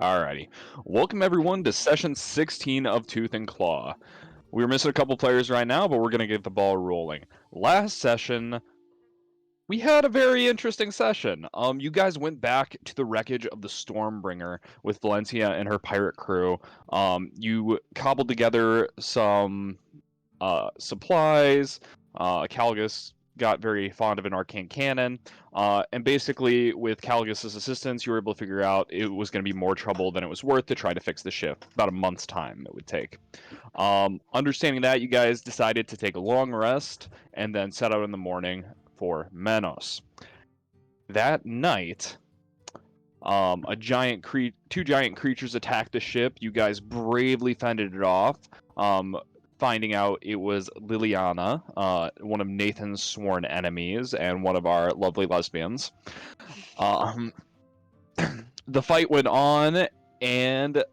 Alrighty. Welcome everyone to session 16 of Tooth and Claw. We're missing a couple players right now, but we're going to get the ball rolling. Last session, we had a very interesting session. You guys went back to the wreckage of the Stormbringer with Valencia and her pirate crew. You cobbled together some supplies. Calgus got very fond of an arcane cannon, and basically, with Calgus's assistance, you were able to figure out it was going to be more trouble than it was worth to try to fix the ship. About a month's time it would take. Understanding that, you guys decided to take a long rest and then set out in the morning for Menos. That night, two giant creatures attacked the ship. You guys bravely fended it off. Finding out it was Liliana, one of Nathan's sworn enemies and one of our lovely lesbians. The fight went on and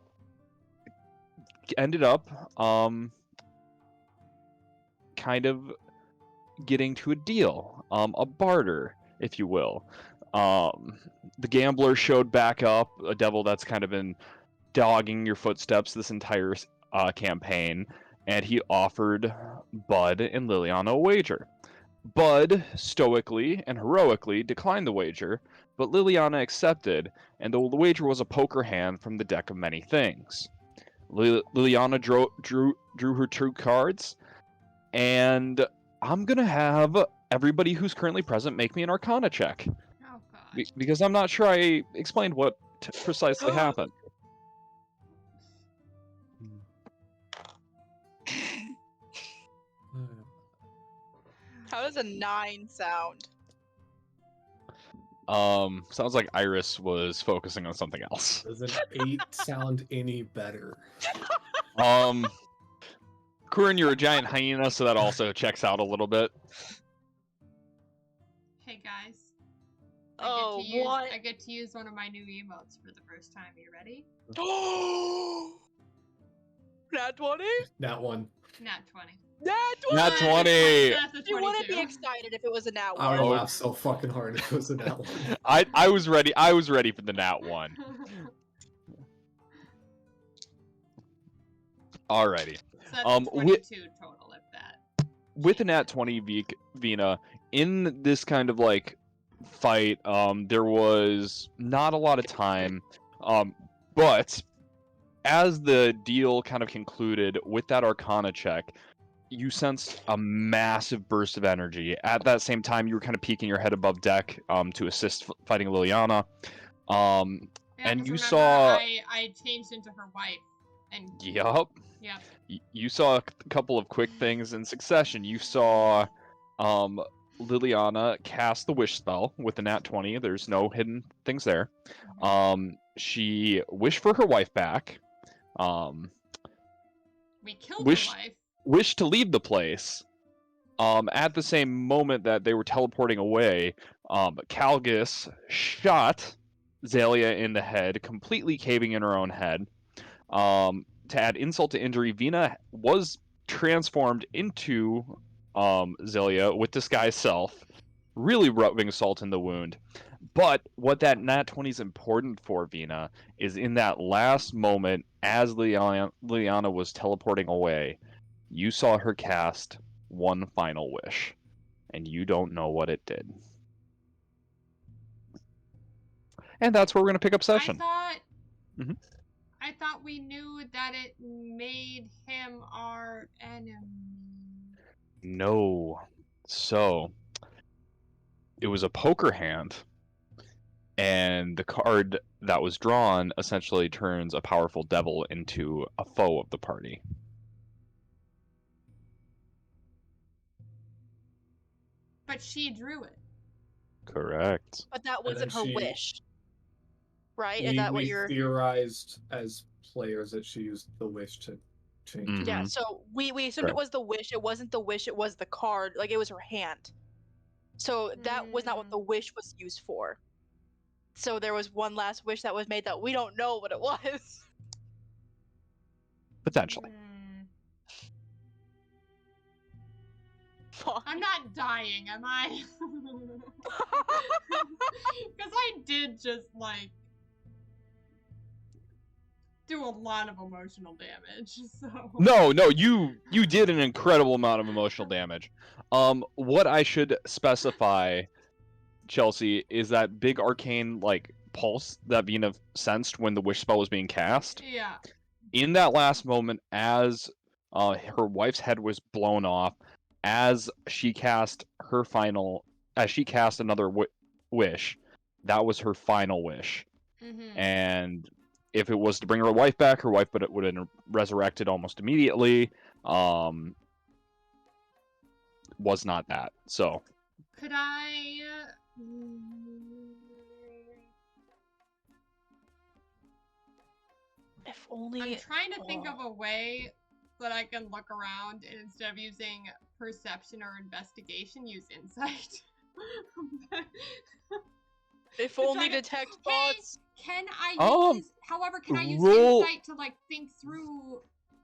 ended up kind of getting to a deal, a barter, if you will. The gambler showed back up, a devil that's kind of been dogging your footsteps this entire campaign, and he offered Bud and Liliana a wager. Bud stoically and heroically declined the wager, but Liliana accepted, and the wager was a poker hand from the deck of many things. Liliana drew her two cards, and I'm gonna have everybody who's currently present make me an Arcana check. Oh god. Because I'm not sure I explained what precisely happened. How does a 9 sound? Sounds like Iris was focusing on something else. Does an 8 sound any better? Kurin, you're a giant hyena, so that also checks out a little bit. Hey guys. What? I get to use one of my new emotes for the first time. You ready? Nat 20? That one. Nat 20. Nat 20! Nat 20! That's a You wouldn't 22. be excited if it was a Nat 1. I would laugh so fucking hard if it was in that one. I was ready for the Nat 1. Alrighty. So that's 22 total, if that. With a Nat 20, Vina, in this kind of like fight, there was not a lot of time, but as the deal kind of concluded with that Arcana check, you sensed a massive burst of energy. At that same time, you were kind of peeking your head above deck to assist fighting Liliana. Yeah, And 'cause you remember, saw... I changed into her wife. And Yup. Yep. You saw a couple of quick things in succession. You saw Liliana cast the wish spell with the Nat 20. There's no hidden things there. She wished for her wife back. We killed her wife. Wished to leave the place. At the same moment that they were teleporting away, Calgus shot Zalia in the head, completely caving in her own head. To add insult to injury, Vina was transformed into Zalia with disguised self, really rubbing salt in the wound. But what that Nat 20 is important for, Vina, is in that last moment, as Liliana was teleporting away, you saw her cast one final wish, and you don't know what it did. And that's where we're going to pick up session. I thought we knew that it made him our enemy. No. So, it was a poker hand, and the card that was drawn essentially turns a powerful devil into a foe of the party. But she drew it. Correct. But that wasn't her wish. Right? Is We that what you're... theorized as players that she used the wish to change. Mhm. Yeah, so we assumed it was the wish. It wasn't the wish, it was the card. Like, it was her hand. So that was not what the wish was used for. So there was one last wish that was made that we don't know what it was. Potentially. Fuck. I'm not dying, am I? Because I did just, like... do a lot of emotional damage. So No, you did an incredible amount of emotional damage. What I should specify, Chelsea, is that big arcane like pulse that Vina sensed when the wish spell was being cast. yeah. In that last moment, as her wife's head was blown off, as she cast another wish, that was her final wish. Mm-hmm. And if it was to bring her wife back, her wife would have resurrected almost immediately. Was not that. So Could I? If only. I'm trying to think of a way that I can look around and instead of using perception or investigation, use insight. If To only try to- detect Hey, thoughts. Can I Um, use? However, can I use roll- insight to like think through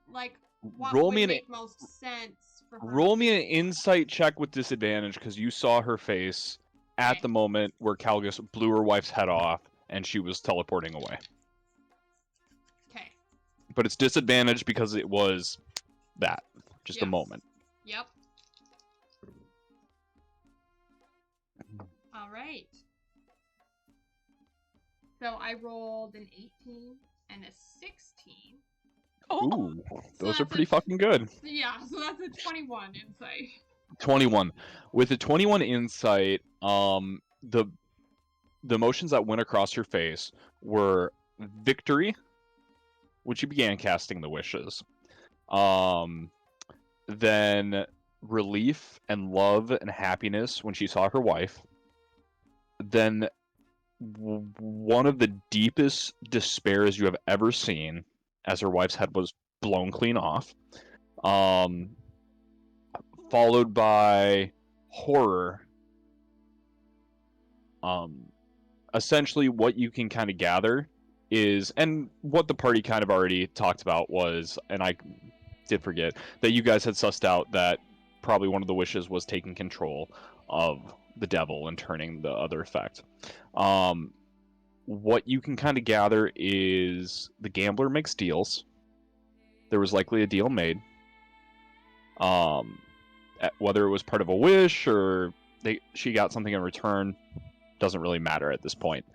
like what roll would me an make most sense for her? roll me an insight check with disadvantage because you saw her face at Okay. the moment where Calgus blew her wife's head off and she was teleporting away. Okay. But it's disadvantage because it was that, just a Yes. moment. Yep. All right. So I rolled an 18 and a 16. Oh, Ooh, So those are that's pretty a- fucking good. Yeah, so that's a 21 insight. 21. With a 21 insight, the emotions that went across your face were victory, which you began casting the wishes. Then relief and love and happiness when she saw her wife. Then one of the deepest despairs you have ever seen as her wife's head was blown clean off. Followed by horror. Essentially what you can kind of gather is, and what the party kind of already talked about was, and I did forget, that you guys had sussed out that probably one of the wishes was taking control of the devil and turning the other effect. What you can kind of gather is the gambler makes deals. There was likely a deal made. Whether it was part of a wish or she got something in return doesn't really matter at this point.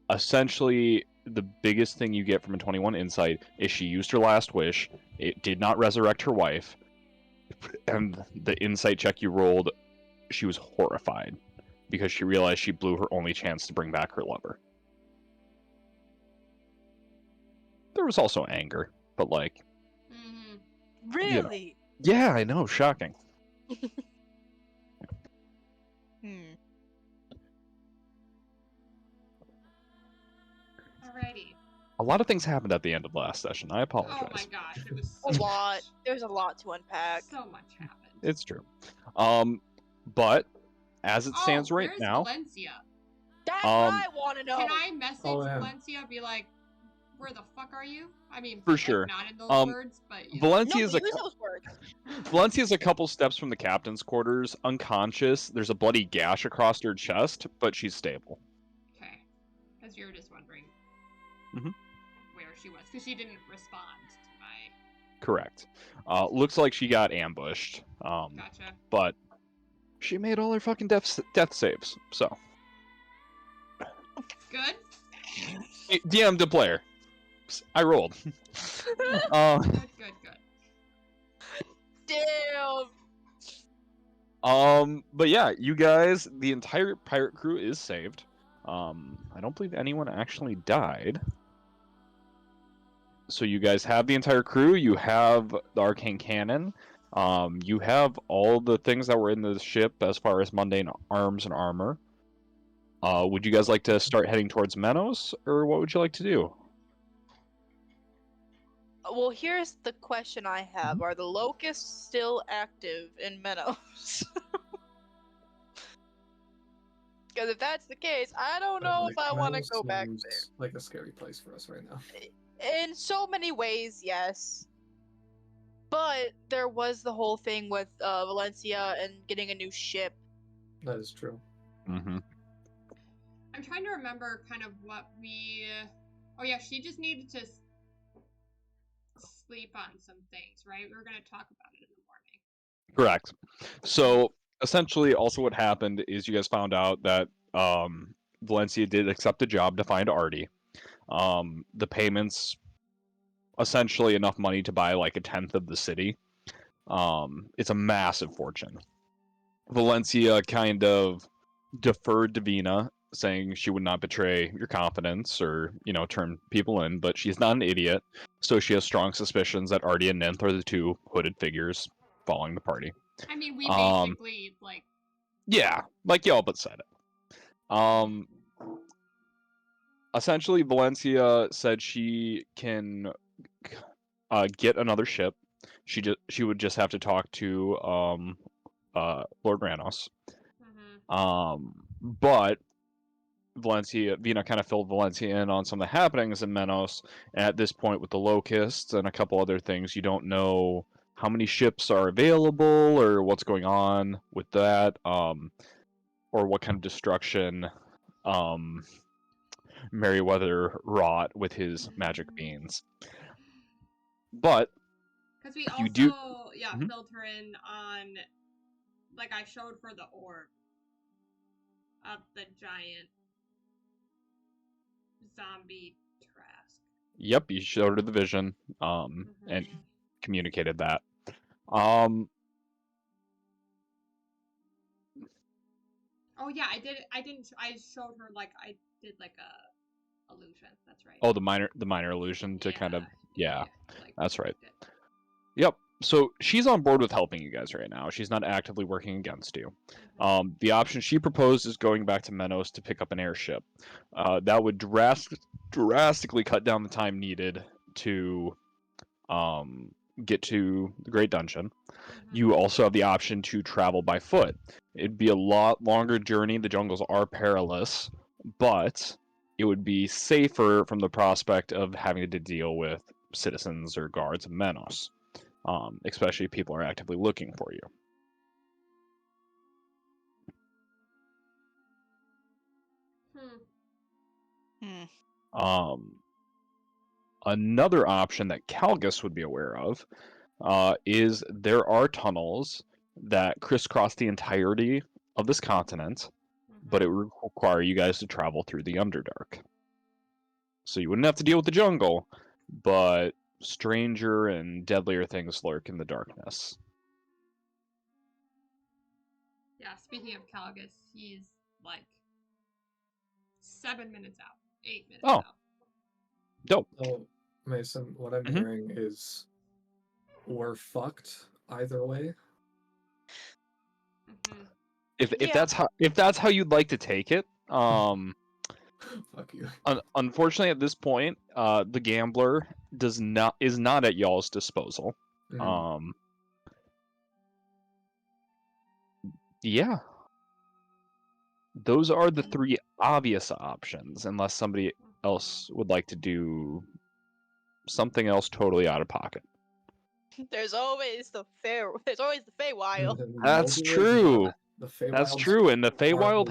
Essentially, the biggest thing you get from a 21 insight is she used her last wish. It did not resurrect her wife. And the insight check you rolled, she was horrified because she realized she blew her only chance to bring back her lover. There was also anger, but like, Mm-hmm. really? yeah, I know, shocking. Hmm. Alrighty. A lot of things happened at the end of last session. I Oh apologize. my gosh, it was A lot. There's a lot to unpack. so much happened. It's true. But as it stands right where's now, Valencia? That's what I want to know. Can I message Oh, yeah. Valencia? Be like, where the fuck are you? I mean, For like, sure. not in those words, but you know. Valencia No, is a use those words. Valencia's a couple steps from the captain's quarters, unconscious. There's a bloody gash across her chest, but she's stable. Okay, because you're just wondering Mhm. where she was, because she didn't respond to my. Correct. Looks like she got ambushed. Gotcha. But she made all her fucking death saves. So Good. DM to player. I rolled. Good. Damn. But yeah, you guys, the entire pirate crew is saved. I don't believe anyone actually died. So you guys have the entire crew. You have the arcane cannon. You have all the things that were in the ship as far as mundane arms and armor. Would you guys like to start heading towards Menos, or what would you like to do? Well, here's the question I have: are the locusts still active in Meadows? Because if that's the case, I don't know if I want to go back there. Like a scary place for us right now. In so many ways, yes. But there was the whole thing with Valencia and getting a new ship. That is true. Mm-hmm. I'm trying to remember kind of what we. Oh yeah, she just needed to sleep on some things, right? We were going to talk about it in the morning. Correct. So essentially, also what happened is you guys found out that Valencia did accept a job to find Artie. The payments, essentially enough money to buy like a tenth of the city. It's a massive fortune. Valencia kind of deferred to Vina, saying she would not betray your confidence or, turn people in, but she's not an idiot, so she has strong suspicions that Artie and Ninth are the two hooded figures following the party. I mean, we Um, basically, like... Yeah, like y'all but said it. Essentially, Valencia said she can get another ship. She would just have to talk to Lord Ranos. But Vina kind of filled Valencia in on some of the happenings in Menos. And at this point, with the Locusts and a couple other things, you don't know how many ships are available or what's going on with that, or what kind of destruction Merryweather wrought with his magic beans. But because we you also do... filled her in on, like, I showed her the orb of the giant zombie Trask. Yep, you showed her the vision, and communicated that. Oh yeah, I showed her, like, I did like a illusion. That's right. Oh, the minor illusion to kind of... Yeah, like, that's right. it. Yep. So she's on board with helping you guys right now. She's not actively working against you. The option she proposed is going back to Menos to pick up an airship. That would drastically cut down the time needed to get to the Great Dungeon. You also have the option to travel by foot. It'd be a lot longer journey. The jungles are perilous, but it would be safer from the prospect of having to deal with citizens or guards of Menos. Especially if people are actively looking for you. Another option that Calgus would be aware of is there are tunnels that crisscross the entirety of this continent, but it would require you guys to travel through the Underdark. So you wouldn't have to deal with the jungle, but stranger and deadlier things lurk in the darkness. Yeah, speaking of Calgus, he's like 7 minutes out, 8 minutes out. Dope. Oh, Mason, what I'm hearing is we're fucked either way. If that's how you'd like to take it, fuck you. Unfortunately, at this point, the gambler is not at y'all's disposal. Yeah. Those are the three obvious options, unless somebody else would like to do something else totally out of pocket. There's always the Feywild. That's true. That's true, and the Feywild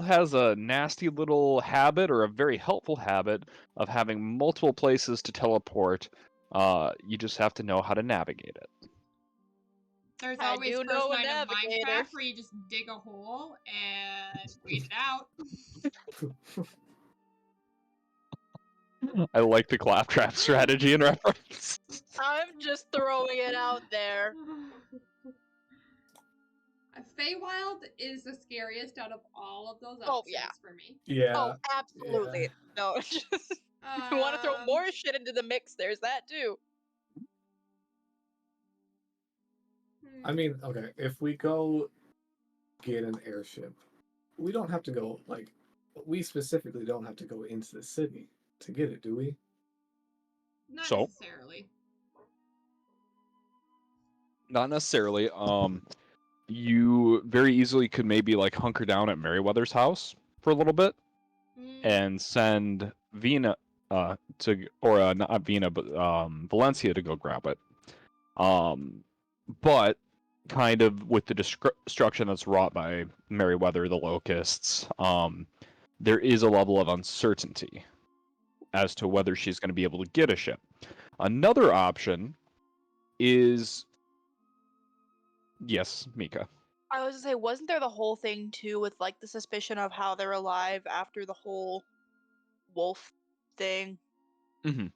has a nasty little habit, or a very helpful habit, of having multiple places to teleport. You just have to know how to navigate it. There's always first night of Minecraft where you just dig a hole and wait it out. I like the claptrap strategy in reference. I'm just throwing it out there. Feywild is the scariest out of all of those options for me. Yeah. Oh, absolutely. Yeah. No, just if you want to throw more shit into the mix, there's that too. I mean, okay, if we go get an airship, we don't have to go, like, we specifically don't have to go into the city to get it, do we? Not necessarily. Not necessarily. You very easily could maybe, like, hunker down at Merryweather's house for a little bit, and send Vina not Vina, but Valencia to go grab it. But kind of with the destruction that's wrought by Merryweather, the Locusts, there is a level of uncertainty as to whether she's going to be able to get a ship. Another option is yes, Mika. I was gonna say, wasn't there the whole thing too with like the suspicion of how they're alive after the whole wolf thing? Mm-hmm.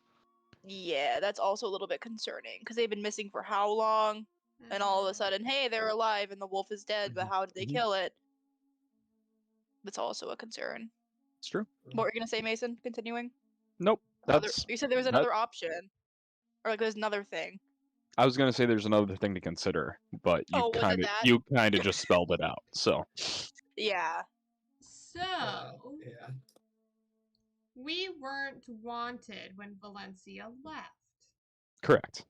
Yeah, that's also a little bit concerning because they've been missing for how long? And all of a sudden, hey, they're alive and the wolf is dead, but how did they kill it? That's also a concern. It's true. What were you gonna say, Mason? Continuing? Nope. You said there was another option, or like there's another thing. I was gonna say there's another thing to consider, but Oh, was it that? kind of just spelled it out. So Yeah. So, Yeah. we weren't wanted when Valencia left. correct.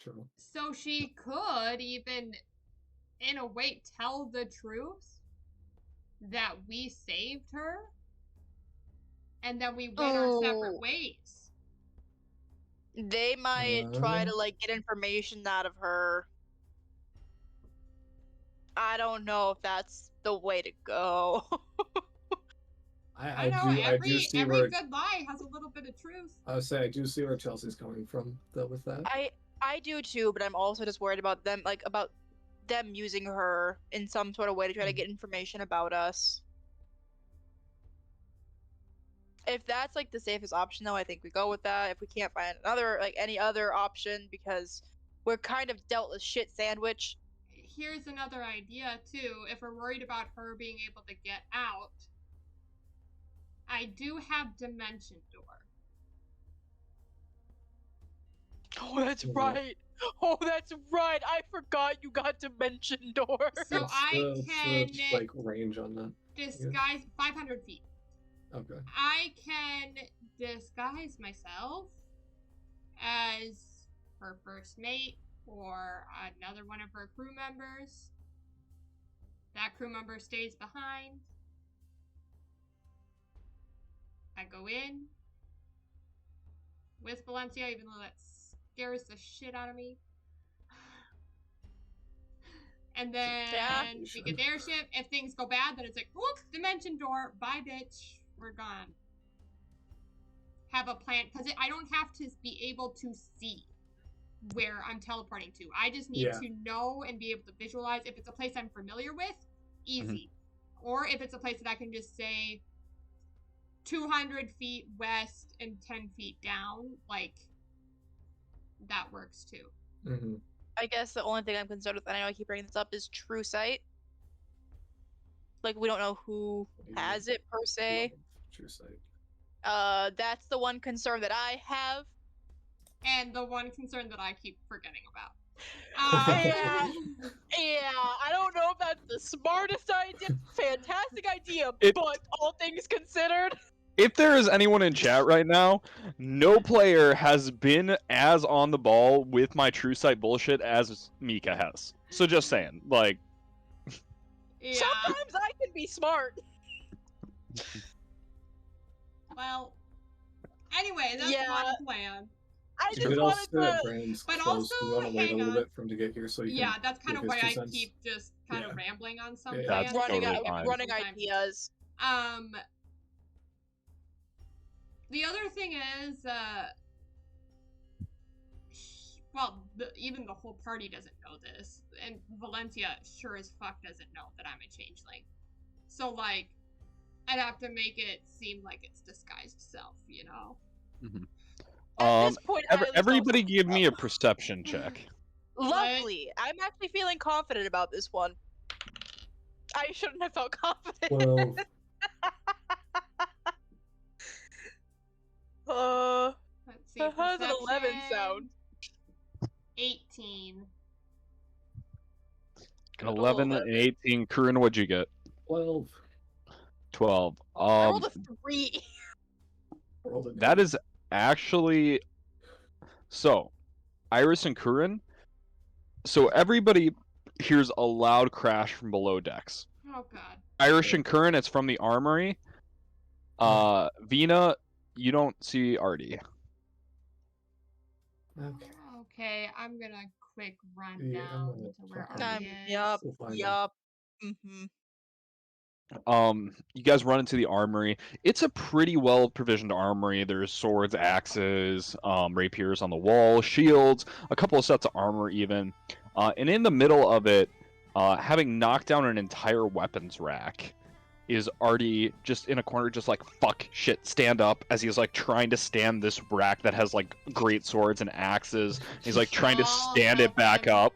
True. So she could even, in a way, tell the truth that we saved her, and then we went our separate ways. They might try to like get information out of her. I don't know if that's the way to go. I know every good lie has a little bit of truth. I would say I do see where Chelsea's coming from though with that. I do too, but I'm also just worried about them, like about them using her in some sort of way to try to get information about us. If that's like the safest option, though, I think we go with that. If we can't find another, like any other option, because we're kind of dealt a shit sandwich. Here's another idea too. If we're worried about her being able to get out, I do have Dimension Door. Oh, that's right. Oh, that's right. I forgot you got Dimension Door. So I can like range on that. Disguise 500 feet. Okay. I can disguise myself as her first mate or another one of her crew members. That crew member stays behind. I go in with Valencia, even though that scares the shit out of me. And then we get the airship. If things go bad, then it's like, whoop, Dimension Door. Bye, bitch. We're gone. Have a plan. Because I don't have to be able to see where I'm teleporting to. I just need to know and be able to visualize. If it's a place I'm familiar with, easy. Or if it's a place that I can just say 200 feet west and 10 feet down, like, that works too. Mm-hmm. I guess the only thing I'm concerned with, and I know I keep bringing this up, is True Sight. Like, we don't know who has it per se. True Sight. That's the one concern that I have. And the one concern that I keep forgetting about. Yeah, I don't know if that's the smartest idea, fantastic idea, but all things considered. If there is anyone in chat right now, no player has been as on the ball with my True Sight bullshit as Mika has. So just saying, like. Yeah. Sometimes I can be smart. Well, anyway, that's my plan. I just wanted to... But also, we want to wait a little bit for him to get here so you can that's kind of why I keep just kind of rambling on some plans. Running ideas. The other thing is, well, even the whole party doesn't know this, and Valencia sure as fuck doesn't know that I'm a changeling. So, like, I'd have to make it seem like it's disguised self, you know? Mm-hmm. At this point, everybody give me a perception check. Lovely. I'm actually feeling confident about this one. I shouldn't have felt confident. 12. Let's see. How does an 11 sound? 18. An 11 and 18. Corinne, what'd you get? 12. 12. I rolled a 3. That is actually... So, Iris and Corinne. So everybody hears a loud crash from below decks. Oh, God. Iris and Corinne, it's from the armory. Vina, you don't see Artie. Okay, I'm gonna quick run down to where Artie is. Yup. Mm-hmm. You guys run into the armory. It's a pretty well provisioned armory. There's swords, axes, rapiers on the wall, shields, a couple of sets of armor even. And in the middle of it, having knocked down an entire weapons rack, is Artie just in a corner, just like, fuck, shit, stand up, as he's like trying to stand this rack that has like great swords and axes. He's like trying to stand it back up.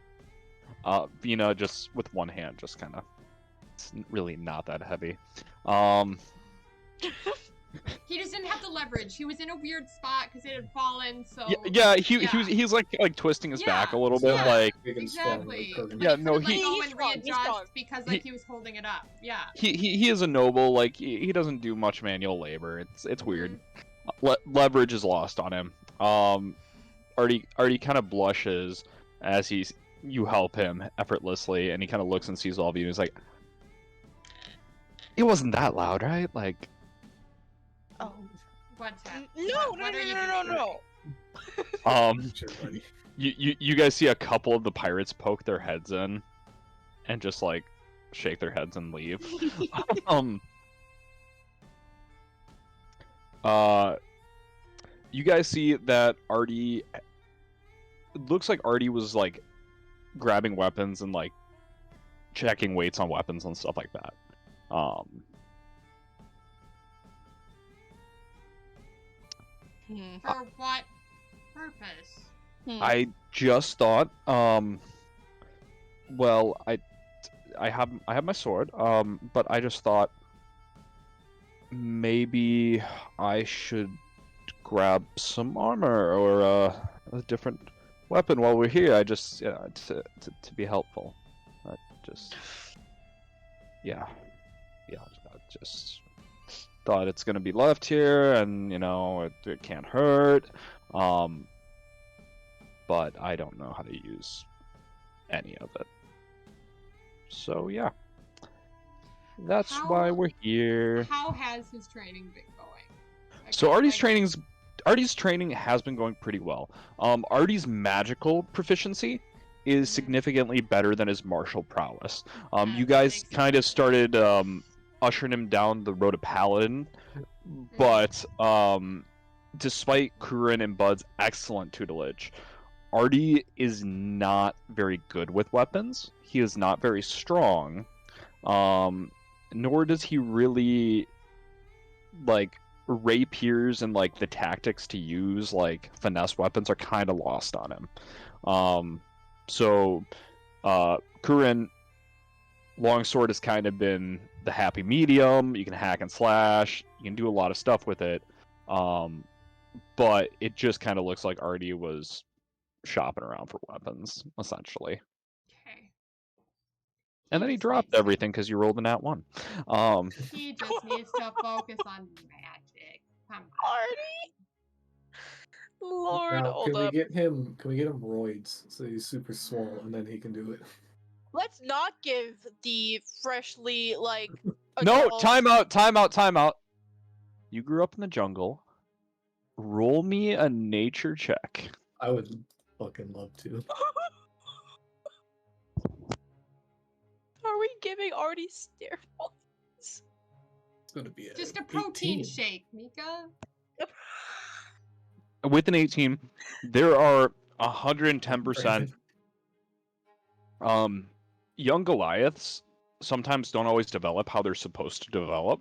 Just with one hand, just kind of. It's really not that heavy. He just didn't have the leverage. He was in a weird spot because it had fallen. So he's like twisting his back a little bit, like exactly. He's strong because he was holding it up. Yeah. He is a noble. Like he doesn't do much manual labor. It's weird. Leverage is lost on him. Artie kind of blushes as you help him effortlessly, and he kind of looks and sees all of you, and he's like, "It wasn't that loud, right?" Like. Oh, what's happening? No. Sure, buddy. You guys see a couple of the pirates poke their heads in, and just like shake their heads and leave. You guys see that Artie. It looks like Artie was like grabbing weapons and like checking weights on weapons and stuff like that. For what purpose? I just thought, well, I have my sword, but I just thought maybe I should grab some armor or a different weapon while we're here. I just to be helpful. I just just thought it's gonna be left here, and it can't hurt. But I don't know how to use any of it. So yeah, that's why we're here. How has his training been going? So Artie's training has been going pretty well. Artie's magical proficiency is significantly better than his martial prowess. You guys kind of started ushering him down the road to Paladin, but despite Kurin and Bud's excellent tutelage, Artie is not very good with weapons. He is not very strong, nor does he really like rapiers, and like the tactics to use like finesse weapons are kind of lost on him. So Kurin, longsword has kind of been the happy medium. You can hack and slash, you can do a lot of stuff with it, but it just kind of looks like Artie was shopping around for weapons essentially. Okay. And then he dropped everything because you rolled a nat 1. He just needs to focus on magic. Come on. Artie. Lord, now, can we get him roids so he's super swole and then he can do it? Let's not give the freshly like. No, time out. You grew up in the jungle. Roll me a nature check. I would fucking love to. Are we giving Artie steroids? It's gonna be just a protein shake, Mika. With an 18, there are 110%. Young Goliaths sometimes don't always develop how they're supposed to develop.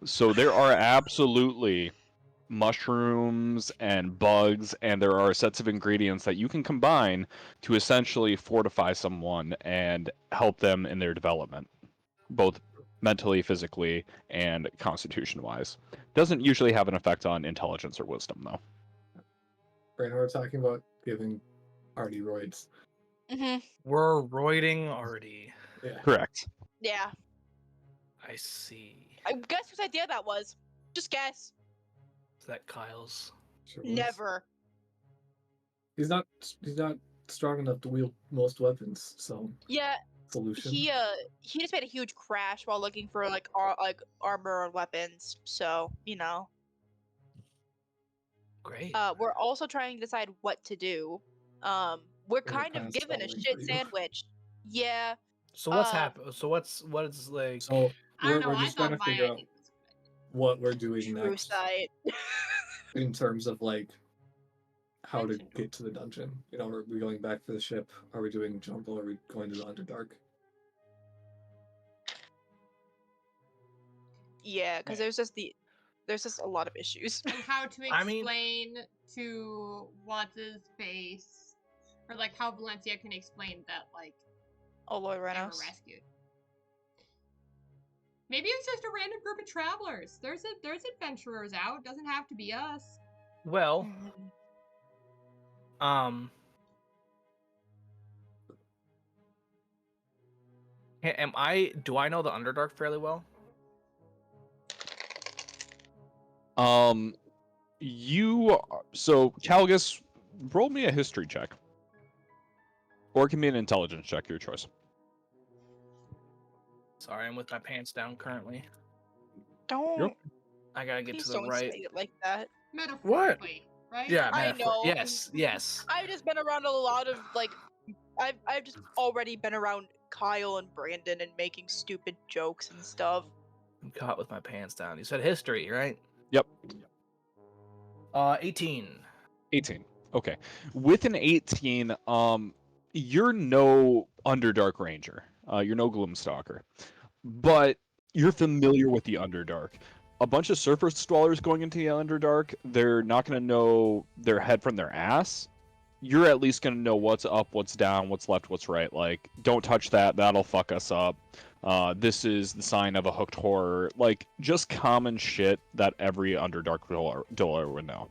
So there are absolutely mushrooms and bugs, and there are sets of ingredients that you can combine to essentially fortify someone and help them in their development, both mentally, physically, and constitution-wise. Doesn't usually have an effect on intelligence or wisdom, though. Right, we're talking about giving Artie roids. Mm-hmm. We're roiding Artie. Yeah. Correct. Yeah. I see. Guess whose idea that was? Just guess. Is that Kyle's? Sure was. Never. He's not strong enough to wield most weapons, so yeah. Solution. He just made a huge crash while looking for like armor and weapons. So Great. We're also trying to decide what to do. We're kind of given a shit sandwich. Yeah. So what's happened? So what is like? So I don't know. we're I just trying thought to my figure idea out was what we're doing True next sight. in terms of like how to Dungeon. get to the dungeon. You know, are we going back for the ship? Are we doing Jungle? Are we going to the Underdark? Yeah, because there's just a lot of issues. and how to I mean- explain to what's his face, or like how Valencia can explain that like Aloy they were Renos. rescued. Maybe it's just a random group of travelers. There's adventurers out. Doesn't have to be us. Well, do I know the Underdark fairly well? So Calgus, roll me a history check. Or it can be an intelligence check, your choice. Sorry, I'm with my pants down currently. Don't. I gotta get Please to the don't right. say it like that. Metaphorically, right? Yeah, I metaphor. know. Yes. I've just been around a lot of like, I've just already been around Kyle and Brandon and making stupid jokes and stuff. I'm caught with my pants down. You said history, right? Yep. 18. 18. Okay. With an 18, you're no Underdark Ranger. You're no Gloomstalker. But you're familiar with the Underdark. A bunch of surface dwellers going into the Underdark, they're not going to know their head from their ass. You're at least going to know what's up, what's down, what's left, what's right. Like, don't touch that, that'll fuck us up. This is the sign of a hooked horror. Like, just common shit that every Underdark dweller would know.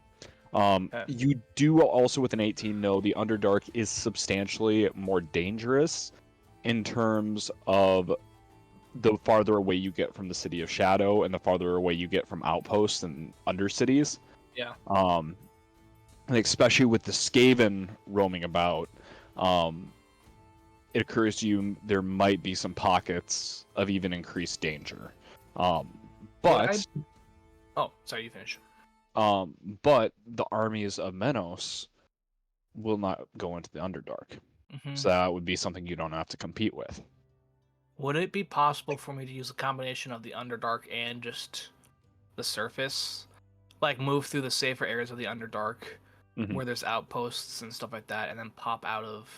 You do also, with an 18, know the Underdark is substantially more dangerous in terms of the farther away you get from the City of Shadow and the farther away you get from outposts and undercities. Yeah. And especially with the Skaven roaming about, it occurs to you there might be some pockets of even increased danger. Oh, sorry, you finish. But the armies of Menos will not go into the Underdark. Mm-hmm. So that would be something you don't have to compete with. Would it be possible for me to use a combination of the Underdark and just the surface? Like move through the safer areas of the Underdark where there's outposts and stuff like that, and then pop out of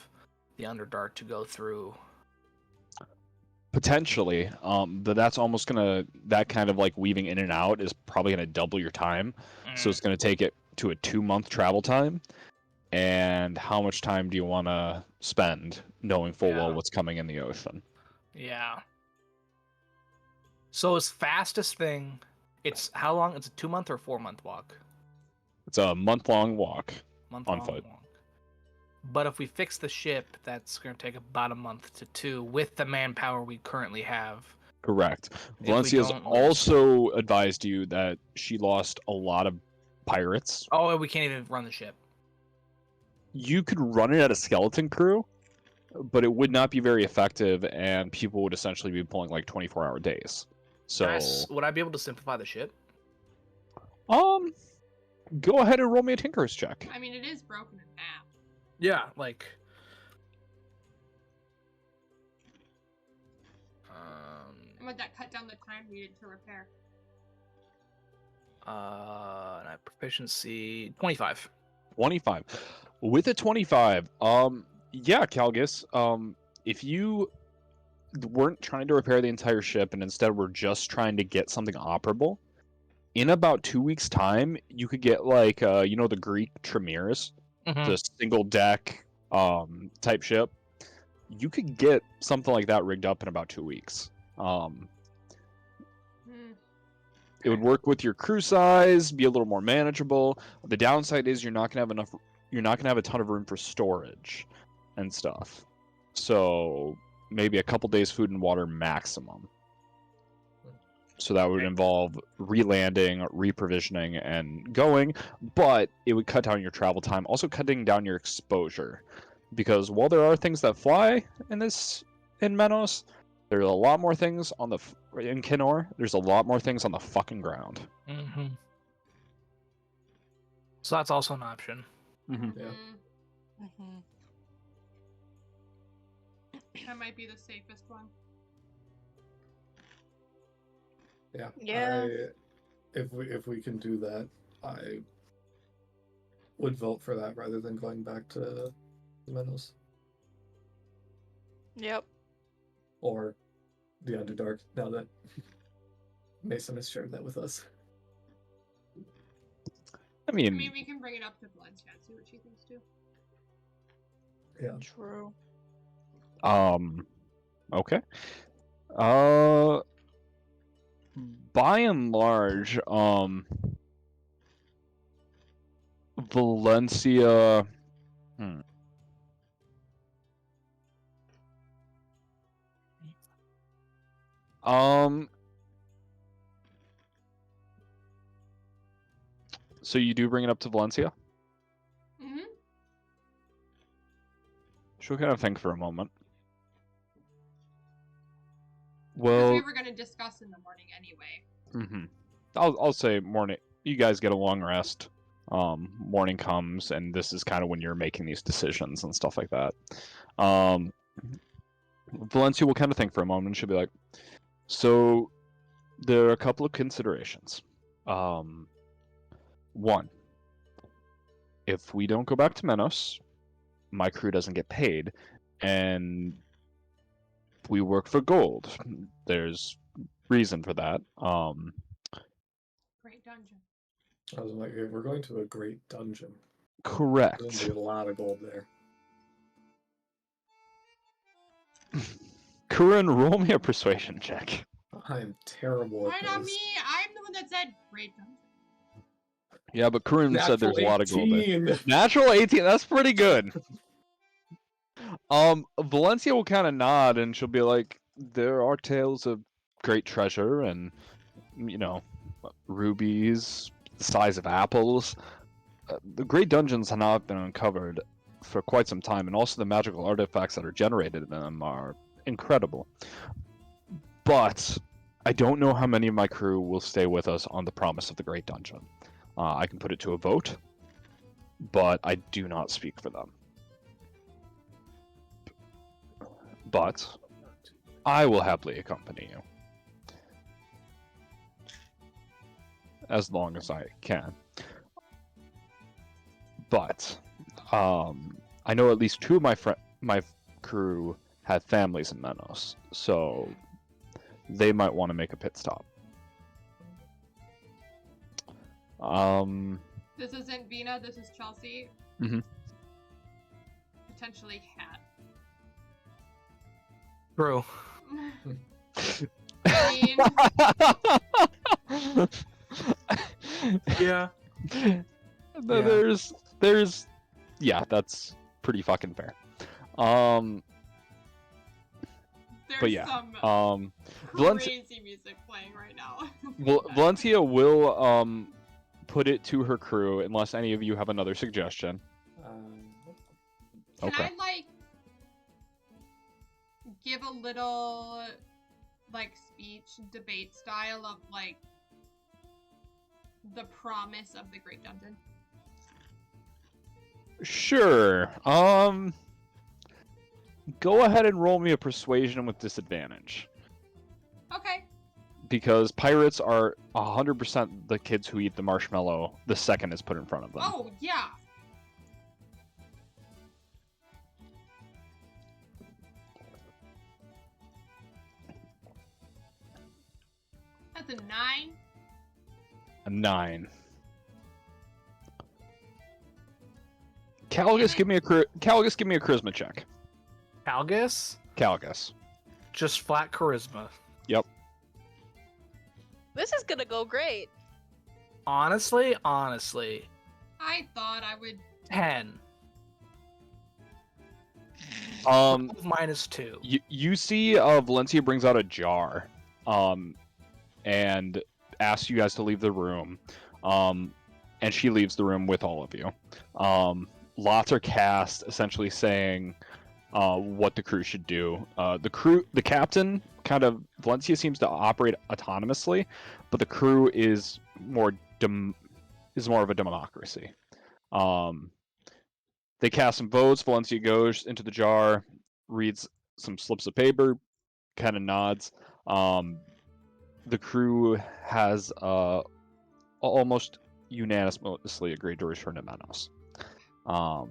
the Underdark to go through? Potentially, but that's almost that kind of like weaving in and out is probably gonna double your time. So it's gonna take it to a 2-month travel time. And how much time do you want to spend knowing full well what's coming in the ocean? Yeah. So his fastest thing, it's how long? It's a 2-month or 4-month walk? It's a month-long walk Month-long on foot. walk. But if we fix the ship, that's going to take about a month to 2 with the manpower we currently have. Correct. we Valencia's don't lose- also advised you that she lost a lot of pirates. Oh, we can't even run the ship. You could run it at a skeleton crew, but it would not be very effective, and people would essentially be pulling like 24-hour days. So, Would I be able to simplify the ship? go ahead and roll me a Tinker's check. I mean, it is broken in half. Yeah, like. And would that cut down the time needed to repair? And I have proficiency 25. 25. With a 25, yeah, Calgus, if you weren't trying to repair the entire ship and instead were just trying to get something operable, in about 2 weeks' time, you could get like, the Greek Tremors, the single deck type ship. You could get something like that rigged up in about 2 weeks. It would work with your crew size, be a little more manageable. The downside is you're not gonna have a ton of room for storage and stuff. So maybe a couple days food and water maximum. So that would involve re-landing, re-provisioning, and going, but it would cut down your travel time, also cutting down your exposure. Because while there are things that fly in Menos, there are a lot more things in Kenor. There's a lot more things on the fucking ground. Mm-hmm. So that's also an option. Mm-hmm. Yeah. That might be the safest one. Yeah. If we can do that, I would vote for that rather than going back to Menos Yep. or the Underdark. Now that Mason has shared that with us. I I mean, mean, we can bring it up to Valencia and see what she thinks too. Yeah. True. okay. By and large, Valencia. So you do bring it up to Valencia? Mm-hmm. She'll kind of think for a moment. Because Well, we were going to discuss in the morning anyway. I'll say morning. You guys get a long rest. Morning comes, and this is kind of when you're making these decisions and stuff like that. Valencia will kind of think for a moment, and she'll be like, "So, there are a couple of considerations. One, if we don't go back to Menos, my crew doesn't get paid, and we work for gold. There's reason for that. Great dungeon. I was like, we're going to a great dungeon. Correct. There's going to be a lot of gold there. Kurin, roll me a persuasion check. I am terrible Why at not this. me? I'm the one that said great dungeon. Yeah, but Kurin said there's a lot of gold there. 18. Natural 18, that's pretty good. Valencia will kind of nod, and she'll be like, there are tales of great treasure and, rubies the size of apples. The great dungeons have not been uncovered for quite some time, and also the magical artifacts that are generated in them are incredible. But I don't know how many of my crew will stay with us on the promise of the great dungeon. I can put it to a vote, but I do not speak for them. But I will happily accompany you. As long as I can. But I know at least two of my crew have families in Menos, so they might want to make a pit stop. This isn't Vina, this is Chelsea. Mhm. Potentially Cat. True. I mean, Yeah. There's yeah, that's pretty fucking fair. there's But yeah, some Valencia, crazy music playing right now. Valencia will put it to her crew unless any of you have another suggestion. Can Okay. I give a little speech debate style of the promise of the Great Dungeon? Sure. Go ahead and roll me a persuasion with disadvantage. Okay. Because pirates are 100% the kids who eat the marshmallow the second it's put in front of them. Oh yeah. That's a 9. A 9. Calgus, give me a charisma check. Calgus? Calgus. Just flat charisma. Yep. This is gonna go great. Honestly, I thought I would. 10. -2. You see Valencia brings out a jar and asks you guys to leave the room, and she leaves the room with all of you. Lots are cast, essentially saying what the crew should do. The captain, Valencia seems to operate autonomously, but the crew is more of a democracy. They cast some votes. Valencia goes into the jar, reads some slips of paper, kind of nods. the crew has almost unanimously agreed to return to Manos. I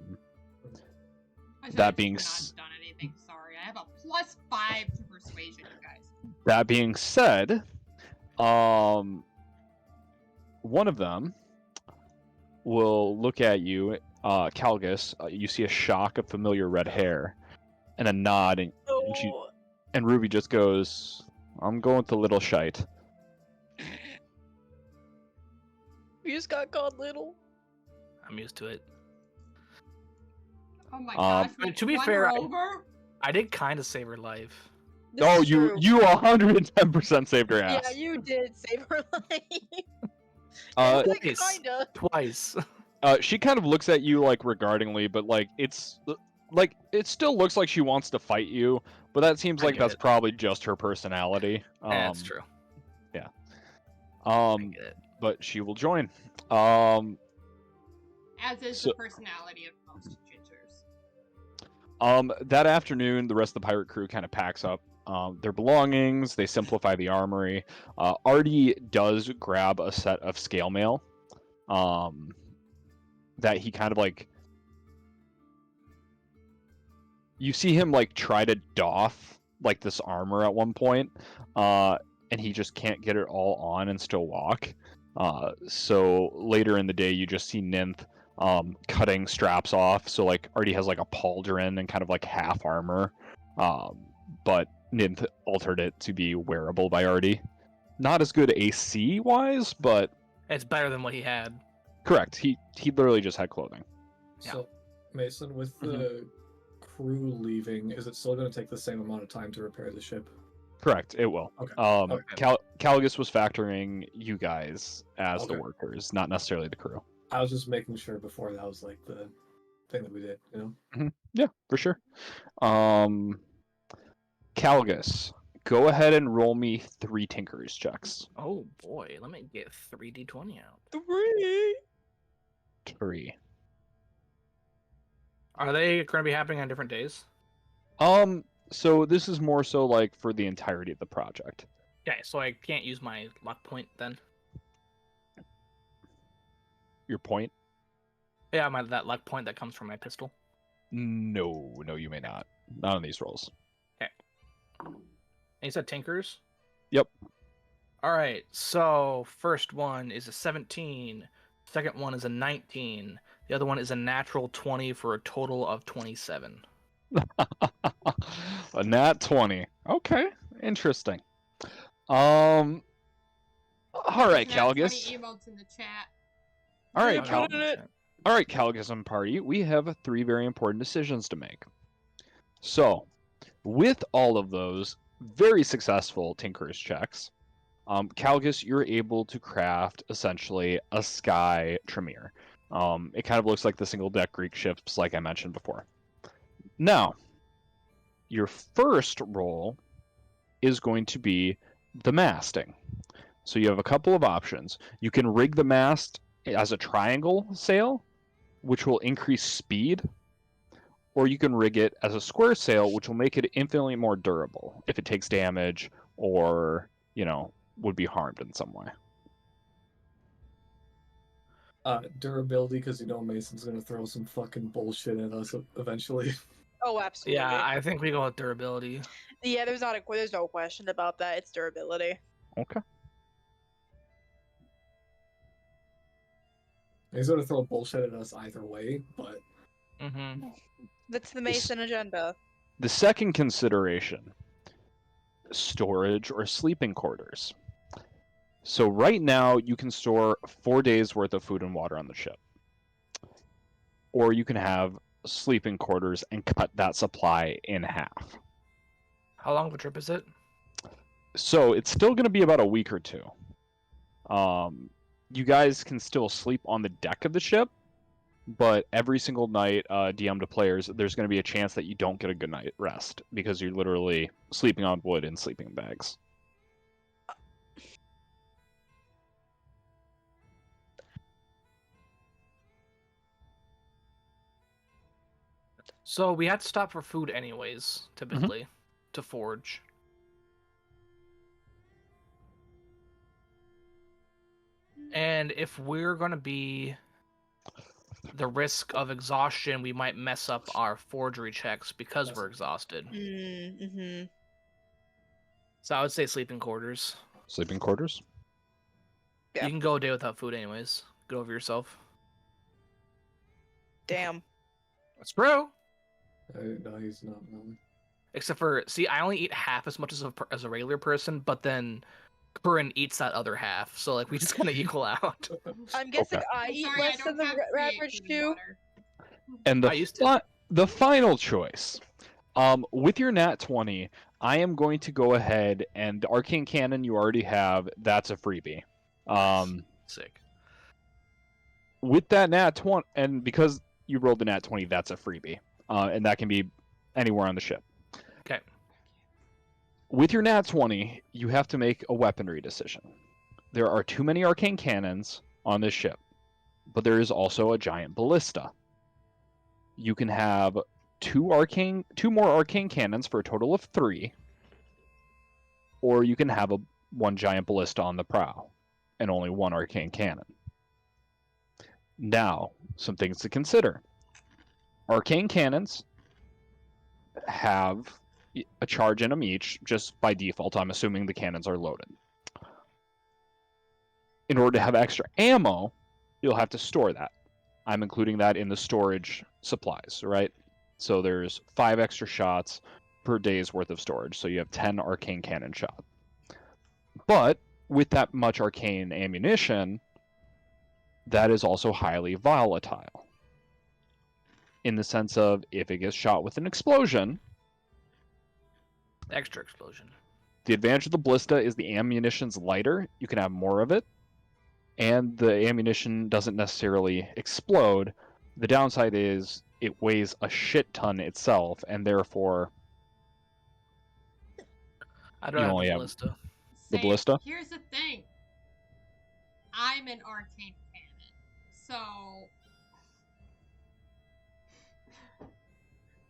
should That have being just not done anything. Sorry, I have a +5 to persuasion, you guys. That being said, one of them will look at you, Calgus. You see a shock of familiar red hair, and a nod, and Ruby just goes, "I'm going with the little shite." You just got called little. I'm used to it. Oh my gosh! I mean, to be fair, I did kind of save her life. This is true. you 110% saved her ass. Yeah, you did save her life. Kinda. Twice. She kind of looks at you like regardingly, but like it still looks like she wants to fight you, but that seems like that's probably just her personality. That's true. Yeah. I get it. But she will join. As is the personality of most gingers. That afternoon, the rest of the pirate crew kind of packs up their belongings. They simplify the armory. Artie does grab a set of scale mail that he kind of like... You see him like try to doff like this armor at one point, and he just can't get it all on and still walk. So later in the day, you just see Ninth cutting straps off. So like Artie has like a pauldron and kind of like half armor, but Ninth altered it to be wearable by Artie. Not as good AC wise, but it's better than what he had. Correct. He literally just had clothing. So, Mason, with the crew leaving, is it still going to take the same amount of time to repair the ship? Correct, it will. Okay. Calgus was factoring you guys as the workers, not necessarily the crew. I was just making sure before that was like the thing that we did, you know? Yeah, for sure. Calgus, go ahead and roll me 3 Tinker's checks. Oh boy, let me get 3d20 out. 3. Are they going to be happening on different days? So this is more so like for the entirety of the project. Okay, so I can't use my luck point then? Your point? Yeah, that luck point that comes from my pistol. No, you may not. Not on these rolls. Okay. And you said Tinkers? Yep. Alright, so first one is a 17. Second one is a 19. The other one is a natural 20 for a total of 27. A nat 20. Okay, interesting. All right, Calgus. Emotes in the chat. All right, Calgus and party. We have 3 very important decisions to make. So, with all of those very successful Tinker's checks, Calgus, you're able to craft essentially a Sky Tremere. It kind of looks like the single deck Greek ships, like I mentioned before. Now, your first roll is going to be the masting. So you have a couple of options. You can rig the mast as a triangle sail, which will increase speed, or you can rig it as a square sail, which will make it infinitely more durable if it takes damage or, would be harmed in some way. Durability, because Mason's gonna throw some fucking bullshit at us eventually. Oh, absolutely. Yeah, I think we go with durability. Yeah, there's no question about that. It's durability. Okay. He's gonna throw bullshit at us either way, but That's the Mason agenda. The second consideration: storage or sleeping quarters. So right now you can store 4 days worth of food and water on the ship, or you can have sleeping quarters and cut that supply in half. How long of a trip is it? So it's still going to be about a week or 2. You guys can still sleep on the deck of the ship, but every single night, DM to players, there's going to be a chance that you don't get a good night rest because you're literally sleeping on wood in sleeping bags. So we had to stop for food anyways, typically, to forge. And if we're gonna be the risk of exhaustion, we might mess up our forgery checks because we're exhausted. Mm-hmm. So I would say sleeping quarters. Sleeping quarters. Yeah. You can go a day without food anyways. Get over yourself. Damn. That's true. No, he's not. No. Except for, see, I only eat half as much as a regular person, but then Curran eats that other half, so like we just kind of equal out. I'm guessing Okay. I I'm eat sorry, less I than don't the have average creativity too. water. And I used to. the final choice, with your nat 20, I am going to go ahead and the arcane cannon you already have. That's a freebie. Sick. With that nat 20, and because you rolled the nat 20, that's a freebie, and that can be anywhere on the ship. Okay. With your nat 20, you have to make a weaponry decision. There are too many arcane cannons on this ship, but there is also a giant ballista. You can have two more arcane cannons for a total of 3, or you can have one giant ballista on the prow and only one arcane cannon. Now, some things to consider. Arcane cannons have a charge in them each, just by default. I'm assuming the cannons are loaded. In order to have extra ammo, you'll have to store that. I'm including that in the storage supplies, right? So there's 5 extra shots per day's worth of storage, so you have 10 arcane cannon shot. But with that much arcane ammunition, that is also highly volatile. In the sense of, if it gets shot with an explosion, Extra explosion. the advantage of the ballista is the ammunition's lighter, you can have more of it, and the ammunition doesn't necessarily explode. The downside is it weighs a shit ton itself, and therefore I'd You rather have only the have- ballista. The Say, ballista? Here's the thing. I'm an arcane cannon, so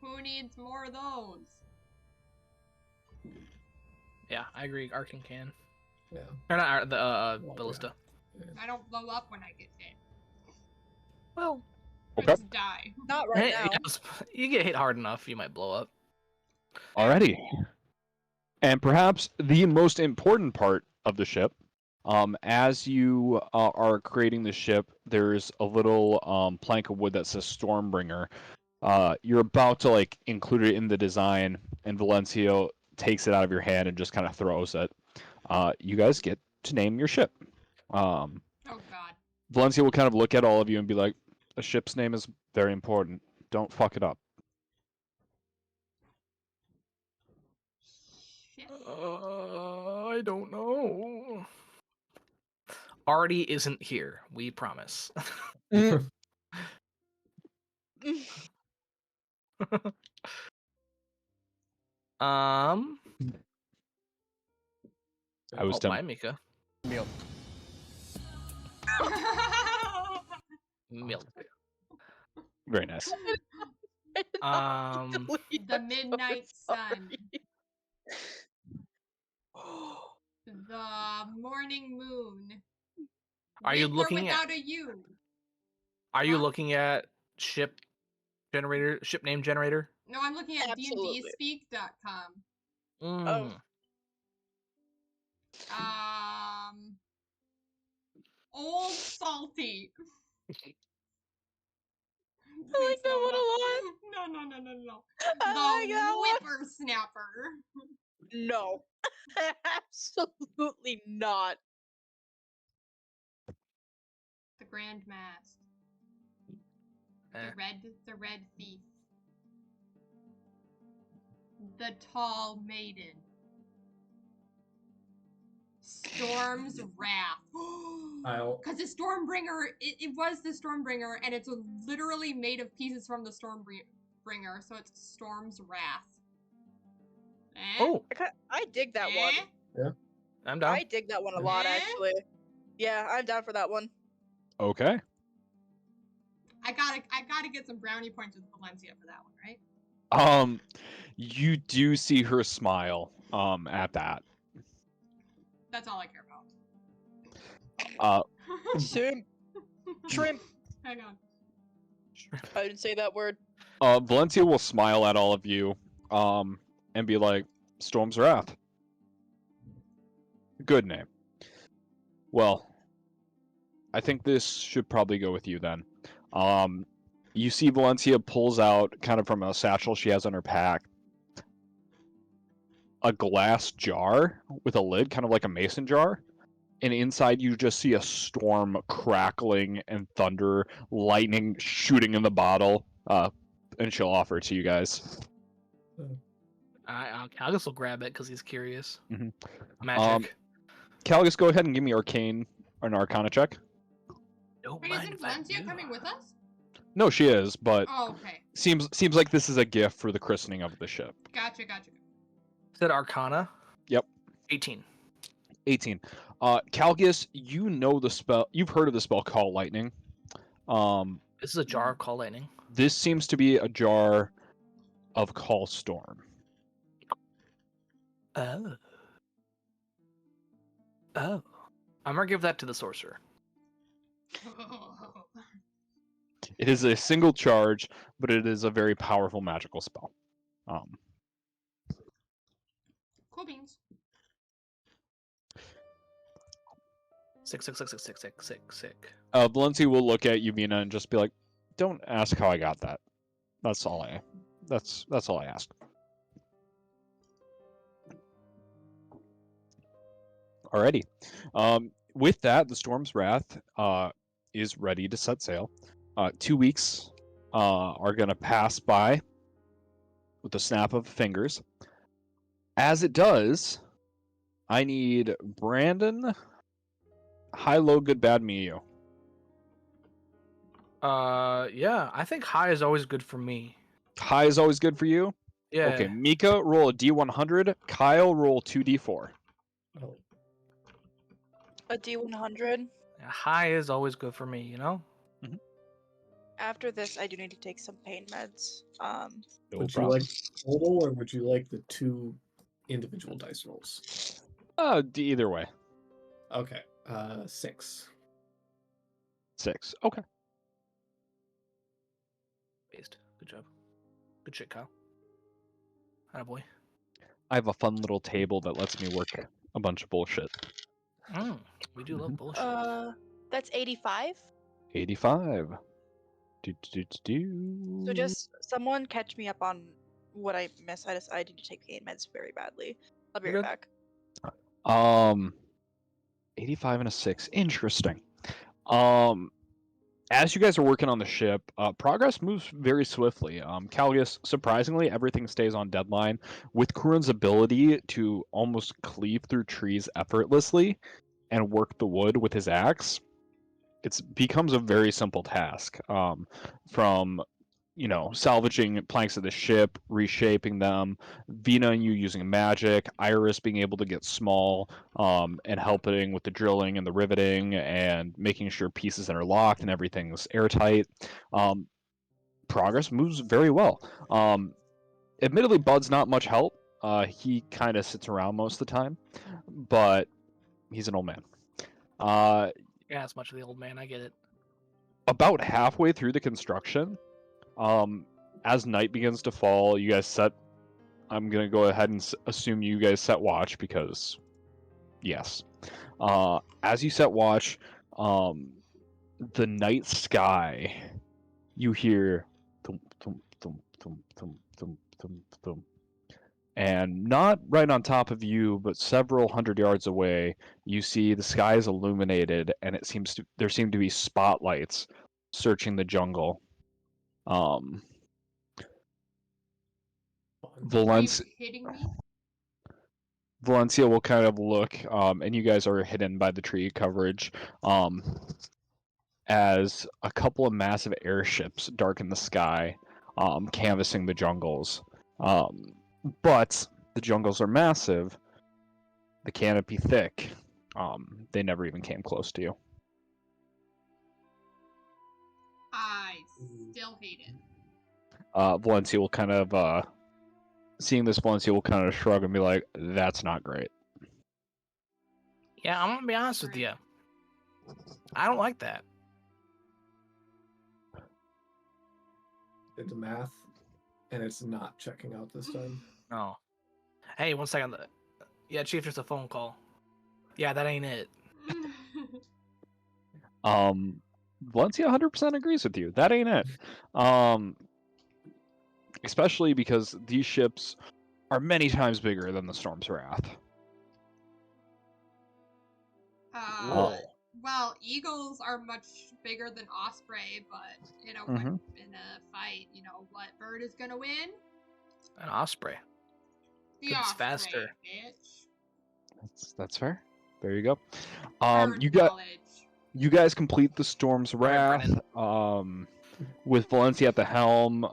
who needs more of those? Yeah, I agree. Arcane can. Yeah. Or not the Well, ballista. I don't blow up when I get hit. Well, I Okay. just die. Not right eh, now. yes, you get hit hard enough, you might blow up. Alrighty. And perhaps the most important part of the ship, as you are creating the ship, there's a little plank of wood that says Stormbringer. You're about to include it in the design, and Valencio takes it out of your hand and just kind of throws it. You guys get to name your ship. Oh god. Valencia will kind of look at all of you and be like, "A ship's name is very important. Don't fuck it up." Shit. I don't know. Artie isn't here. We promise. I was Bye, Mika. Milk. Milk. Very nice. The midnight sun. The morning moon. Are you With or looking at- without a U? Are you Huh? looking at ship name generator? No, I'm looking at Absolutely. dndspeak.com. Mm. Old Salty. I like that one a lot. No. I like The that one. Whippersnapper. No. Absolutely not. The Grand Mast. Eh. The Red Thief. The Tall Maiden. Storm's Wrath. Because the Stormbringer, it was the Stormbringer, and it's literally made of pieces from the Stormbringer, so it's Storm's Wrath. Eh? Oh, I dig that Eh? one. I'm down. I dig that one a lot, Eh? actually. Yeah, I'm down for that one. Okay. I gotta get some brownie points with Valencia for that one, right? You do see her smile at that. That's all I care about. Shrimp. Shrimp. Hang on. I didn't say that word. Valencia will smile at all of you, and be like, Storm's Wrath. Good name. Well, I think this should probably go with you then. You see Valencia pulls out, kind of from a satchel she has on her pack, a glass jar with a lid, kind of like a mason jar. And inside you just see a storm crackling and thunder, lightning shooting in the bottle. And she'll offer it to you guys. Calgus will grab it because he's curious. Mhm. Magic. Calgus, go ahead and give me an Arcana check. Don't Wait, mind isn't if I Valencia do. coming with us? No, she is, but Oh, okay. seems like this is a gift for the christening of the ship. Gotcha. Said Arcana. Yep. 18. 18. Calgus, you know the spell. You've heard of the spell Call Lightning. This is a jar of Call Lightning. This seems to be a jar of Call Storm. Oh. I'm gonna give that to the sorcerer. It is a single charge, but it is a very powerful magical spell. Cool beans. 6. Valencia will look at Yuvina and just be like, "Don't ask how I got that. That's all I ask." Alrighty. With that, the Storm's Wrath is ready to set sail. 2 weeks are going to pass by with the snap of fingers. As it does, I need Brandon, high, low, good, bad, me, you. Yeah, I think high is always good for me. High is always good for you? Yeah. Okay, Mika, roll a D100. Kyle, roll 2D4. Oh, A D100. High is always good for me, you know? After this, I do need to take some pain meds. No would you problem. like total or would you like the 2 individual dice rolls? Either way. Okay. 6. 6. Okay. Based. Good job. Good shit, Kyle. Attaboy. I have a fun little table that lets me work a bunch of bullshit. We do love bullshit. That's 85. 85. So just someone catch me up on what I missed. I need to take pain meds very badly. I'll be right back. 85 and a 6. Interesting. As you guys are working on the ship, progress moves very swiftly. Calgus, surprisingly, everything stays on deadline. With Kurun's ability to almost cleave through trees effortlessly and work the wood with his axe, it becomes a very simple task. From salvaging planks of the ship, reshaping them, Vina and you using magic, Iris being able to get small, and helping with the drilling and the riveting and making sure pieces that are locked and everything's airtight. Progress moves very well. Admittedly, Bud's not much help. He kind of sits around most of the time, but he's an old man. Yeah, it's much of the old man. I get it. About halfway through the construction, as night begins to fall, you guys set. I'm gonna go ahead and assume you guys set watch because, yes. As you set watch, the night sky, you hear thump thump thump thump thump thump thump thump, and not right on top of you, but several hundred yards away, you see the sky is illuminated, and there seem to be spotlights searching the jungle. Are you hitting me? Valencia will kind of look, and you guys are hidden by the tree coverage, as a couple of massive airships darken the sky, canvassing the jungles. But the jungles are massive, the canopy thick. They never even came close to you. I still hate it. Valencia will kind of, seeing this, Valencia will kind of shrug and be like, "That's not great." Yeah, I'm gonna be honest with you. I don't like that. It's math, and it's not checking out this time. No. Hey, 1 second. Yeah, Chief, there's a phone call. Yeah, that ain't it. Valencia 100% agrees with you. That ain't it. Especially because these ships are many times bigger than the Storm's Wrath. Uh, well, eagles are much bigger than osprey, but in a fight, you know what bird is gonna win? An osprey. The It's osprey, faster. bitch. That's fair. There you go. Bird You knowledge. guys complete the Storm's Alright, Wrath. With Valencia at the helm,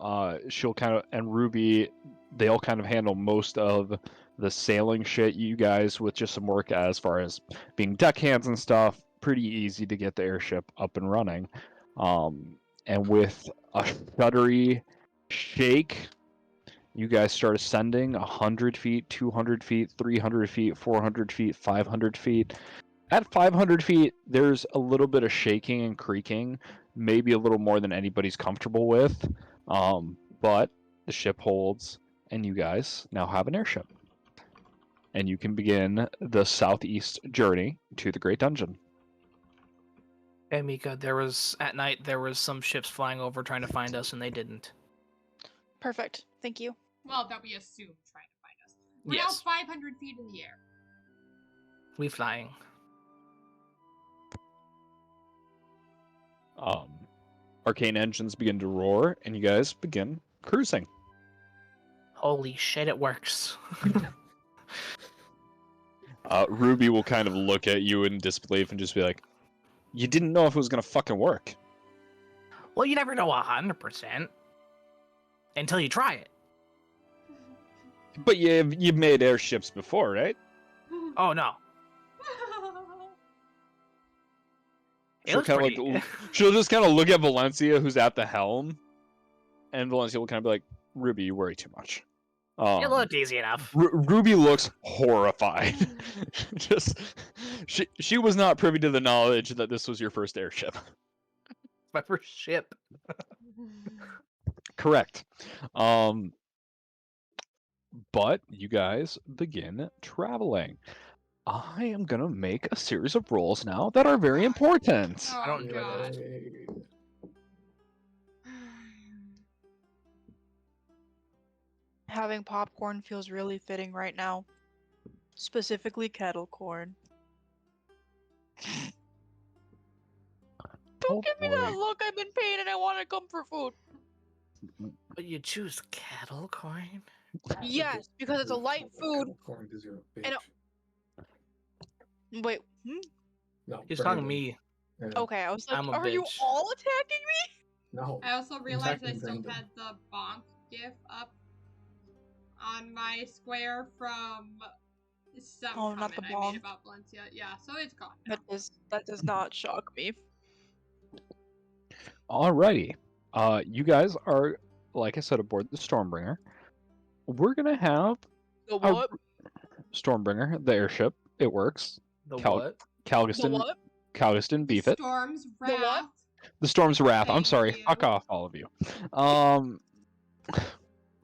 she'll kind of, and Ruby, they'll kind of handle most of the sailing shit. You guys, with just some work as far as being deckhands and stuff, pretty easy to get the airship up and running. And with a shuddery shake, you guys start ascending 100 feet, 200 feet, 300 feet, 400 feet, 500 feet. At 500 feet, there's a little bit of shaking and creaking, maybe a little more than anybody's comfortable with. But the ship holds, and you guys now have an airship. And you can begin the southeast journey to the Great Dungeon. Hey, Mika, at night, there was some ships flying over trying to find us, and they didn't. Perfect. Thank you. Well, that we assume trying to find us. We're Yes. now 500 feet in the air. We flying. Arcane engines begin to roar, and you guys begin cruising. Holy shit, it works. Ruby will kind of look at you in disbelief and just be like, "You didn't know if it was gonna fucking work." Well, you never know 100% until you try it. But you've made airships before, right? Oh no. It She'll looks kind of pretty... like she'll just kind of look at Valencia, who's at the helm, and Valencia will kind of be like, "Ruby, you worry too much." It looked easy enough. Ruby looks horrified. Just she was not privy to the knowledge that this was your first airship. My first ship. Correct. But you guys begin traveling. I am gonna make a series of rolls now that are very important. Oh, I don't enjoy God. Yay. Having popcorn feels really fitting right now. Specifically kettle corn. Don't give me that look. I'm in pain and I want to come for food. But you choose cattle corn? Yes, because it's a light food. Corn is your bitch. And Wait. No, He's talking to Brandon. me. Yeah. Okay, I was like, I'm a are you bitch. all attacking me? No. I also realized I attacking still Brandon. had the bonk gif up on my square from some Oh, not comment the I made bonk. about Valencia. Yeah, so it's gone now. That does not shock me. Alrighty. You guys are, like I said, aboard the Stormbringer. We're gonna have The a what? Stormbringer, the airship. It works. The Cal- what? The Calgaston, what? Calgaston, The beef it. Storm's The what? Wrath. The Storm's Wrath. I'm Thank sorry. you. Fuck off, all of you.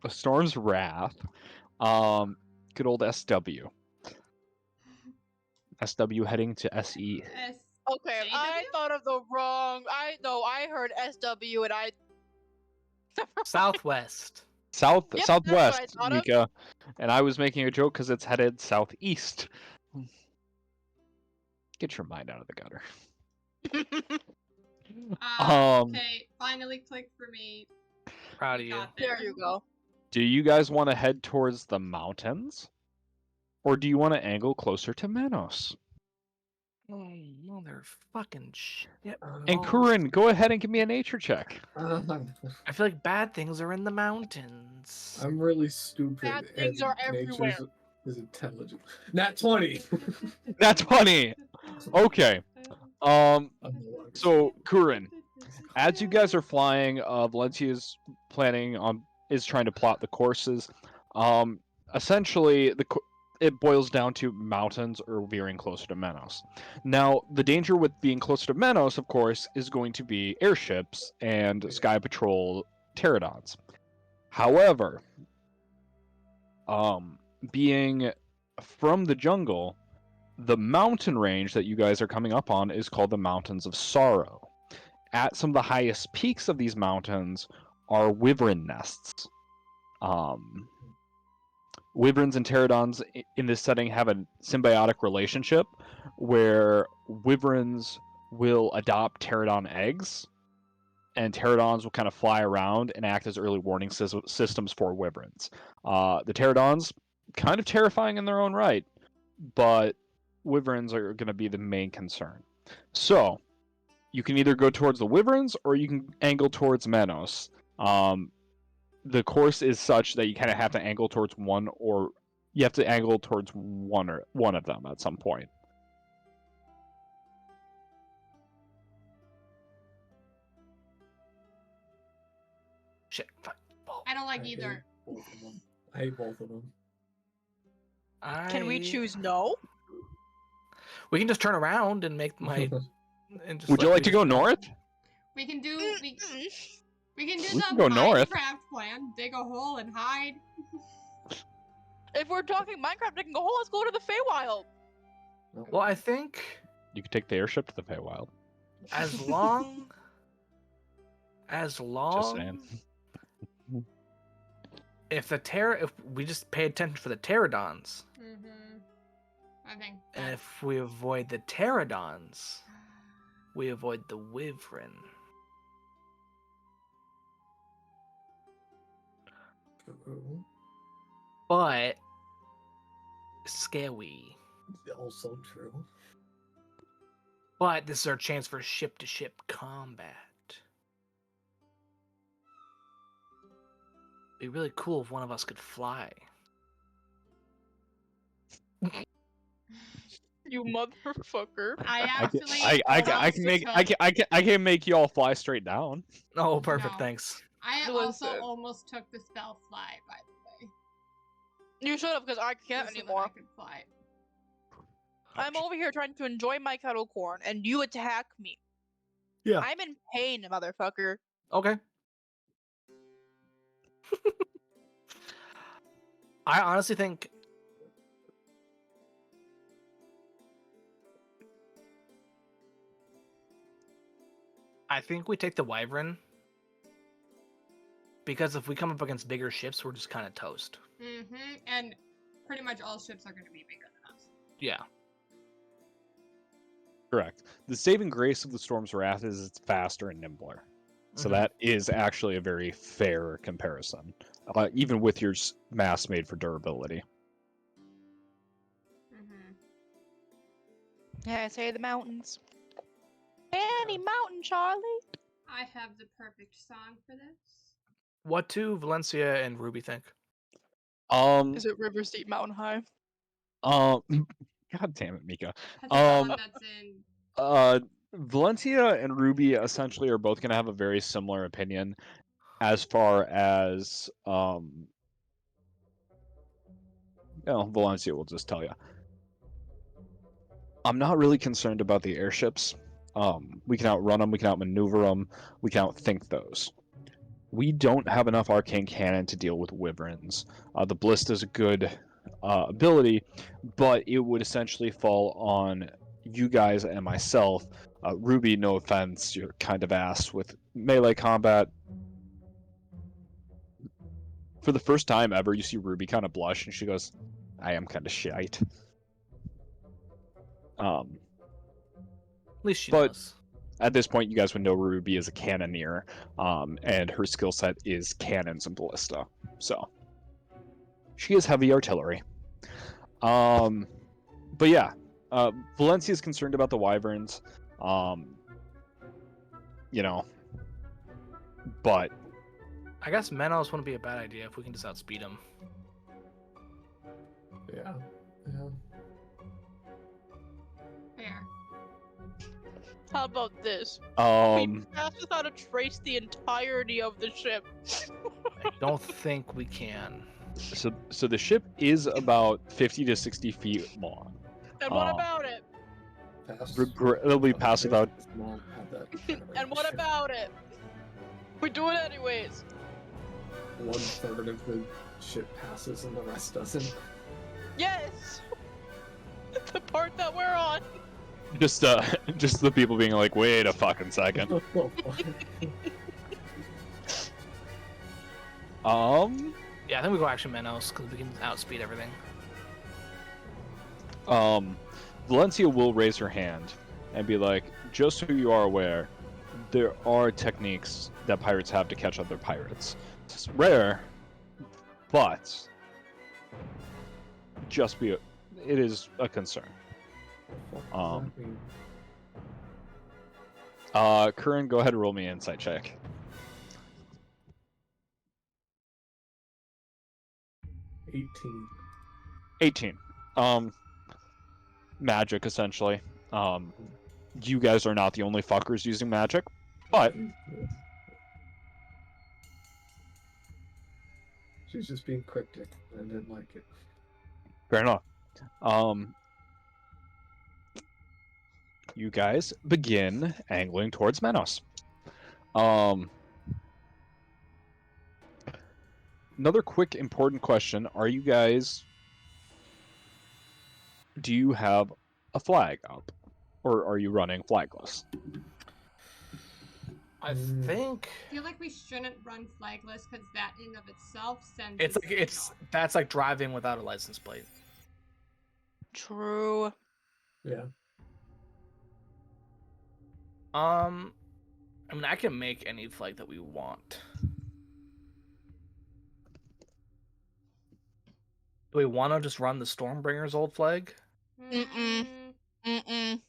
The Storm's Wrath. Good old SW. SW heading to SE. Okay, I thought of the wrong. I heard SW and I. Southwest. South Yep, that's what I southwest, thought of. Mika. And I was making a joke because it's headed southeast. Get your mind out of the gutter. Okay, finally clicked for me. Proud of you. Got There you go. Do you guys want to head towards the mountains? Or do you want to angle closer to Manos? Oh, motherfucking shit. And Kurin, go ahead and give me a nature check. I feel like bad things are in the mountains. I'm really stupid. Bad things and are everywhere. nature's is intelligent. Nat 20. That's funny. Okay. So Kurin, as you guys are flying, Valencia is planning on trying to plot the courses. Essentially, it boils down to mountains or veering closer to Menos. Now, the danger with being closer to Menos, of course, is going to be airships and Sky Patrol pterodons. However, being from the jungle, the mountain range that you guys are coming up on is called the Mountains of Sorrow. At some of the highest peaks of these mountains are wyvern nests. Wyverns and pterodons in this setting have a symbiotic relationship where wyverns will adopt pterodon eggs, and pterodons will kind of fly around and act as early warning systems for wyverns. The pterodons, kind of terrifying in their own right, but wyverns are going to be the main concern. So, you can either go towards the wyverns or you can angle towards Menos. The course is such that you kind of have to angle towards one of them at some point. Shit. Fuck. I don't like either. I hate both of them. Can we choose no? We can just turn around and make my. And just Would you like to go north? We can do we can do We the can go north. Minecraft plan. Dig a hole and hide. If we're talking Minecraft, I can go. Oh, let's go to the Feywild. Well, I think You could take the airship to the Feywild. as long Just saying. if we just pay attention for the pterodons, I think. and if we avoid the pterodons, we avoid the wyvern. True. But scary. Also true. But this is our chance for ship-to-ship combat. It'd be really cool if one of us could fly. You motherfucker. I can make you all fly straight down. Oh, perfect, No. thanks. I Listen. also almost took the spell fly, by the way. You should have, because I can't just so that anymore. I could fly. I'm over here trying to enjoy my kettle corn, and you attack me. Yeah. I'm in pain, motherfucker. Okay. I honestly think we take the wyvern, because if we come up against bigger ships, we're just kind of toast. And pretty much all ships are going to be bigger than us. Yeah. Correct. The saving grace of the Storm's Wrath is it's faster and nimbler. So Mhm. that is actually a very fair comparison, even with your mass made for durability. Yeah, I say the mountains. Any mountain, Charlie. I have the perfect song for this. What do Valencia and Ruby think? Is it River Steep Mountain High? God damn it, Mika. That's a song that's in. Valencia and Ruby essentially are both going to have a very similar opinion as far as Valencia will just tell you. I'm not really concerned about the airships. We can outrun them, we can outmaneuver them, we can outthink those. We don't have enough arcane cannon to deal with wyverns. The Ballista is a good ability, but it would essentially fall on you guys and myself. Ruby, no offense, you're kind of ass with melee combat. For the first time ever, you see Ruby kind of blush, and she goes, I am kind of shite. At least she But- does. At this point, you guys would know Ruby is a cannoneer, and her skill set is cannons and ballista. So, she is heavy artillery. But yeah, Valencia is concerned about the wyverns. But I guess Menos wouldn't be a bad idea if we can just outspeed him. Yeah. Fair. How about this? um, We pass without a trace the entirety of the ship. I don't think we can. So the ship is about 50 to 60 feet long. And what about it? Regrettably pass without. And what about it? We do it anyways. 1/3 of the ship passes and the rest doesn't. Yes. The part that we're on. Just the people being like, wait a fucking second. Yeah, I think we go Action Manos because we can outspeed everything. Valencia will raise her hand and be like, just so you are aware, there are techniques that pirates have to catch other pirates. It's rare, but it is a concern. Curran, go ahead and roll me an insight check. 18. Magic, essentially. You guys are not the only fuckers using magic, but... She's just being cryptic. I didn't like it. Fair enough. You guys begin angling towards Manos. Another quick important question. Do you have a flag up? Or are you running flagless? I think... I feel like we shouldn't run flagless because that in of itself sends that's like driving without a license plate. True. Yeah. I mean, I can make any flag that we want. Do we want to just run the Stormbringer's old flag? Mm-mm. Mm,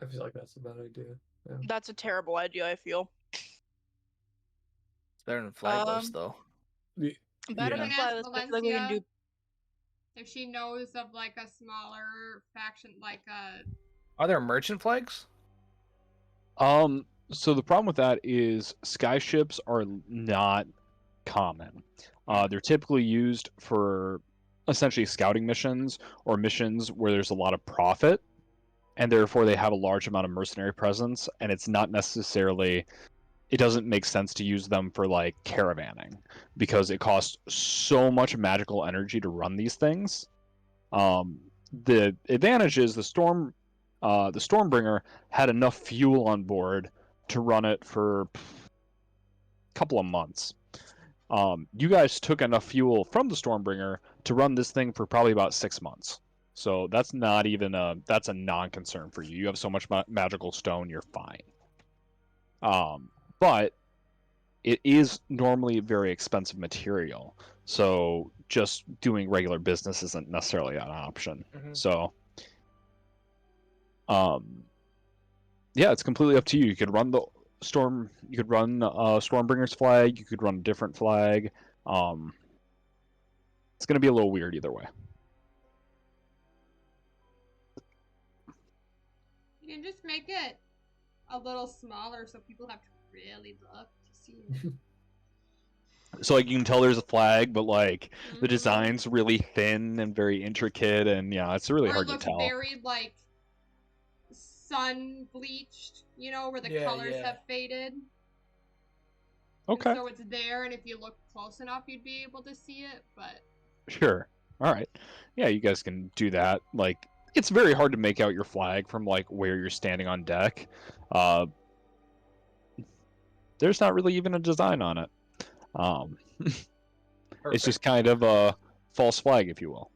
I feel like that's a bad idea. Yeah. That's a terrible idea, I feel. It's better than flagless, though. Better than flagless, but I feel like we can do... If she knows of like a smaller faction, like a... Are there merchant flags? So the problem with that is skyships are not common. They're typically used for essentially scouting missions or missions where there's a lot of profit, and therefore they have a large amount of mercenary presence, and it's not necessarily... It doesn't make sense to use them for like caravanning because it costs so much magical energy to run these things. The advantage is the Stormbringer had enough fuel on board to run it for a couple of months. You guys took enough fuel from the Stormbringer to run this thing for probably about 6 months. So that's not even that's a non-concern for you. You have so much magical stone, you're fine. But it is normally a very expensive material, so just doing regular business isn't necessarily an option. Mm-hmm. So, yeah, it's completely up to you. You could run Stormbringer's flag. You could run a different flag. It's gonna be a little weird either way. You can just make it a little smaller so people have to really look to see it. So like you can tell there's a flag, but like the design's really thin and very intricate, and yeah, it's really hard to tell. It looks very like sun bleached, where the colors have faded. Okay. And so it's there, and if you look close enough, you'd be able to see it. But sure, all right, yeah, you guys can do that. Like it's very hard to make out your flag from like where you're standing on deck. There's not really even a design on it. It's just kind of a false flag, if you will.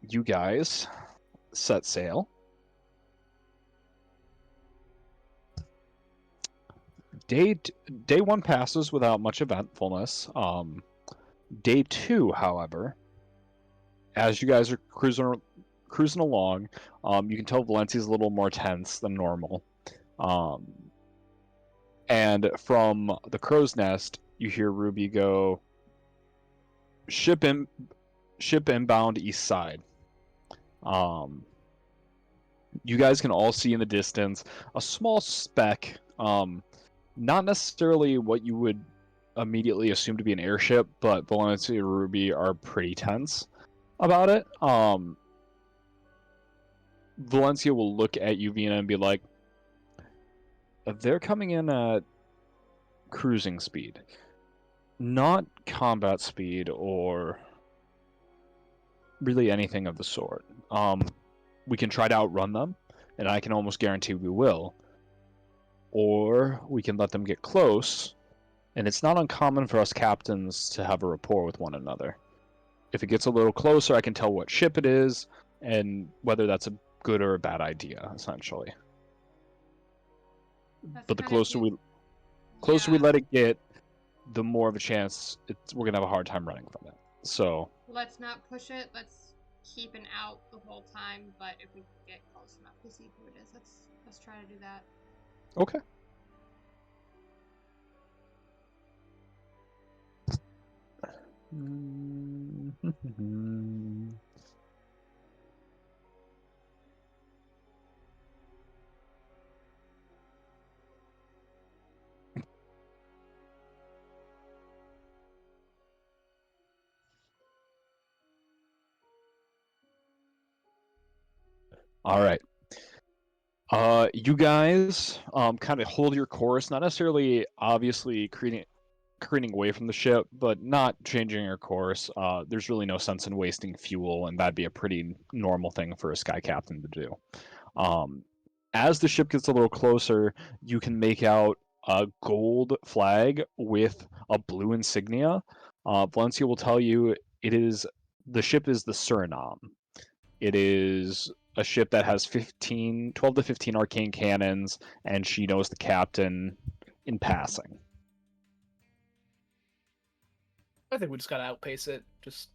You guys set sail. Day 1 passes without much eventfulness. Day 2, however, as you guys are cruising along, you can tell Valencia's a little more tense than normal. And from the crow's nest, you hear Ruby go, ship inbound east side. You guys can all see in the distance a small speck, not necessarily what you would immediately assume to be an airship, but Valencia and Ruby are pretty tense about it. Valencia will look at Uvina and be like, they're coming in at cruising speed, not combat speed or really anything of the sort. We can try to outrun them, and I can almost guarantee we will. Or we can let them get close, and it's not uncommon for us captains to have a rapport with one another. If it gets a little closer, I can tell what ship it is, and whether that's a good or a bad idea, essentially. That's But the kinda closer cute. we Yeah. let it get, the more of a chance we're gonna have a hard time running from it. So Let's not push it. Let's keep an out the whole time. But if we can get close enough to see who it is, let's try to do that. okay. All right. You guys kind of hold your course, not necessarily obviously careening away from the ship, but not changing your course. There's really no sense in wasting fuel, and that'd be a pretty normal thing for a sky captain to do. As the ship gets a little closer, you can make out a gold flag with a blue insignia. Valencia will tell you the ship is the Suriname. It is a ship that has 12 to 15 arcane cannons, and she knows the captain in passing. I think we just gotta outpace it. Just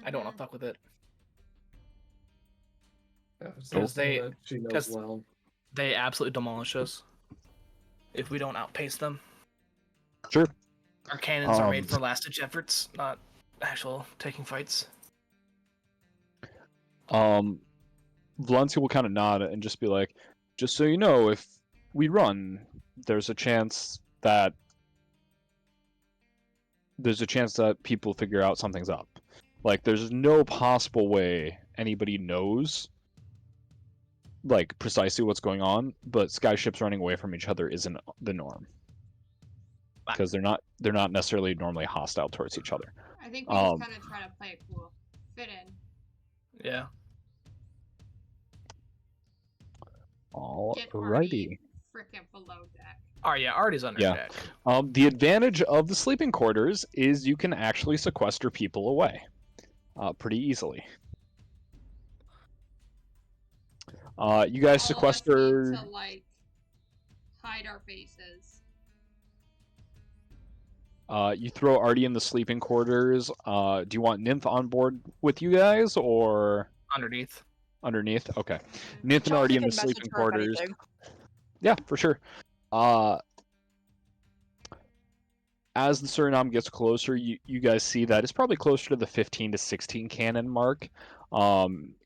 I don't want to fuck with it. Yeah, Because she knows 'cause- well. They absolutely demolish us if we don't outpace them. Sure. Our cannons are made for last-ditch efforts, not actual taking fights. Valencia will kind of nod and just be like, just so you know, if we run, there's a chance that people figure out something's up. Like, there's no possible way anybody knows like precisely what's going on, but sky ships running away from each other isn't the norm. Because they're not necessarily normally hostile towards each other. I think we just kind of try to play it cool, fit in. Yeah. Alrighty. Frickin' below deck. Oh yeah, Artie's under Yeah. deck. The advantage of the sleeping quarters is you can actually sequester people away, pretty easily. You guys All sequester. of us need to like hide our faces. You throw Artie in the sleeping quarters. Do you want Nymph on board with you guys or Underneath? underneath? Okay, Nymph and Artie in the sleeping quarters. Yeah, for sure. As the Suriname gets closer, you guys see that it's probably closer to the 15 to 16 cannon mark.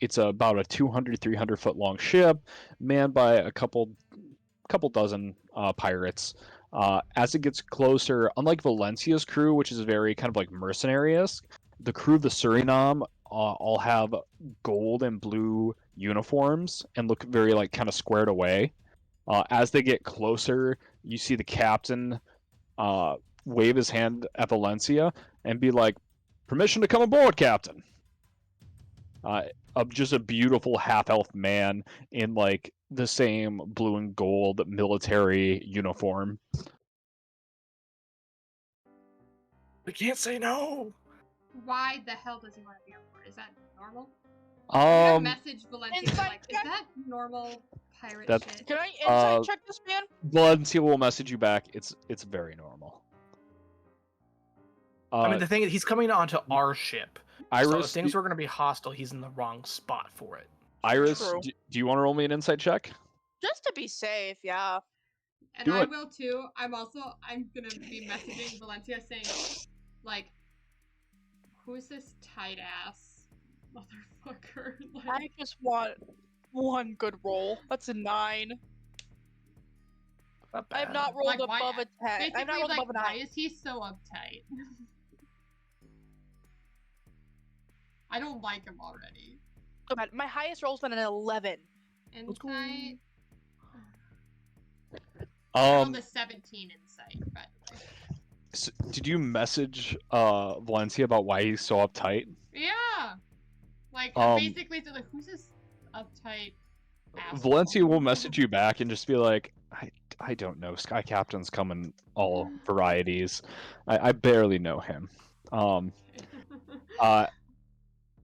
It's about a 200, 300 foot long ship, manned by a couple dozen pirates. As it gets closer, unlike Valencia's crew, which is very kind of like mercenary-esque, the crew of the Suriname all have gold and blue uniforms and look very like kind of squared away. As they get closer, you see the captain wave his hand at Valencia and be like, "Permission to come aboard, Captain." Just a beautiful half-elf man in like the same blue and gold military uniform. We can't say no. Why the hell does he want to be on board? Is that normal? I'm gonna message Valencia Inside like, is that normal pirate That's- shit? Can I inside check this man? Valencia will message you back. It's very normal. I mean, the thing is, he's coming onto our ship. Iris, so if things were going to be hostile, he's in the wrong spot for it. Iris, True. do you want to roll me an insight check? Just to be safe, yeah. And Do I it. will too. I'm gonna be messaging Valencia saying, like, who's this tight ass motherfucker? Like, I just want one good roll. That's a 9. Not I've bad. not rolled Like, why- above a 10. Basically, I've not rolled like, above a why 9. is he so uptight? I don't like him already. Oh, man, my highest roll's been an 11. Insight. I rolled a 17 insight, by the way. So did you message Valencia about why he's so uptight? Yeah. Like, basically, so like, who's this uptight asshole? Valencia will message you back and just be like, I don't know. Sky Captain's come in all varieties. I barely know him.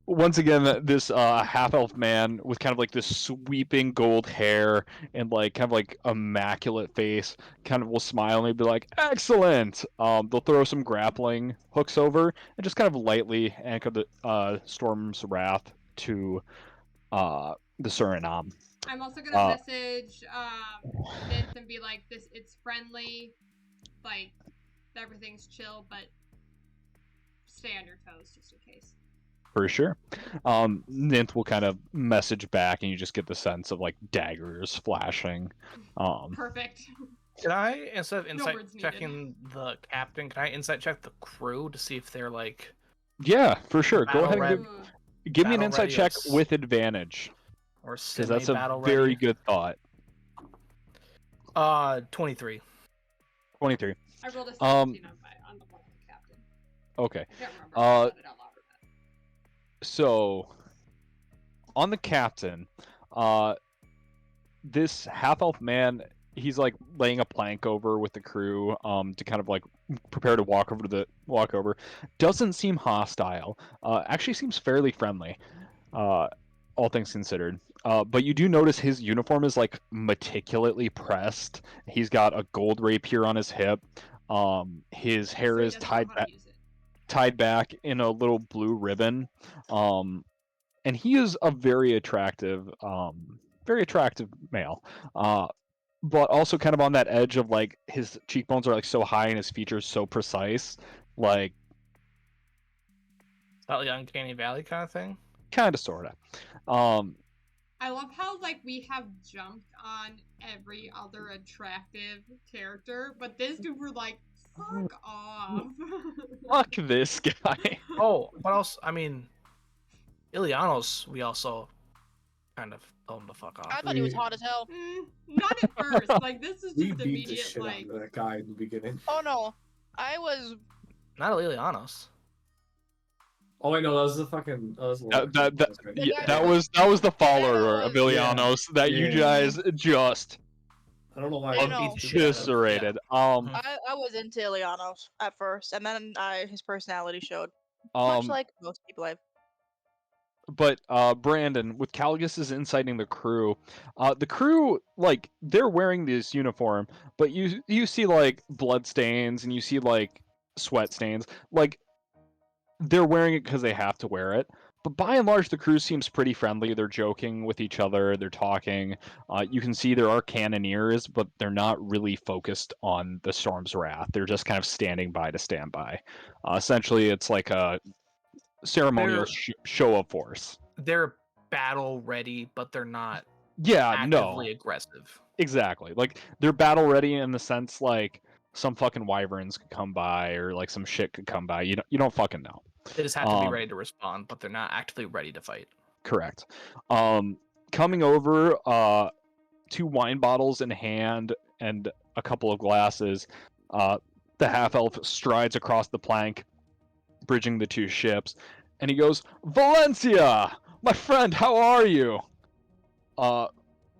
Once again, this half-elf man with kind of like this sweeping gold hair and like kind of like immaculate face kind of will smile and be like, "Excellent!" They'll throw some grappling hooks over and just kind of lightly anchor the Storm's Wrath to the Suriname. I'm also gonna message Nymph and be like, it's friendly, like, everything's chill, but stay on your toes just in case. For sure. Nymph will kind of message back and you just get the sense of like daggers flashing. Perfect. Can I, instead of insight words needed. checking the captain, can I insight check the crew to see if they're like... Yeah, for sure. Go Battle ahead and ready. give me an Battle insight ready check or with advantage. Or Because that's a semi-battle very ready? good thought. 23. 23. I rolled a 17 on the one with the captain. Okay. I can't remember. I said it out loud or not. So, on the captain, this half-elf man, he's like laying a plank over with the crew to kind of like prepare to walk over. Doesn't seem hostile. Actually seems fairly friendly, all things considered. But you do notice his uniform is like meticulously pressed. He's got a gold rapier on his hip. His hair So he is doesn't know how to use it. tied back in a little blue ribbon. And he is a very attractive male. But also kind of on that edge of like his cheekbones are like so high and his features so precise, like Slightly Uncanny Valley kind of thing? kind of sorta. I love how, like, we have jumped on every other attractive character, but this dude we're like, fuck off. Fuck this guy. Oh, but also, I mean, Ilianos, we also kind of told him to fuck I off. thought he was hot as hell. Not at first. Like, this is We just beat the immediate, shit out like, of that guy in the beginning. Oh no. I was. Not Ilianos. Oh wait, no, that was the fucking. That was the follower of Ilianos that you Yeah. guys just I don't know why. I know. eviscerated. I was into Ilianos at first, and then his personality showed. Much like most people I've. But Brandon, with Caligus is inciting the crew like they're wearing this uniform, but you see like blood stains and you see like sweat stains. Like they're wearing it because they have to wear it. But by and large, the crew seems pretty friendly. They're joking with each other. They're talking. You can see there are cannoneers, but they're not really focused on the Storm's Wrath. They're just kind of standing by to stand by. Essentially, it's like a ceremonial show of force. They're battle ready, but they're not actively aggressive. Exactly. Like they're battle ready in the sense like some fucking wyverns could come by or like some shit could come by. You don't fucking know. They just have to be ready to respond, but they're not actively ready to fight. Correct. Coming over, 2 wine bottles in hand and a couple of glasses, the half-elf strides across the plank, bridging the 2 ships, and he goes, "Valencia! My friend, how are you?"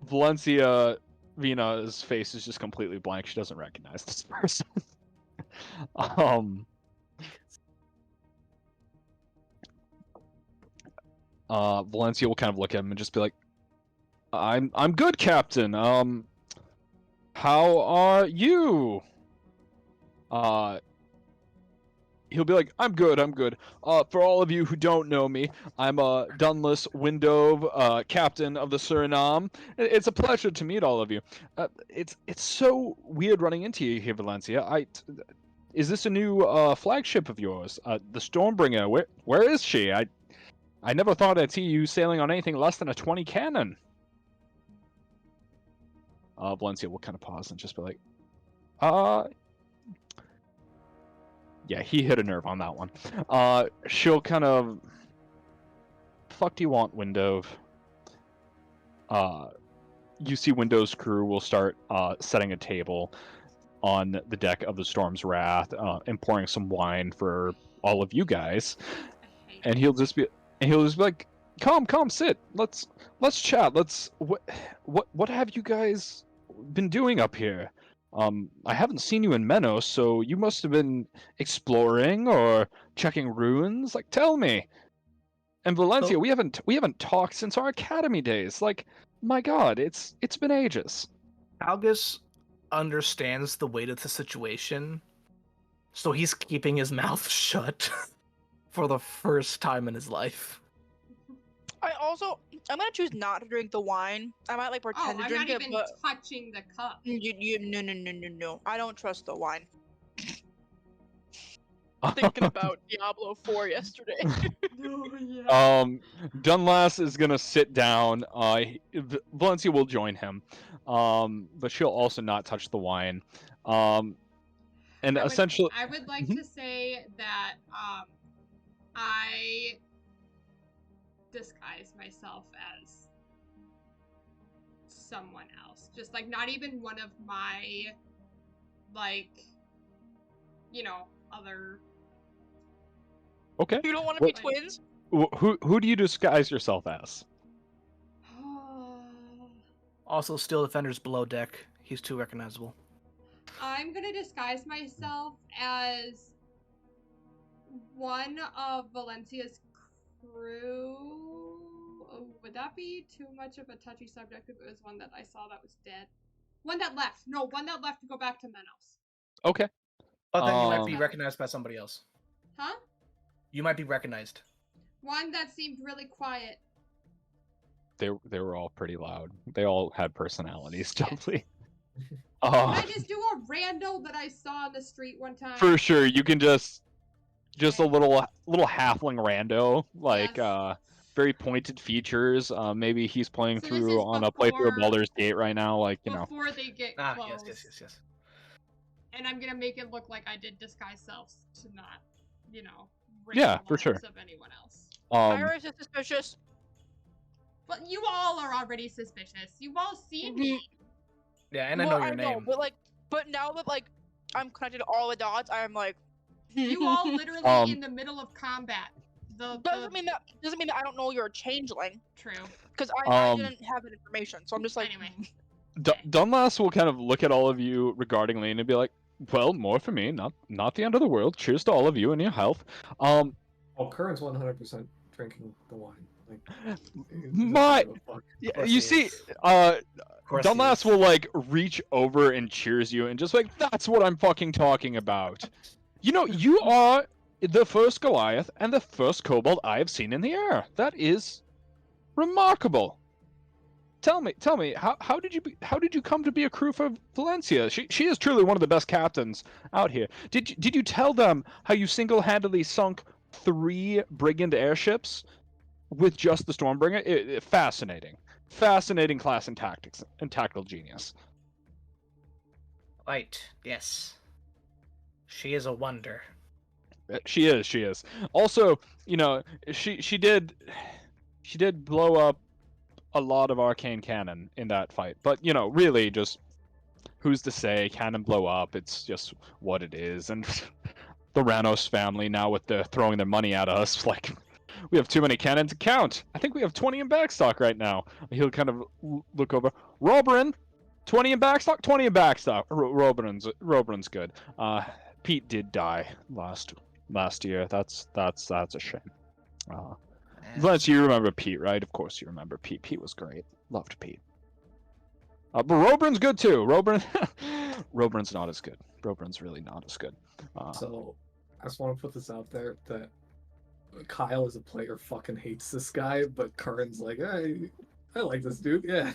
Valencia, Vina's face is just completely blank. She doesn't recognize this person. Valencia will kind of look at him and just be like, I'm good, Captain. How are you?" He'll be like, I'm good. For all of you who don't know me, I'm Dunless Windove, Captain of the Suriname. It's a pleasure to meet all of you. It's so weird running into you here, Valencia. Is this a new flagship of yours? The Stormbringer, where is she? I never thought I'd see you sailing on anything less than a 20 cannon. Valencia will kind of pause and just be like, Yeah, he hit a nerve on that one. She'll kind of... Fuck do you want, Window? You see Window's crew will start setting a table on the deck of the Storm's Wrath and pouring some wine for all of you guys. And he'll just be like, come, sit. Let's chat. What have you guys been doing up here? I haven't seen you in Menos, so you must have been exploring or checking ruins. Like, tell me. And Valencia, we haven't talked since our academy days. Like, my God, it's been ages. Calgus understands the weight of the situation, so he's keeping his mouth shut for the first time in his life. I'm gonna choose not to drink the wine. I might like pretend to drink it, but I'm not even touching the cup. No. I don't trust the wine. Thinking about Diablo 4 yesterday. Dunlas is gonna sit down. Valencia will join him, but she'll also not touch the wine. Essentially, I would like to say that I disguise myself as someone else. Just like not even one of my, like, other. Okay. You don't want to be twins? Who do you disguise yourself as? Also, Steel Defender's below deck. He's too recognizable. I'm gonna disguise myself as one of Valencia's crew. Oh, would that be too much of a touchy subject if it was one that I saw that was dead? One that left. No, one that left to go back to Menos. Okay. But then you might be recognized by somebody else. Huh? You might be recognized. One that seemed really quiet. They were all pretty loud. They all had personalities, Jubbly. Can I just do a rando that I saw on the street one time? For sure, you can just a little halfling rando, like very pointed features. Maybe he's playing through on a playthrough of Baldur's Gate right now, like before they get close. Yes. And I'm gonna make it look like I did disguise selves to not, yeah, for sure. Of anyone else. Iris is suspicious. But you all are already suspicious. You've all seen me. Yeah, and I know your name. But now that I'm connected to all the dots, I'm like. You all literally in the middle of combat. Doesn't mean that I don't know you're a changeling. True. Because I didn't have that information, so I'm just like. Anyway. Dunlas will kind of look at all of you regardingly and be like, "Well, more for me. Not the end of the world. Cheers to all of you and your health." Curran's 100% drinking the wine. You see, Dunlas will reach over and cheers you and just that's what I'm fucking talking about. You are the first Goliath and the first kobold I have seen in the air. That is remarkable. Tell me, how did you come to be a crew for Valencia? She is truly one of the best captains out here. Did you tell them how you single-handedly sunk 3 brigand airships with just the Stormbringer? Fascinating class in tactics and tactical genius. Right. Yes. She is a wonder. She is. Also, she did blow up a lot of arcane cannon in that fight. But, really just who's to say cannon blow up? It's just what it is. And the Ranos family now with throwing their money at us, we have too many cannon to count. I think we have 20 in backstock right now. He'll kind of look over. Roberin, 20 in backstock? 20 in backstock. Roberin's good. Pete did die last year. That's a shame. Vance, you remember Pete, right? Of course you remember Pete. Pete was great. Loved Pete. But Roberin's good too. Roberin's not as good. Roberin's really not as good. So, I just want to put this out there that Kyle as a player fucking hates this guy, but Curran's like, hey, I like this dude. Yeah.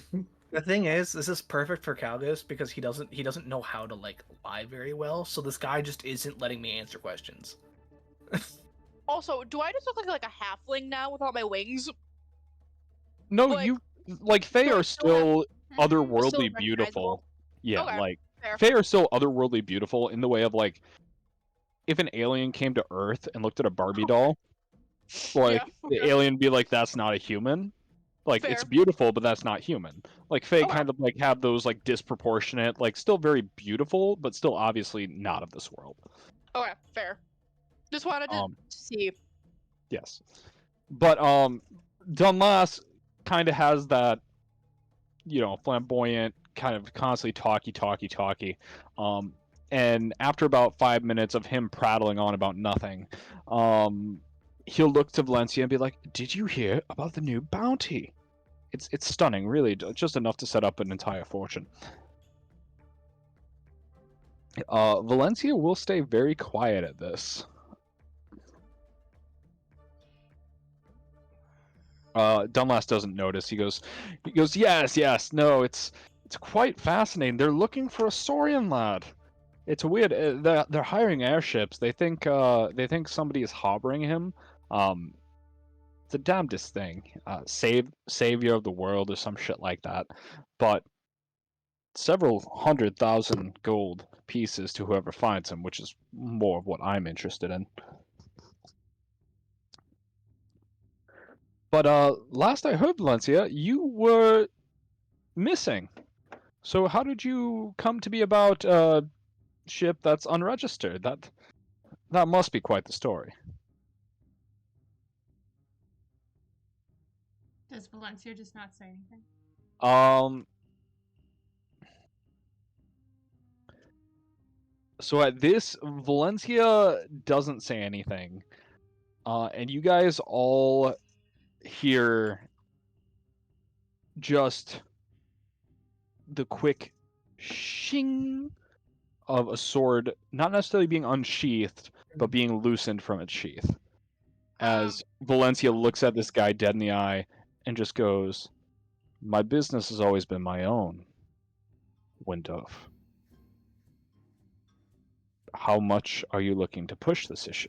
The thing is, this is perfect for Calgus because he doesn't know how to lie very well. So this guy just isn't letting me answer questions. Also, do I just look like a halfling now without my wings? No, you Fae are still otherworldly still beautiful. Yeah, Okay. Fae are still otherworldly beautiful in the way of like, if an alien came to Earth and looked at a Barbie doll, like the alien would be like, "That's not a human." Like it's beautiful, but that's not human. Like Fae kind of like have those like disproportionate, like still very beautiful, but still obviously not of this world. Okay, fair. Just wanted to see. Yes, but Dunlas kind of has that, flamboyant, kind of constantly talky. And after about 5 minutes of him prattling on about nothing, he'll look to Valencia and be like, "Did you hear about the new bounty? It's stunning, really, just enough to set up an entire fortune." Valencia will stay very quiet at this. Dunlas doesn't notice. He goes, yes, no, it's quite fascinating. They're looking for a Saurian lad. It's weird. They're hiring airships. They think somebody is harboring him. It's the damnedest thing. Savior of the world or some shit like that. But several 100,000 gold pieces to whoever finds him, which is more of what I'm interested in. But last I heard, Valencia, you were missing. So how did you come to be about a ship that's unregistered? That must be quite the story. Does Valencia just not say anything? So at this, Valencia doesn't say anything. And you guys all hear just the quick shing of a sword, not necessarily being unsheathed, but being loosened from its sheath. As Valencia looks at this guy dead in the eye and just goes, "My business has always been my own, Windove. How much are you looking to push this issue?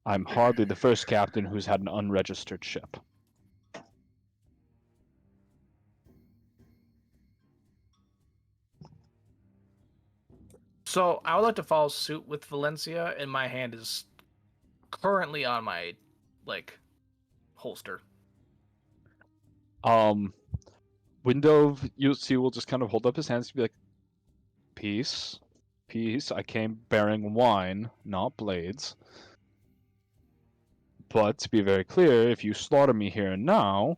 I'm hardly the first captain who's had an unregistered ship." So I would like to follow suit with Valencia, and my hand is currently on my holster. Windove, you'll see, will just kind of hold up his hands and be like, "Peace. I came bearing wine, not blades. But to be very clear, if you slaughter me here and now,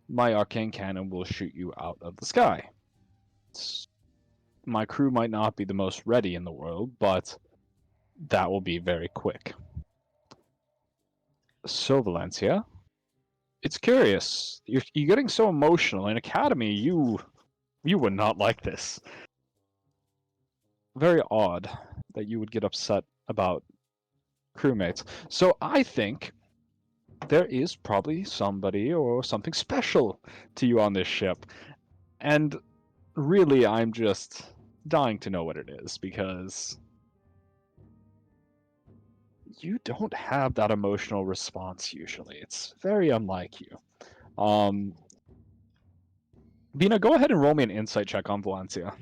my arcane cannon will shoot you out of the sky. My crew might not be the most ready in the world, but that will be very quick. So, Valencia, it's curious. You're getting so emotional. In Academy, you would not like this. Very odd that you would get upset about crewmates. So I think there is probably somebody or something special to you on this ship. And really, I'm just dying to know what it is, because you don't have that emotional response usually. It's very unlike you. Vina, go ahead and roll me an insight check on Valencia.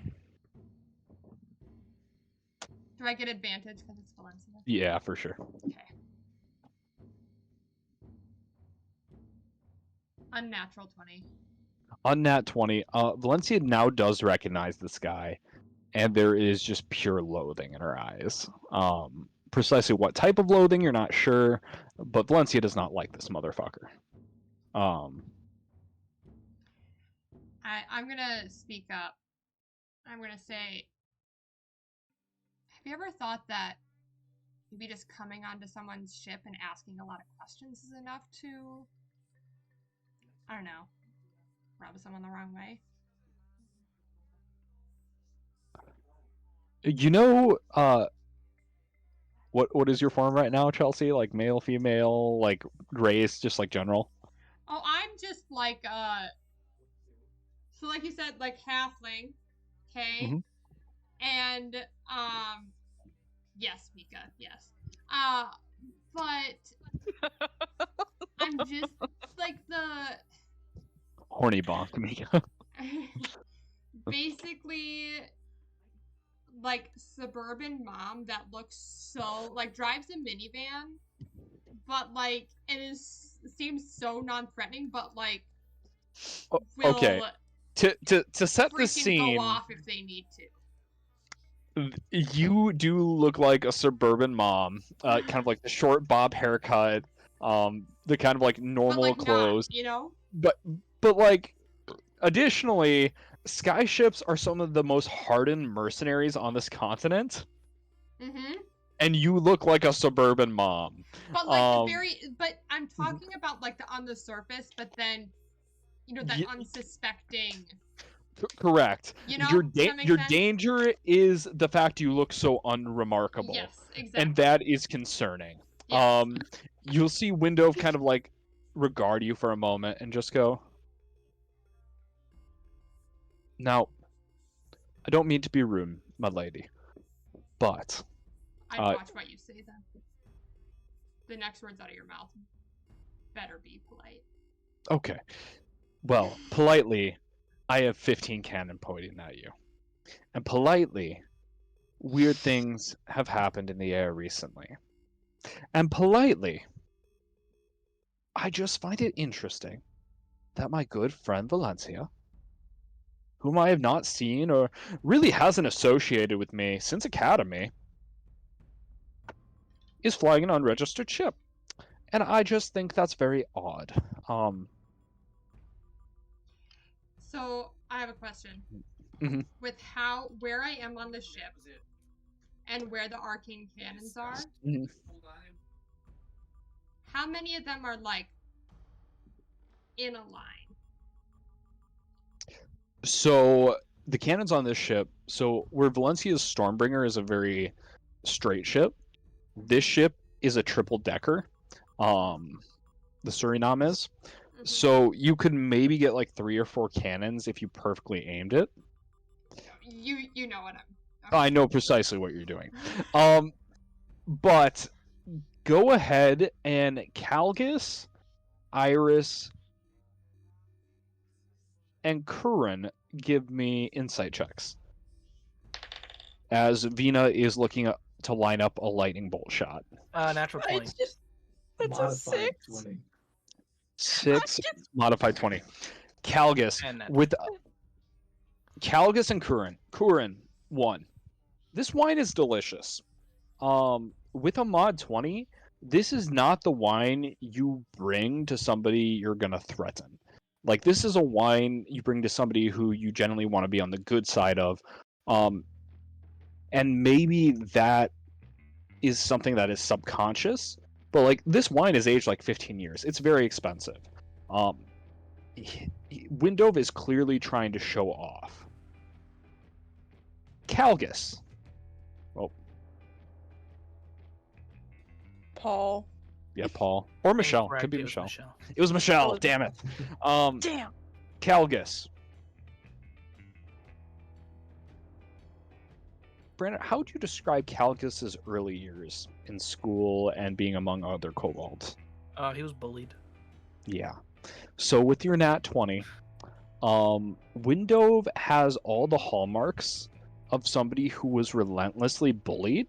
Do I get advantage because it's Valencia? Yeah, for sure. Okay. Unnatural 20. Unnat 20. Valencia now does recognize this guy, and there is just pure loathing in her eyes. Precisely what type of loathing, you're not sure, but Valencia does not like this motherfucker. I'm gonna speak up. I'm gonna say, have you ever thought that maybe just coming onto someone's ship and asking a lot of questions is enough to, I don't know, rub someone the wrong way? You know, what is your form right now, Chelsea? Like male, female, like race, just like general? Oh, I'm just like, so like you said, like halfling, okay? Mm-hmm. And, yes, Mika, yes. But I'm just like the... Horny bonk, Mika. basically like suburban mom that looks so like drives a minivan, but like seems so non-threatening, but like will Okay. To set the freaking scene, go off if they need to. you do look like a suburban mom, kind of like the short bob haircut, the kind of like But normal like clothes. not, you know? But like, additionally, skyships are some of the most hardened mercenaries on this continent, Mm-hmm. and you look like a suburban mom. But like but I'm talking about like the on the surface, but then you know that Ye- unsuspecting. Correct. You know? Your Does that make your sense? danger is the fact you look so unremarkable. Yes, exactly. And that is concerning. Yes. You'll see Window kind of like regard you for a moment and just go, "Now, I don't mean to be rude, my lady, but I'd watch what you say then. The next words out of your mouth better be polite. okay. Well, politely, I have 15 cannon pointing at you. And politely, weird things have happened in the air recently. And politely, I just find it interesting that my good friend Valencia, whom I have not seen or really hasn't associated with me since Academy, is flying an unregistered ship. And I just think that's very odd. So I have a question. Mhm. With where I am on the ship and where the arcane cannons are, Mhm. how many of them are like in a line? So the cannons on this ship, so where Valencia's Stormbringer is a very straight ship, this ship is a triple decker. The Suriname is. Mhm. So you could maybe get like 3 or 4 cannons if you perfectly aimed it. You know what I'm. I know precisely what you're doing. But go ahead and Calgus, Iris, and Curran give me insight checks. As Vina is looking to line up a lightning bolt shot. Natural 20. That's a Modified 6. 20. 6 modified 20. Calgus And natural. with Calgus and Curran. Curran 1. This wine is delicious. With a mod 20, this is not the wine you bring to somebody you're gonna threaten. Like, this is a wine you bring to somebody who you generally want to be on the good side of. And maybe that is something that is subconscious, but like, this wine is aged like 15 years. It's very expensive. Windove is clearly trying to show off. Calgus. Well, Paul. yeah, Paul. Or Michelle. Incorrect, Could be it was Michelle. It was Michelle, Oh, damn it. Damn. Calgus. Brandon, how would you describe Calgus's early years in school and being among other kobolds? He was bullied. Yeah. So with your nat 20, Windove has all the hallmarks of somebody who was relentlessly bullied,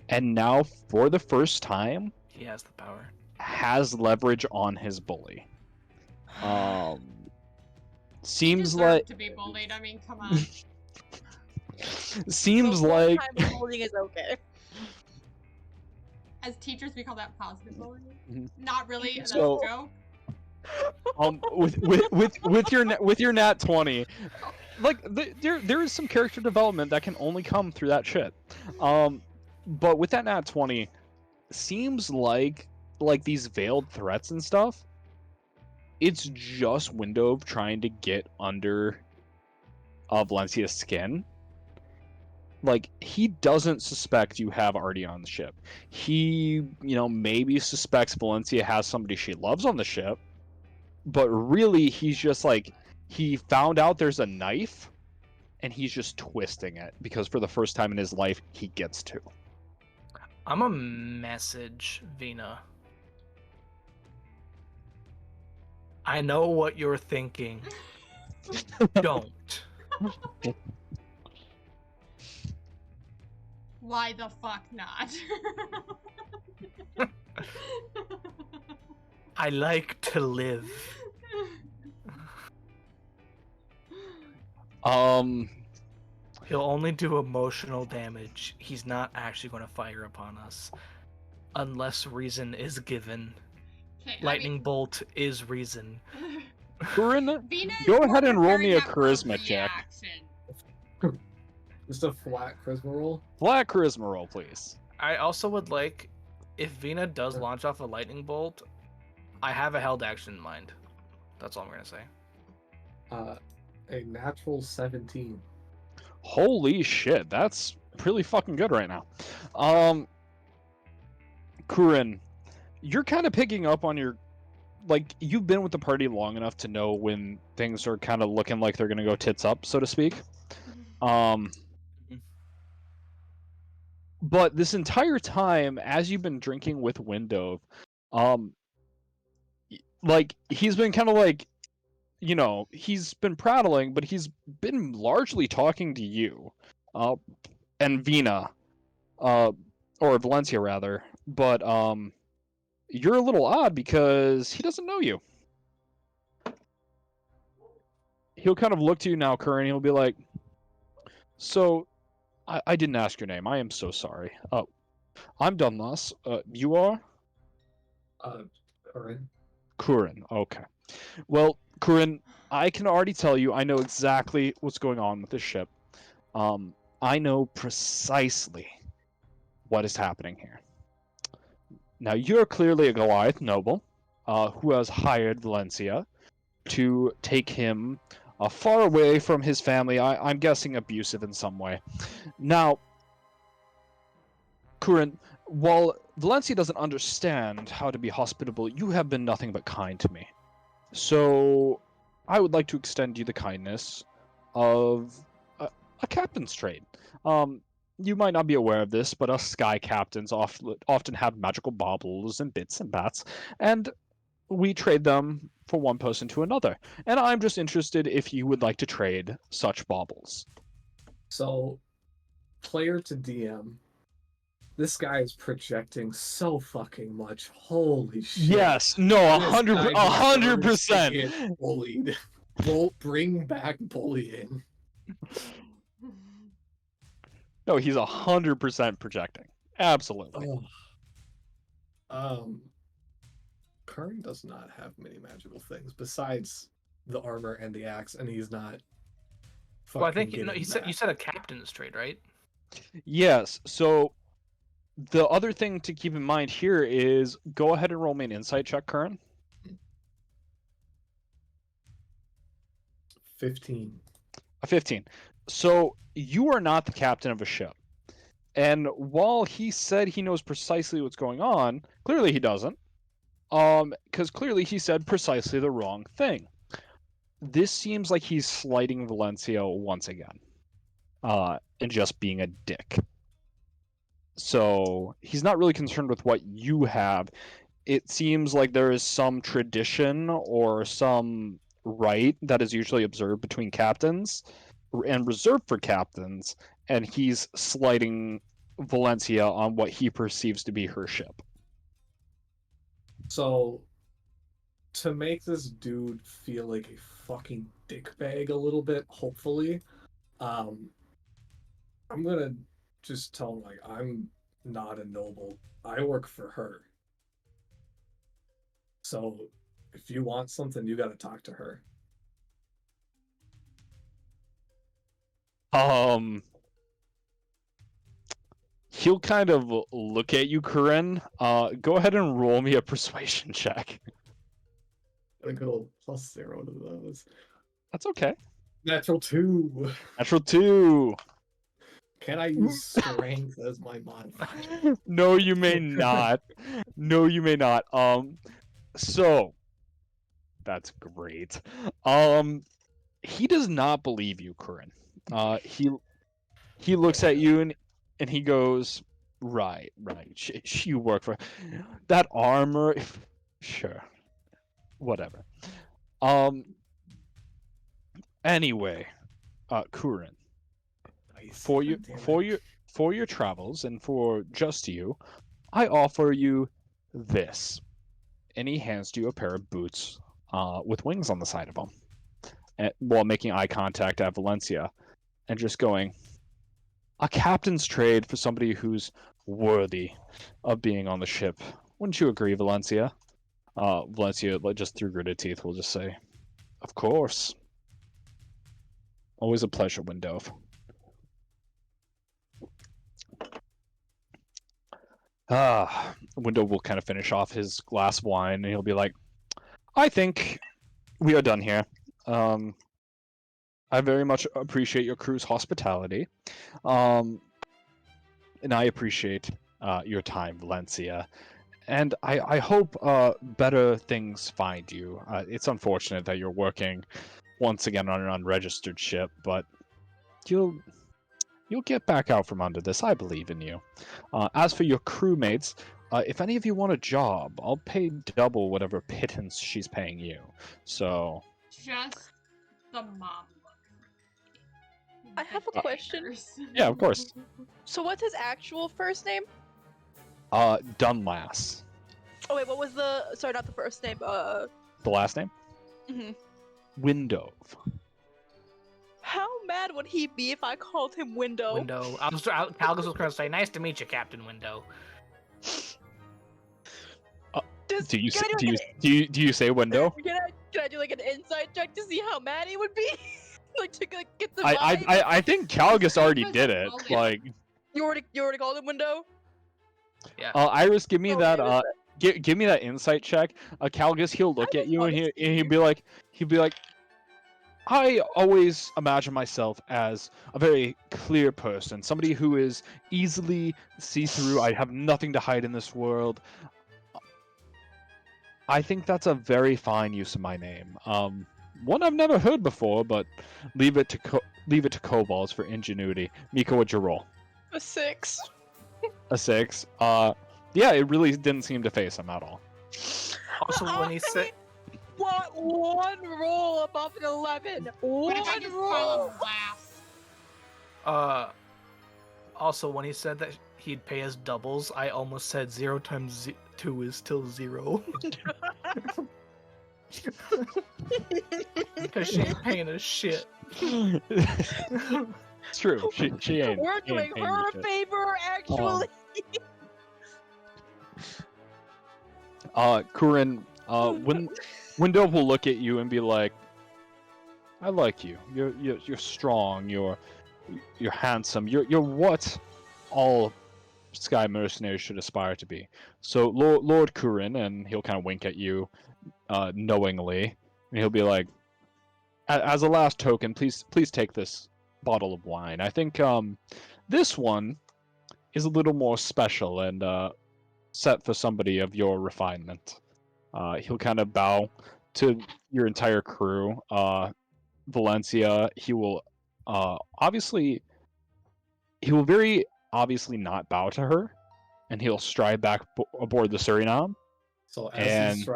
and now for the first time He has the power. has leverage on his bully. He Seems deserved like to be bullied. I mean, come on. seems So like full-time bullying is okay. As teachers, we call that positive bullying. Mhm. Not really. That's So- a joke. with your nat 20, like there is some character development that can only come through that shit. But with that nat 20, seems like these veiled threats and stuff, it's just Windove trying to get under Valencia's skin. Like, he doesn't suspect you have Artie on the ship. He, maybe suspects Valencia has somebody she loves on the ship, but really he's just like, he found out there's a knife and he's just twisting it because for the first time in his life he gets to. I'm a message, Vina. I know what you're thinking. Don't. Why the fuck not? I like to live. He'll only do emotional damage. He's not actually going to fire upon us. Unless reason is given. Okay, Lightning bolt is reason. Corinne, Vina go is more ahead and roll me a preparing that for charisma check. reaction. Just a flat charisma roll. Flat charisma roll, please. I also would like, if Vina does launch off a lightning bolt, I have a held action in mind. That's all I'm going to say. A natural 17. Holy shit, that's really fucking good right now. Corinne, you're kind of picking up on your, like, you've been with the party long enough to know when things are kind of looking like they're gonna go tits up, so to speak. But this entire time, as you've been drinking with Windove, like, he's been kind of like, you know, he's been prattling, but he's been largely talking to you, and Vina, or Valencia rather. But you're a little odd because he doesn't know you. He'll kind of look to you now, Curran. He'll be like, "So, I didn't ask your name. I am so sorry. I'm Dunlas. You are? Corinne. Curran. Okay. Well, Curran, I can already tell you I know exactly what's going on with this ship. I know precisely what is happening here. Now, you're clearly a Goliath noble who has hired Valencia to take him far away from his family. I'm guessing abusive in some way. Now, Curran, while Valencia doesn't understand how to be hospitable, you have been nothing but kind to me. So, I would like to extend you the kindness of a captain's trade. You might not be aware of this, but us sky captains often have magical baubles and bits and bats, and we trade them from one person to another. And I'm just interested if you would like to trade such baubles. So, player to DM, this guy is projecting so fucking much. Holy shit. Yes, no, 100%. Bullied. Bring back bullying. No, he's 100% projecting. Absolutely. Curran does not have many magical things besides the armor and the axe, and he's not. Well, I think you said a captain's trade, right? Yes. So the other thing to keep in mind here is go ahead and roll me an insight check, Curran. 15. A 15. So you are not the captain of a ship. And while he said he knows precisely what's going on, clearly he doesn't. Because clearly he said precisely the wrong thing. This seems like he's slighting Valencia once again. And just being a dick. So he's not really concerned with what you have. It seems like there is some tradition or some right that is usually observed between captains and reserved for captains, and he's slighting Valencia on what he perceives to be her ship. So, to make this dude feel like a fucking dickbag a little bit, hopefully, I'm gonna just tell him, like, I'm not a noble. I work for her. So, if you want something, you gotta talk to her. He'll kind of look at you, Curran. Go ahead and roll me a persuasion check. A good old +0 to those. That's okay. Natural 2. Natural 2. Can I use strength as my modifier? No, you may not. No, you may not. So that's great. He does not believe you, Curran. He looks at you and he goes, right. You work for that armor. Sure. Whatever. Anyway, Kurin, Nice. for you, God damn it. for your travels and for just you, I offer you this. And he hands you a pair of boots with wings on the side of them, while making eye contact at Valencia, and just going, a captain's trade for somebody who's worthy of being on the ship. Wouldn't you agree, Valencia? Valencia, just through gritted teeth, will just say, of course. Always a pleasure, Windove. Windove will kind of finish off his glass of wine, and he'll be like, I think we are done here. I very much appreciate your crew's hospitality. And I appreciate your time, Valencia. And I hope better things find you. It's unfortunate that you're working once again on an unregistered ship, but you'll get back out from under this. I believe in you. As for your crewmates, if any of you want a job, I'll pay double whatever pittance she's paying you. So Just the mom look. I have a question. yeah, of course. So what's his actual first name? Dunlass. Oh wait, what was the? Sorry, not the first name. The last name? Mhm. Windove. How mad would he be if I called him Window? Window. Calgus was going to say, "Nice to meet you, Captain Window." Do you say window? Can I do like an insight check to see how mad he would be? Like to get the vibe? I think Calgus already did it. Like You already called him Window? Yeah. Iris, give me Oh, that. wait a Give me that insight check. Calgus, he'll look at you and he'd be like, I always imagine myself as a very clear person, somebody who is easily see-through. I have nothing to hide in this world. I think that's a very fine use of my name. One I've never heard before, but leave it to Kobolds for ingenuity. Miko, what'd you roll? A 6. A 6. Yeah, it really didn't seem to face him at all. Also, when he said, What? One roll above an 11. What if I One just roll. call him Laugh? also when he said that he'd pay us doubles, I almost said 0 times 2 is still 0. Because she ain't paying us shit. It's true. She ain't. We're ain't doing paying her you a shit. favor, actually. Kurin, Window will look at you and be like, I like you. You're strong. You're handsome. You're what all Sky mercenaries should aspire to be. So Lord Kurin, and he'll kind of wink at you, knowingly, and he'll be like, as a last token, please take this bottle of wine. I think this one is a little more special and set for somebody of your refinement. He'll kind of bow to your entire crew. Valencia, he will very obviously not bow to her, and he'll stride back aboard the Suriname. So as he's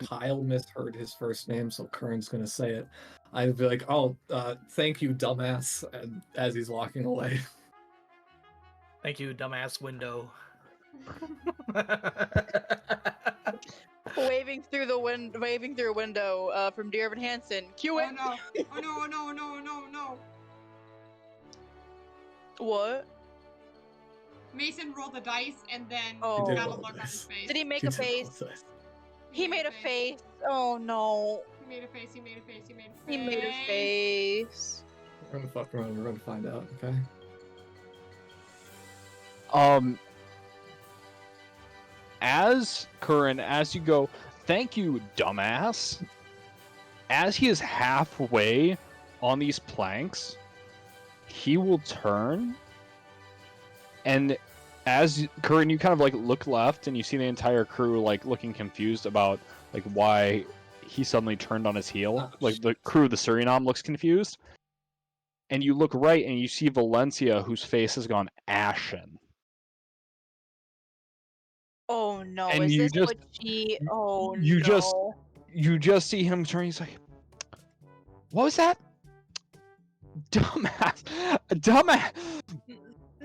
Kyle misheard his first name, so Kern's gonna say it. I'd be like, "Oh, thank you, dumbass," and as he's walking away. Thank you, dumbass Window. Waving through a window from Dear Evan Hansen. Cue it. Oh no! Oh no! Oh no! Oh no! Oh no! No! What? Mason rolled the dice and then Oh. got a look on his face. Did he make a face? He made a face. Oh no. He made a face. He made a face. He made a face. He made a face. We're gonna fuck around. We're gonna find out. Okay. As Curran, as you go, thank you, dumbass. As he is halfway on these planks, he will turn, and as Curran, you kind of like look left, and you see the entire crew like looking confused about like why he suddenly turned on his heel. Like the crew of the Suriname looks confused, and you look right, and you see Valencia, whose face has gone ashen. Oh no! And Is you this just- what she? Oh you no! just- You just see him turn. He's like, "What was that? Dumbass.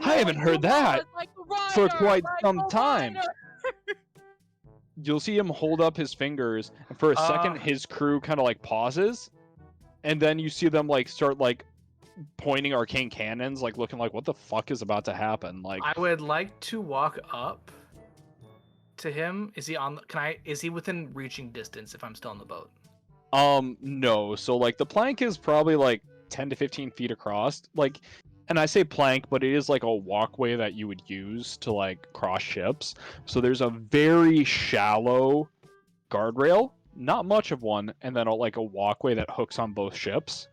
I haven't heard that for quite some time. You'll see him hold up his fingers, and for a second, his crew kind of like pauses, and then you see them like start like pointing arcane cannons, like looking like what the fuck is about to happen. Like, I would like to walk up to him. Is he on? Is he within reaching distance if I'm still on the boat? No. So like the plank is probably like 10 to 15 feet across. Like, and I say plank, but it is like a walkway that you would use to like cross ships. So there's a very shallow guardrail, not much of one, and then like a walkway that hooks on both ships.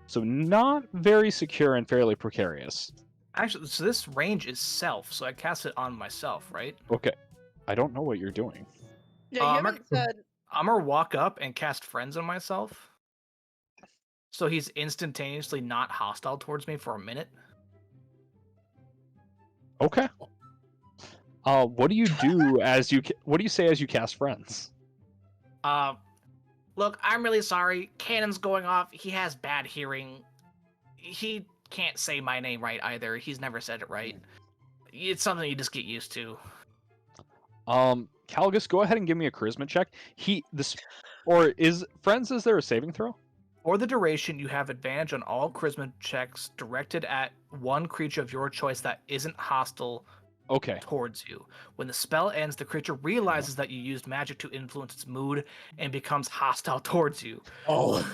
So not very secure and fairly precarious. Actually, so this range is self, so I cast it on myself, right? Okay. I don't know what you're doing. Yeah, you haven't said. I'm gonna walk up and cast friends on myself. So he's instantaneously not hostile towards me for a minute. Okay. What do you do as you? What do you say as you cast friends? Look, I'm really sorry. Cannon's going off. He has bad hearing. He can't say my name right either. He's never said it right. It's something you just get used to. Calgus, go ahead and give me a charisma check. Or is friends? Is there a saving throw? For the duration, you have advantage on all charisma checks directed at one creature of your choice that isn't hostile towards you. When the spell ends, the creature realizes that you used magic to influence its mood and becomes hostile towards you. Calgus,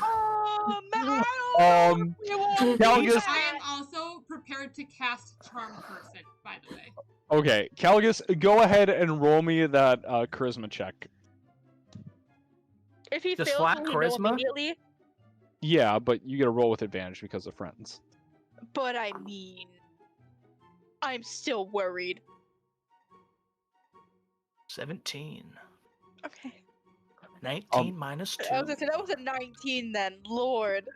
I am also prepared to cast Charm Person, by the way. Okay, Calgus, go ahead and roll me that charisma check. If he Just fails, flat will he know charisma? immediately? Yeah, but you get a roll with advantage because of friends. But I mean, I'm still worried. 17. Okay. 19 minus 2. I was gonna say that was a 19 then. Lord.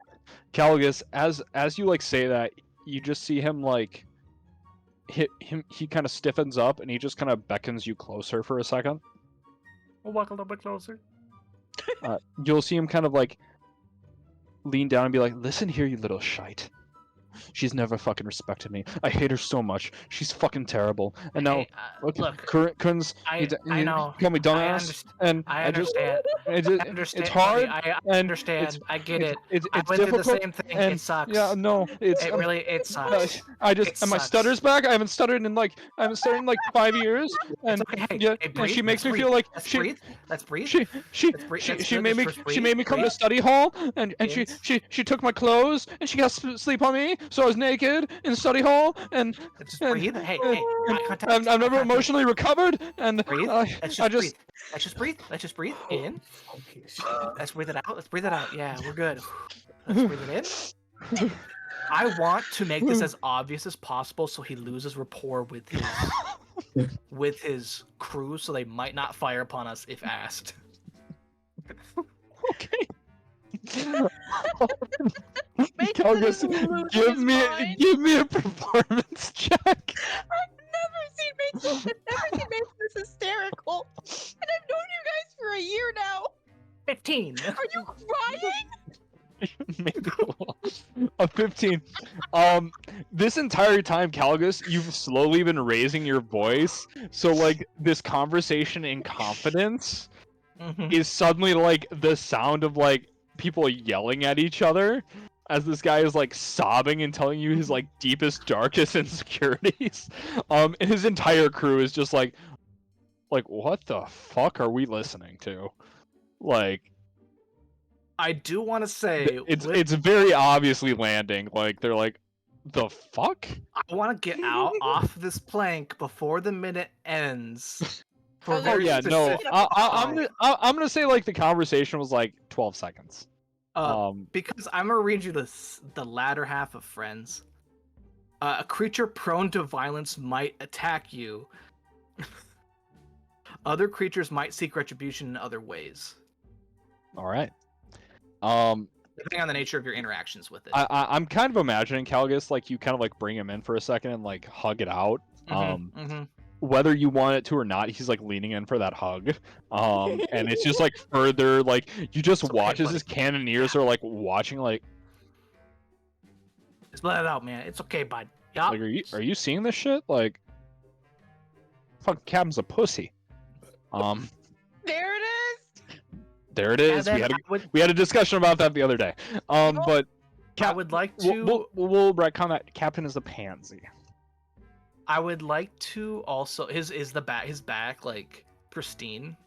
Calgus, as you like say that, you just see him like he kind of stiffens up and he just kind of beckons you closer for a second. We'll walk a little bit closer. You'll see him kind of like lean down and be like, "Listen here, you little shite. She's never fucking respected me. I hate her so much. She's fucking terrible. And now, look, Kunz, I know. call me dumbass, and I understand. I understand. It's hard. I and understand. I get it. It's I went difficult. through the same thing. And, it sucks. Yeah, no, it's it sucks. And my stutter's back. I haven't stuttered in like 5 years, and okay. yeah, Hey, and she makes me breathe. feel like Let's she. breathe. Let's breathe. She made me come to study hall, and she took my clothes and she got sleep on me, so I was naked in study hall, and Just breathe. Hey, eye contact. I've never emotionally recovered, and breathe. Let's just breathe. Let's just breathe in. Let's breathe it out. Let's breathe it out. Yeah, we're good. Let's breathe it in. I want to make this as obvious as possible so he loses rapport with his crew, so they might not fire upon us if asked. Okay. Calgus, give me a performance check. I've never seen Mason this hysterical, and I've known you guys for a year now. 15. Are you crying? Maybe a 15. This entire time, Calgus, you've slowly been raising your voice, so like this conversation in confidence is suddenly like the sound of like people yelling at each other as this guy is like sobbing and telling you his like deepest, darkest insecurities. And his entire crew is just like what the fuck are we listening to? Like, I do want to say it's very obviously landing. Like they're like, the fuck? I want to get off this plank before the minute ends. Oh yeah, no. I'm gonna say like the conversation was like 12 seconds. Because I'm gonna read you the latter half of Friends. A creature prone to violence might attack you. Other creatures might seek retribution in other ways. All right. Depending on the nature of your interactions with it. I'm kind of imagining Calgus like you kind of like bring him in for a second and like hug it out. Whether you want it to or not, he's like leaning in for that hug. And it's just like further like you just watch as his cannoneers are like watching like Just let it out, man. It's okay, bud. Yup. Like, are you seeing this shit? Like, fucking Captain's a pussy. There it is. There it is. And then We had a discussion about that the other day. But I would like to. We'll retcon that. Captain is a pansy. I would like to also his back like pristine.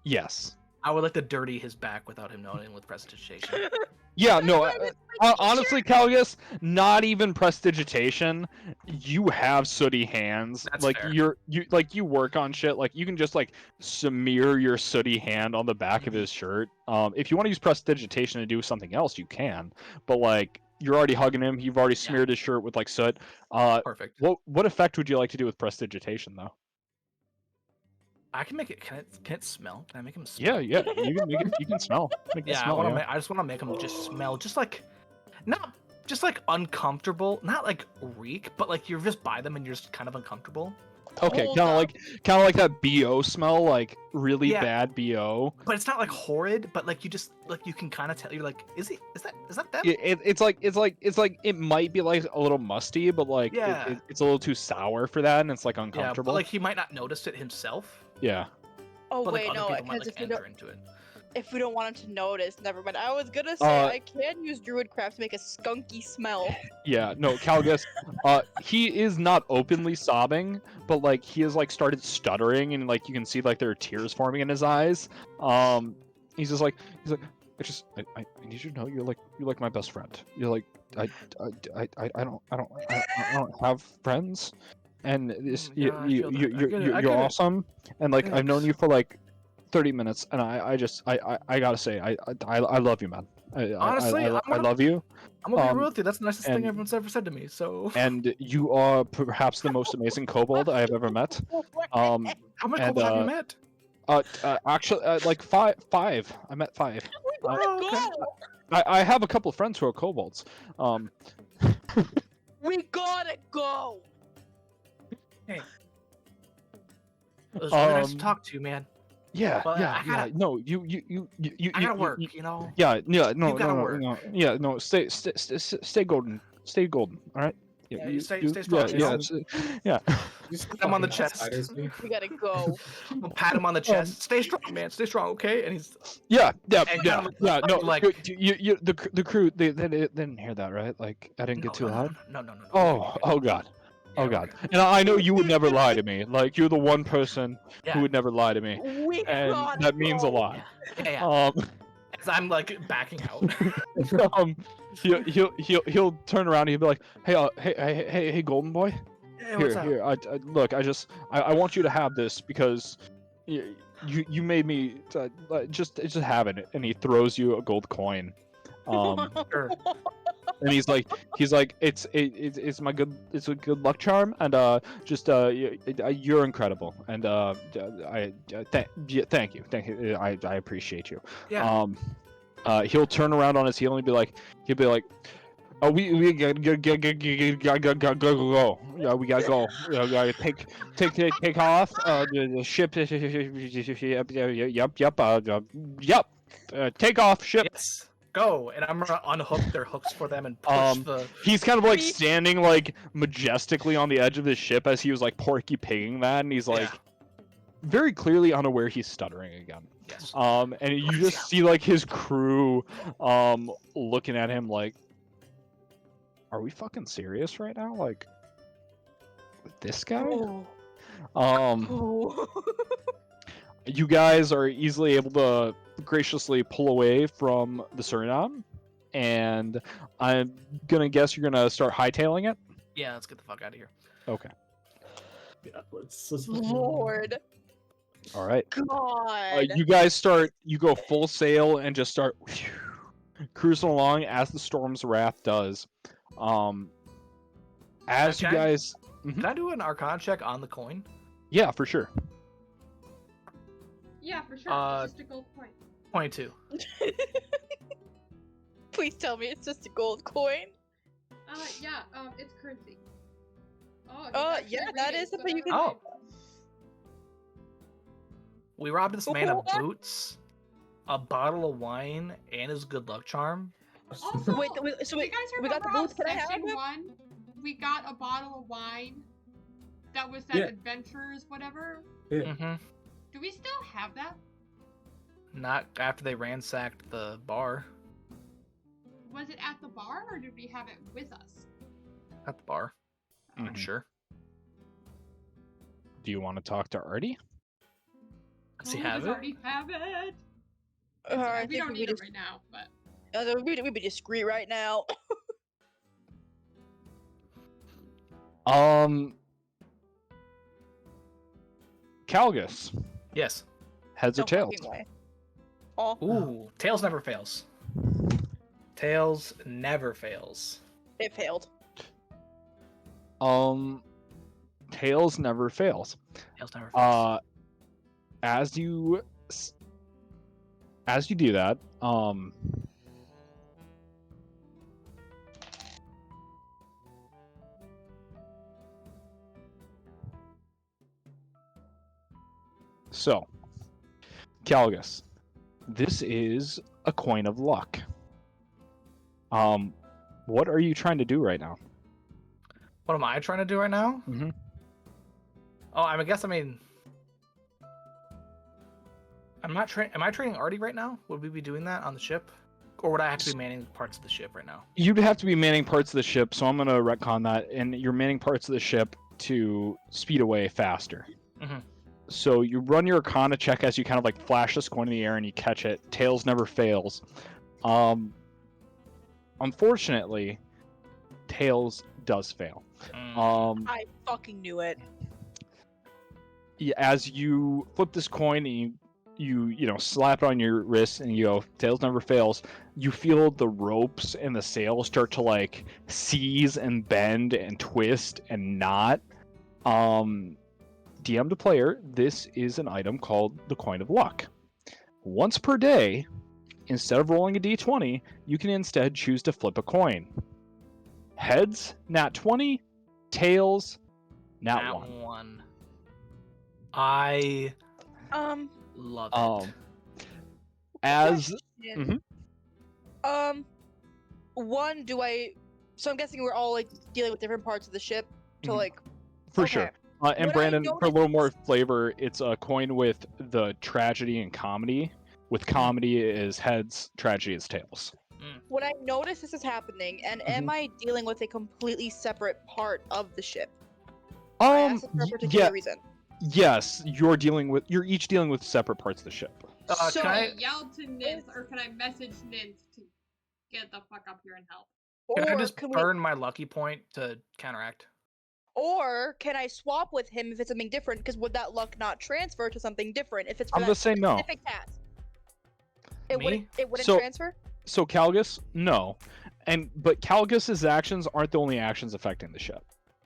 Yes. I would like to dirty his back without him knowing with prestidigitation. Yeah, no. Honestly, Calgus, not even prestidigitation. You have sooty hands. That's like fair. you work on shit. Like you can just like smear your sooty hand on the back of his shirt. If you want to use prestidigitation to do something else, you can. But like you're already hugging him. You've already smeared his shirt with like soot. Perfect. What effect would you like to do with prestidigitation though? I can make it. Can it smell? Can I make him smell? Yeah. You can make it. You can smell. Make it Yeah, smell, I just want to make him just smell, just like, not just like uncomfortable, not like reek, but like you're just by them and you're just kind of uncomfortable. Okay, Hold kind up. of like that BO smell, like really Yeah. bad BO. But it's not like horrid, but like you just like you can kind of tell. You're like, is that them? It's like it might be like a little musty, but like Yeah. it's a little too sour for that, and it's like Yeah, uncomfortable. but like he might not notice it himself. Yeah. Oh But like wait, other no, people might because like enter into it. if we don't want him to notice, never mind. I was gonna say Uh, I can use Druidcraft to make a skunky smell. Yeah, no, Calgus, he is not openly sobbing, but like he has like started stuttering, and like you can see like there are tears forming in his eyes. He's like, I need you to know you're like my best friend. You're like I don't have friends, and this Yeah, I feel that. I get it, I you're get it. awesome, and like I've known Thanks. you for like 30 minutes, and I gotta say I love you, man. Honestly, I I'm gonna- love you. I'm gonna be Um, real with you. That's the nicest thing and- everyone's ever said to me. So And you are perhaps the most amazing kobold I have ever met. how many and, people have you met? Actually, like five. I met 5. Oh, okay. I have a couple of friends who are kobolds. We gotta go. It was really nice to Um, talk to you, man. Yeah, But I yeah. gotta- No, you. I gotta work, you know. Yeah, no, gotta no, work. no. Yeah, no. Stay golden. Stay golden. All right. Yeah, you stay strong, you Yeah, know? yeah. You still I'm on the fucking chest. outsiders me. We gotta go. I'll pat him on the chest. Stay strong, man. Stay strong, okay? And he's Yeah. And kinda look No, like- the crew, they didn't hear that, right? Like, I didn't get too loud. No. Oh God. Yeah, Oh we're God. good. And I know you would never lie to me. Like, you're the one person Yeah. who would never lie to me, We and gotta that means a go. lot. Yeah. As I'm like backing out. He'll turn around and he'll be like, hey, golden boy. Hey, what's up? Here. Look. I want you to have this because you made me just have it. And he throws you a gold coin. Sure. And he's like, it's a good luck charm, and you're incredible, and thank you, I appreciate you. Yeah. He'll turn around on his heel and he'll be like, oh, we gotta go. Yeah, we gotta go. Gotta take off. The ship. Yep. Take off, ship. Yes. Go. And I'm gonna unhook their hooks for them and push the. He's kind of like We- standing like majestically on the edge of his ship as he was like Porky Pigging that, and he's like Yeah. very clearly unaware he's stuttering again. Yes. And you just see like his crew looking at him like, are we fucking serious right now? Like, with this guy? Oh. Um, you guys are easily able to graciously pull away from the Suriname, and I'm gonna guess you're gonna start hightailing it. Yeah. Let's get the fuck out of here. Okay. Yeah, Lord All right. God. You guys you go full sail and just start cruising along as the Storm's Wrath does. As you Okay. guys, Can I do an Arcana check on the coin? yeah, for sure. Yeah, for sure. It's just a gold point. 22. Please tell me it's just a gold coin. Yeah, it's currency. Oh, he's Oh, actually yeah, that reading, is so but you that can- Oh. We robbed this man of What? boots, a bottle of wine, and his good luck charm. Also, Wait, so you guys we got remember the how booth. Can I have section it? 1, we got a bottle of wine that was that Yeah. adventurers, whatever? Mm-hmm. Do we still have that? Not after they ransacked the bar. Was it at the bar, or did we have it with us? At the bar. I'm Mhm. sure. Do you want to talk to Artie? Does he Oh, have does it? already have it? I We think don't we need it just right now, but we'd be discreet right now. Calgus, Yes. heads No or tails? fucking way. Oh, Ooh, tails never fails. Tails never fails. it failed. Tails never fails. Tails never fails. As you do that, so Calgus, this is a coin of luck. What are you trying to do right now? What am I trying to do right now? Mm-hmm. Oh, I mean, I'm not am I training Artie right now? Would we be doing that on the ship? Or would I have to be manning parts of the ship right now? You'd have to be manning parts of the ship, so I'm going to retcon that, and you're manning parts of the ship to speed away faster. Mm-hmm. So you run your Arcana check as you kind of like flash this coin in the air and you catch it. Tails never fails. Unfortunately, Tails does fail. I fucking knew it. As you flip this coin and you slap it on your wrist and you go, Tails never fails, you feel the ropes and the sails start to like seize and bend and twist and knot. DM to player, this is an item called the Coin of Luck. Once per day, instead of rolling a d20, you can instead choose to flip a coin. Heads, nat 20. Tails, nat 1. I love it. As question. One, so I'm guessing we're all like dealing with different parts of the ship to Mhm. like for okay. sure. And What I Brandon, for a little more noticed- flavor, it's a coin with the tragedy and comedy. With comedy is heads, tragedy is tails. When I notice this is happening, and am I dealing with a completely separate part of the ship? I asked it for a particular reason. Yes, you're each dealing with separate parts of the ship. So- Can I yell to Ninth, or can I message Ninth to get the fuck up here and help? can I Or just can burn my lucky point to counteract? Or can I swap with him if it's something different? Because would that luck not transfer to something different if it's for I'm that gonna say no. specific task? It Me? wouldn't. It wouldn't So- transfer. So Calgus, no. But Calgus's actions aren't the only actions affecting the ship.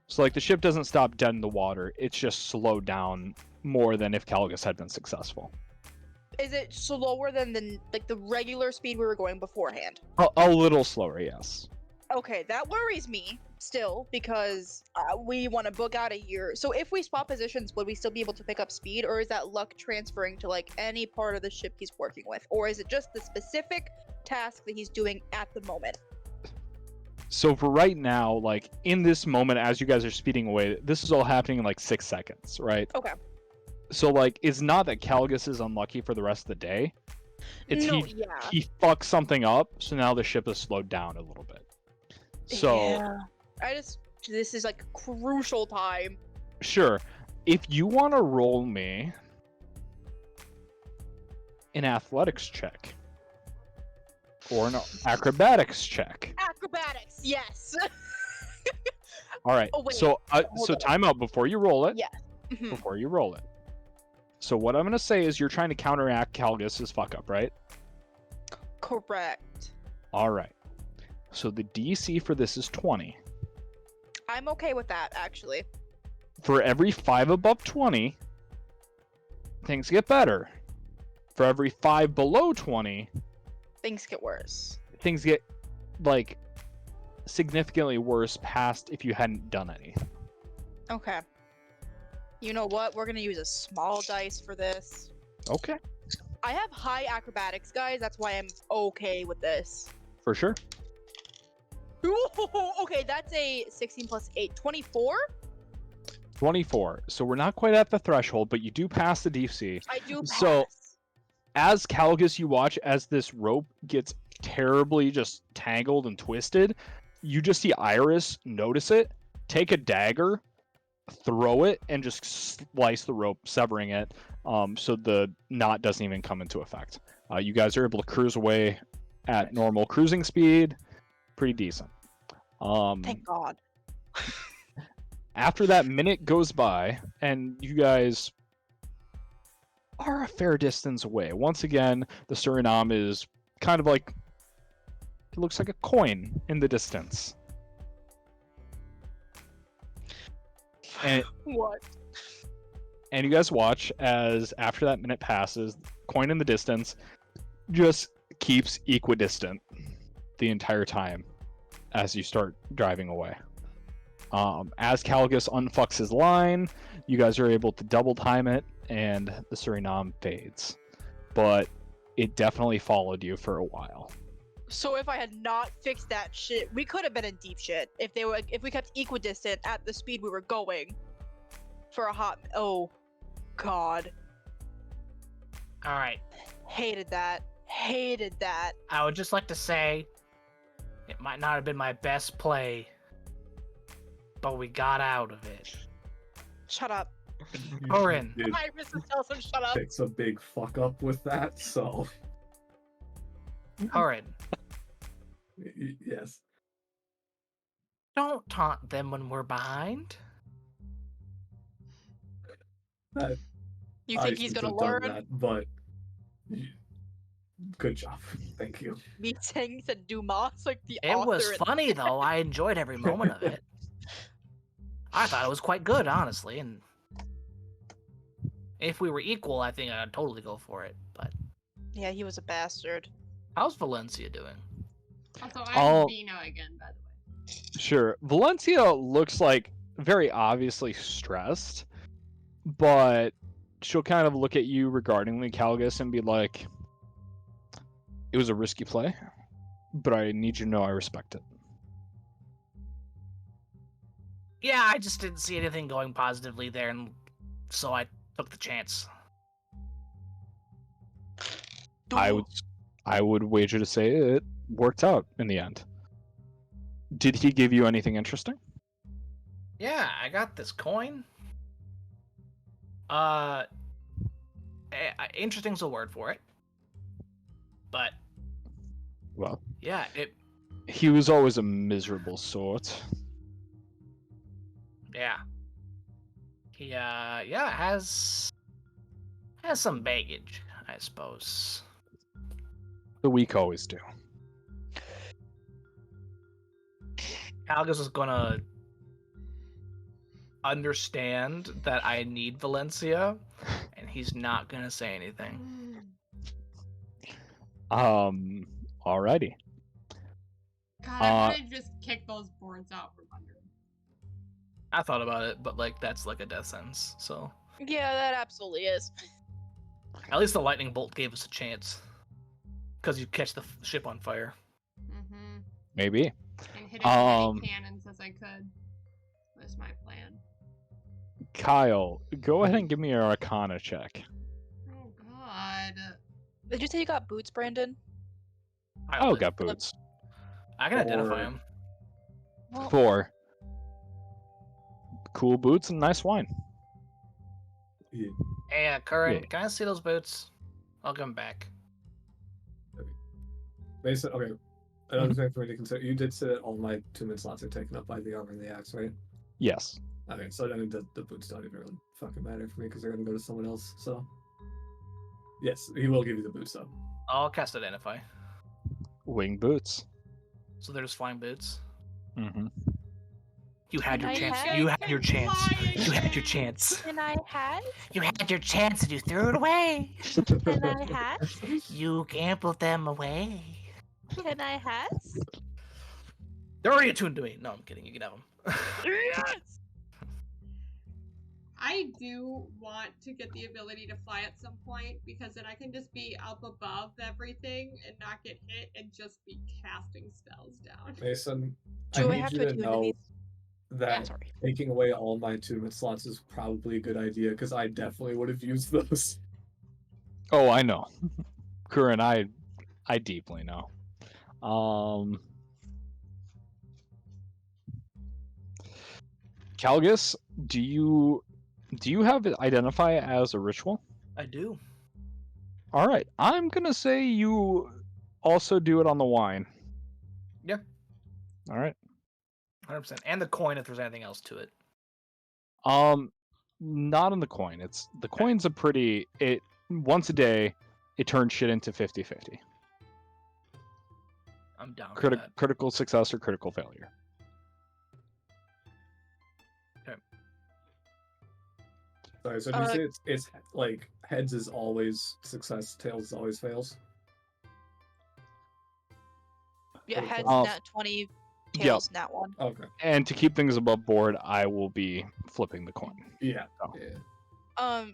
So like the ship doesn't stop dead in the water, it's just slowed down more than if Calgus had been successful. Is it slower than the regular speed we were going beforehand? A little slower, yes. Okay, that worries me still because we want to book out a year. So if we swap positions, would we still be able to pick up speed, or is that luck transferring to like any part of the ship he's working with, or is it just the specific task that he's doing at the moment? So for right now, like in this moment as you guys are speeding away, this is all happening in like 6 seconds, right? Okay. So like it's not that Calgus is unlucky for the rest of the day. It's No, yeah. he fucked something up, so now the ship is slowed down a little bit. So Yeah. This is like crucial time. sure, if you want to roll me an athletics check or an acrobatics check. Acrobatics, yes. All right. Oh, wait, so hold on. time out before you roll it. Yeah. Mhm. Before you roll it. So what I'm gonna say is you're trying to counteract Calgus's fuck up, right? Correct. All right. So the DC for this is 20. I'm okay with that, actually. For every 5 above 20, things get better. For every 5 below 20, Things get worse. things get like significantly worse past if you hadn't done anything. Okay. You know what? We're gonna use a small dice for this. Okay. I have high acrobatics, guys. That's why I'm okay with this. For sure. Ooh, okay, that's a 16 plus 8. 24? 24. So we're not quite at the threshold, but you do pass the DC. I do pass. So as Calgus, you watch as this rope gets terribly just tangled and twisted. You just see Iris notice it, take a dagger, throw it, and just slice the rope, severing it, so the knot doesn't even come into effect. You guys are able to cruise away at normal cruising speed. Pretty decent. Thank God. After that minute goes by, and you guys are a fair distance away. Once again, the Suriname is kind of like, it looks like a coin in the distance. And What? And you guys watch as after that minute passes, coin in the distance just keeps equidistant the entire time as you start driving away. As Calgus unfucks his line, you guys are able to double time it, and the Suriname fades. But it definitely followed you for a while. So if I had not fixed that shit, we could have been in deep shit. If we kept equidistant at the speed we were going for a hot. Oh, God. All right. Hated that. Hated that. I would just like to say, it might not have been my best play, but we got out of it. Shut up. Corin. Did Iris tells him shut up. fix a big fuck up with that, so Corin, yes. don't taunt them when we're behind. That, You I think he's should gonna have done learn? that, but good job. Thank you. Me saying said Dumas like the It author. was in- funny though. I enjoyed every moment of it. I thought it was quite good, honestly, and if we were equal, I think I'd totally go for it. But Yeah, he was a bastard. how's Valencia doing? Also, I'll- I'm Vino again, by the way. Sure. Valencia looks like very obviously stressed, but she'll kind of look at you regardingly, Calgus, and be like, it was a risky play, but I need you to know I respect it. Yeah, I just didn't see anything going positively there, and so I took the chance. I would wager to say it worked out in the end. Did he give you anything interesting? Yeah, I got this coin. Interesting's a word for it. But Well, yeah, he was always a miserable sort. yeah. He has some baggage, I suppose. The weak always do. Calgus is gonna understand that I need Valencia, and he's not gonna say anything. Alrighty. God, I want to just kick those boards out from under him. I thought about it, but like that's like a death sentence. So Yeah, that absolutely is. at least the lightning bolt gave us a chance, because you catch the ship on fire. Mm-hmm. Maybe. And hit as many cannons as I could. Was my plan. Kyle, go ahead and give me your Arcana check. Oh God. Did you say you got boots, Brandon? I Oh, did. got boots. I can identify Or- him. Well, 4. Cool boots and nice wine. Yeah. Hey, Curran, Yeah. can I see those boots? I'll give them back. Basically, okay. Another thing for me to consider: you did say that all my 2-minute slots are taken up by the armor and the axe, right? Yes. Okay, so I mean the boots don't even really fucking matter for me because they're gonna go to someone else. So yes, he will give you the boots though. I'll cast Identify. Wing boots. So they're just flying boots. Mm-hmm. You had your I chance. had You had your it chance. flying. You had your chance. Can I hat? You had your chance and you threw it away. Can I hat? You gambled them away. Can I hat? They're already attuned to me. No, I'm kidding. You can have them. Yes! I I do want to get the ability to fly at some point because then I can just be up above everything and not get hit and just be casting spells down. Mason, Do I I need have you to to attune to know these? that Yeah, sorry. taking away all my attunement slots is probably a good idea because I definitely would have used those. Oh, I know. Current, I deeply know. Calgus, do you have it identify as a ritual? I do. All right, I'm gonna say you also do it on the wine. Yeah. All right. 100%. And the coin if there's anything else to it. Not on the coin. It's the coin's a pretty. It once a day, it turns shit into 50-50. I'm down for that. Critical success or critical failure. Sorry, so do you say it's like heads is always success, tails is always fails? Yeah, Okay. heads nat 20, tails nat 1. Okay. And to keep things above board, I will be flipping the coin. Yeah. So. Yeah.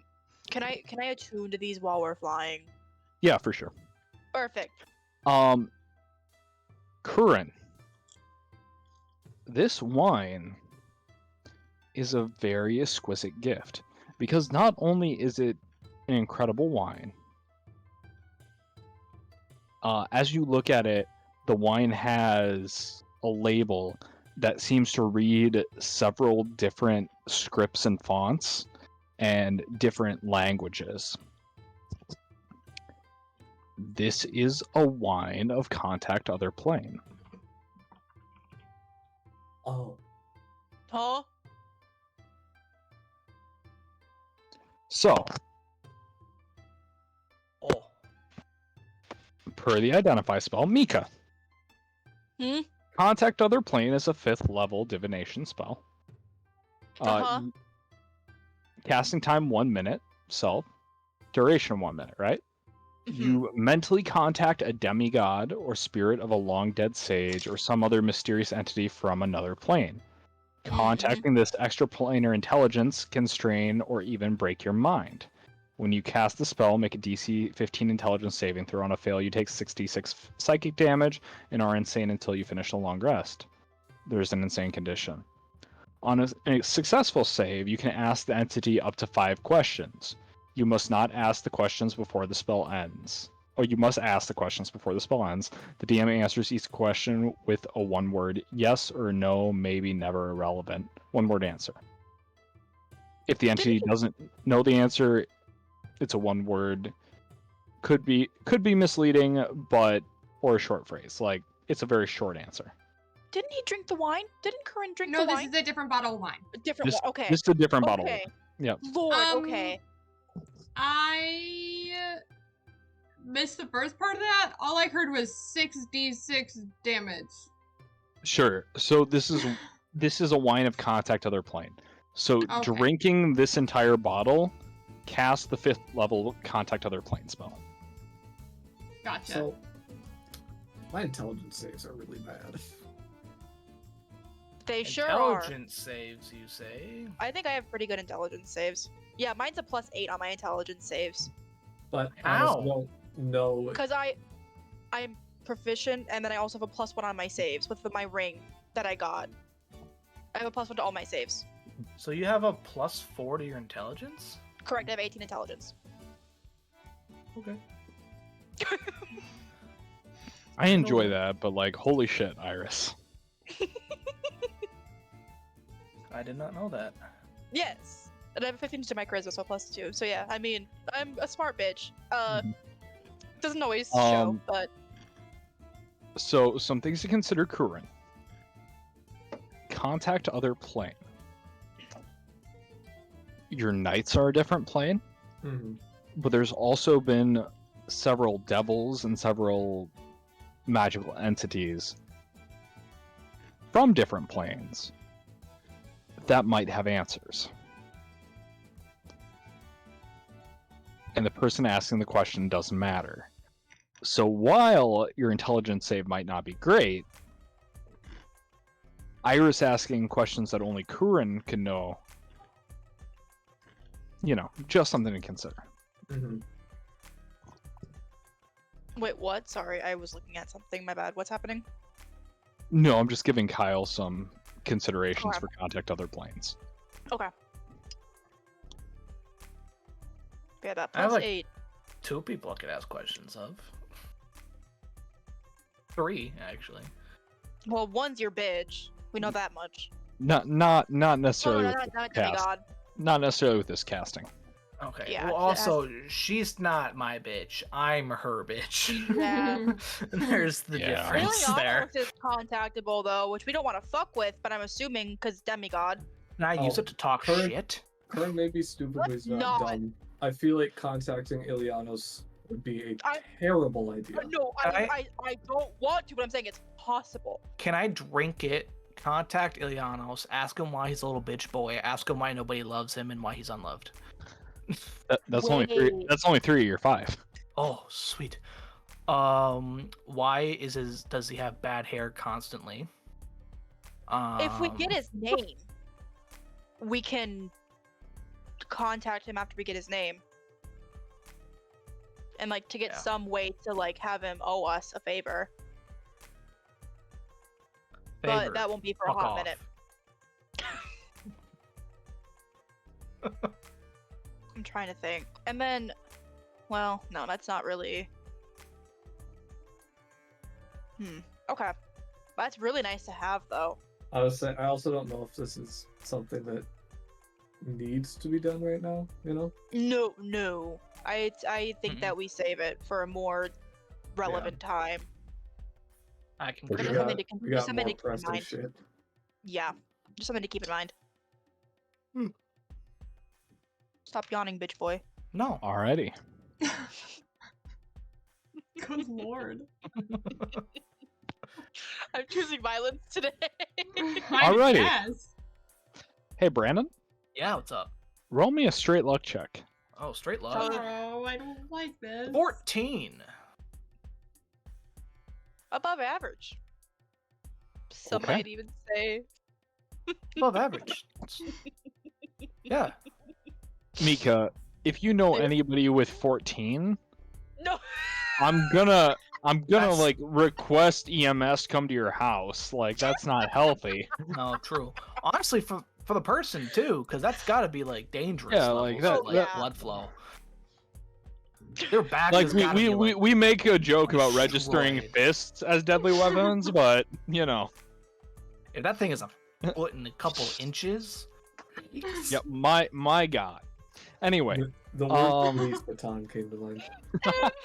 Can I attune to these while we're flying? Yeah, for sure. Perfect. Curran, this wine is a very exquisite gift because not only is it an incredible wine, as you look at it, the wine has a label that seems to read several different scripts and fonts and different languages. This is a wine of Contact Other Plane. Oh. Huh? So, Oh. per the Identify spell, Mika. Contact Other Plane is a 5th level divination spell. Casting time 1 minute, self. Duration 1 minute, right? You mentally contact a demigod or spirit of a long dead sage or some other mysterious entity from another plane. Contacting this extraplanar intelligence can strain or even break your mind. When you cast the spell, make a DC 15 intelligence saving throw. On a fail, you take 66 psychic damage and are insane until you finish a long rest. There's an insane condition. On a successful save, you can ask the entity up to 5 questions. You must not ask the questions before the spell ends. Or you must ask the questions before the spell ends. The DM answers each question with a 1-word yes or no, maybe, never, irrelevant. 1-word answer. If the entity doesn't know the answer, it's a 1-word. Could be misleading, but or a short phrase. Like it's a very short answer. Didn't he drink the wine? Didn't Curran drink the No, wine? this is a different bottle of wine. A different one. Okay. This is a different bottle. Okay. Yep. Lord, okay. I missed the first part of that. All I heard was 6d6 damage. Sure. So this is a wine of Contact Other Plane. So drinking this entire bottle, cast the 5th level Contact Other Plane spell. Gotcha. So my intelligence saves are really bad. They sure are. Intelligence saves, you say? I think I have pretty good intelligence saves. Yeah, mine's a +8 on my intelligence saves. But How? I don't know. Because I'm proficient, and then I also have a +1 on my saves with my ring that I got. I have a +1 to all my saves. So you have a +4 to your intelligence? Correct, I have 18 intelligence. Okay. I enjoy that, but like, holy shit, Iris. I did not know that. Yes. And I have a 15 to my charisma, so +2. So yeah, I mean, I'm a smart bitch. Doesn't always show, but... So, some things to consider, Curran. Contact Other Plane. Your knights are a different plane, but there's also been several devils and several magical entities from different planes that might have answers. And the person asking the question doesn't matter. So while your intelligence save might not be great, Iris asking questions that only Curran can know just something to consider. Mm-hmm. Wait, what? Sorry, I was looking at something. My bad. What's happening? No, I'm just giving Kyle some considerations Okay. for contact other planes. Okay. Yeah, that I have, plus like- 8. 2 people I could ask questions of. 3, actually. Well, one's your bitch. We know that much. Not No, necessarily no, with not this cast. demigod. Not necessarily with this casting. Okay. Yeah, well, it has- also, she's not my bitch. I'm her bitch. Yeah. There's the Yeah. difference there. Helios is contactable though, which we don't want to fuck with, but I'm assuming because demigod. And I use Oh, it to talk her- shit. Kern may be stupid, but he's not Not. dumb. I feel like contacting Ilianos would be a I- terrible idea. No, I don't want to, but I'm saying it's possible. Can I drink it? Contact Ilianos. Ask him why he's a little bitch boy. Ask him why nobody loves him and why he's unloved. That's only 3. Wait. That's only 3 of your 5. Oh, sweet. Why does he have bad hair constantly? If we get his name, we can contact him after we get his name. And like to get Yeah. some way to like have him owe us a favor. favor, But that won't be for a fuck hot off. minute. I'm trying to think. And then, well, no, that's not really. Okay. That's really nice to have, though. I also don't know if this is something that needs to be done right now. No. I think Mm-mm. that we save it for a more relevant time. I can For Just sure. something to, We just got something more to keep in pressing mind. shit. Yeah, just something to keep in mind. Stop yawning, bitch boy. No. Alrighty. Good lord. I'm choosing violence today. Alrighty. Yes. Hey, Brandon, Yeah, what's up? roll me a straight luck check. Oh, straight love. Oh, I don't like this. 14. Above average. Some Okay. might even say. Above average. Yeah. Mika, if you know anybody with 14, No. I'm gonna That's- like request EMS come to your house. Like that's not healthy. No, true. Honestly, for the person too, because that's got to be like dangerous. Yeah, levels like of, that- like that- blood flow. Their back Like has gotta be like, we make a joke about registering destroyed. fists as deadly weapons, but if that thing is a foot and a couple inches. yeah, my god. Anyway, The word police baton came to mind. That's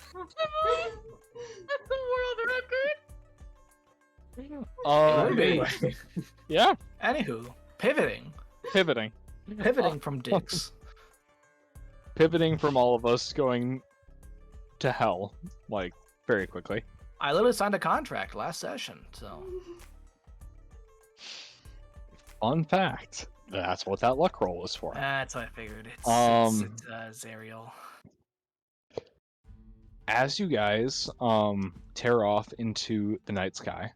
the world record. Maybe. Anyway, yeah, Anywho, pivoting pivoting from dicks. pivoting from all of us going to hell like very quickly. I literally signed a contract last session, so Fun fact, that's what that luck roll was for. that's what I figured. It's Zariel. As you guys tear off into the night sky,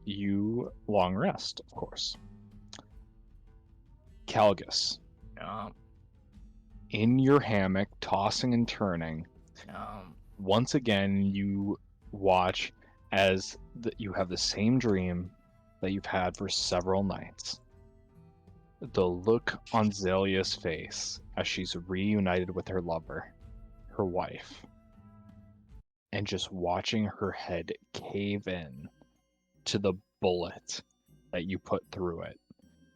you long rest, of course. Calgus, in your hammock, tossing and turning, once again you watch as you have the same dream that you've had for several nights. The look on Zelia's face as she's reunited with her lover, her wife, and just watching her head cave in to the bullet that you put through it,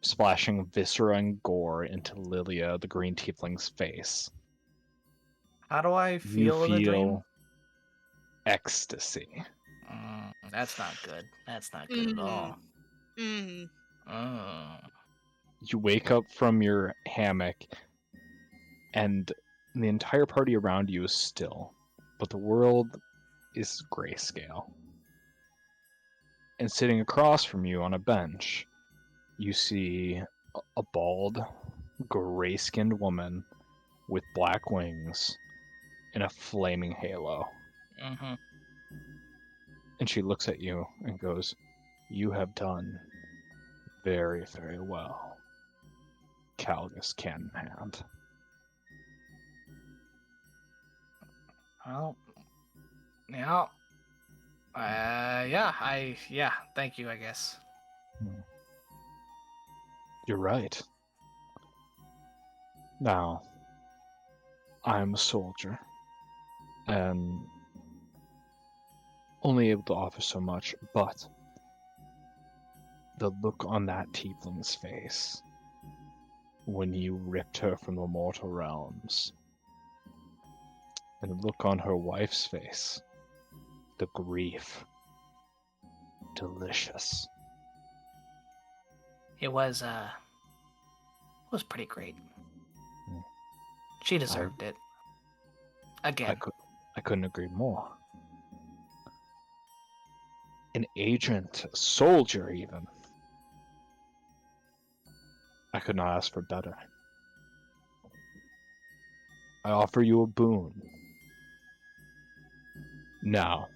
splashing viscera and gore into Lilia, the green tiefling's face. How do I You feel in the dream? feel ecstasy. That's not good. That's not good at all. You wake up from your hammock, and the entire party around you is still, but the world is grayscale. And sitting across from you on a bench, you see a bald, gray-skinned woman with black wings and a flaming halo. Mm-hmm. And she looks at you and goes, "You have done very, very well, Calgus can hand. Well, yeah. Thank you, I guess. You're right. Now, I'm a soldier, and only able to offer so much, but the look on that tiefling's face when you ripped her from the mortal realms, and the look on her wife's face, the grief, delicious. It was pretty great. She deserved it. Again. I couldn't agree more. An agent, a soldier even. I could not ask for better. I offer you a boon. Now,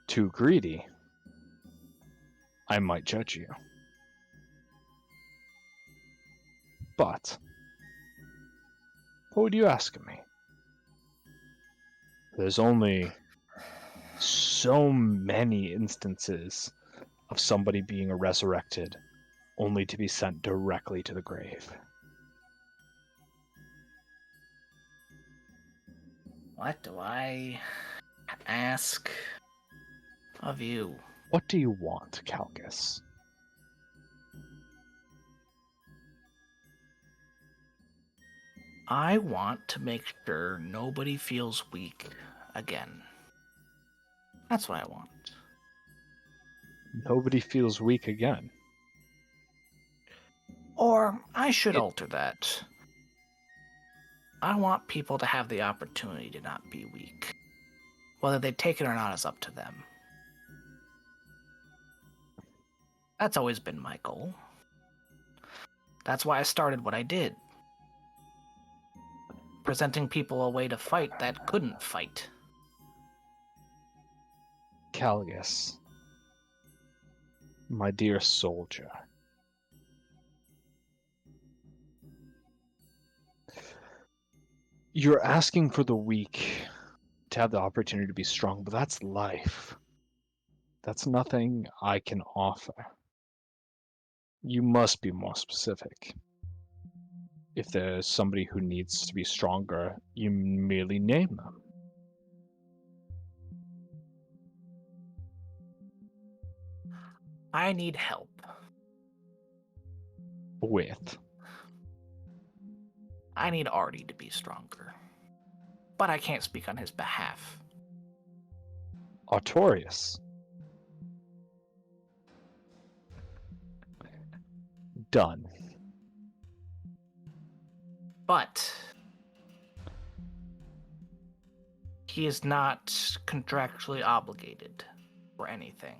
too greedy, I might judge you. But, what would you ask of me? There's only so many instances of somebody being resurrected only to be sent directly to the grave. What do I ask of you? What do you want, Calgus? I want to make sure nobody feels weak again. That's what I want. Nobody feels weak again. Or I should alter that. I want people to have the opportunity to not be weak. Whether they take it or not is up to them. That's always been my goal. That's why I started what I did. Presenting people a way to fight that couldn't fight. Calgus, my dear soldier. You're asking for the weak to have the opportunity to be strong, but that's life. That's nothing I can offer. You must be more specific. If there's somebody who needs to be stronger, you merely name them. I need help. With? I need Artie to be stronger. But I can't speak on his behalf. Artorias. Done. But he is not contractually obligated for anything.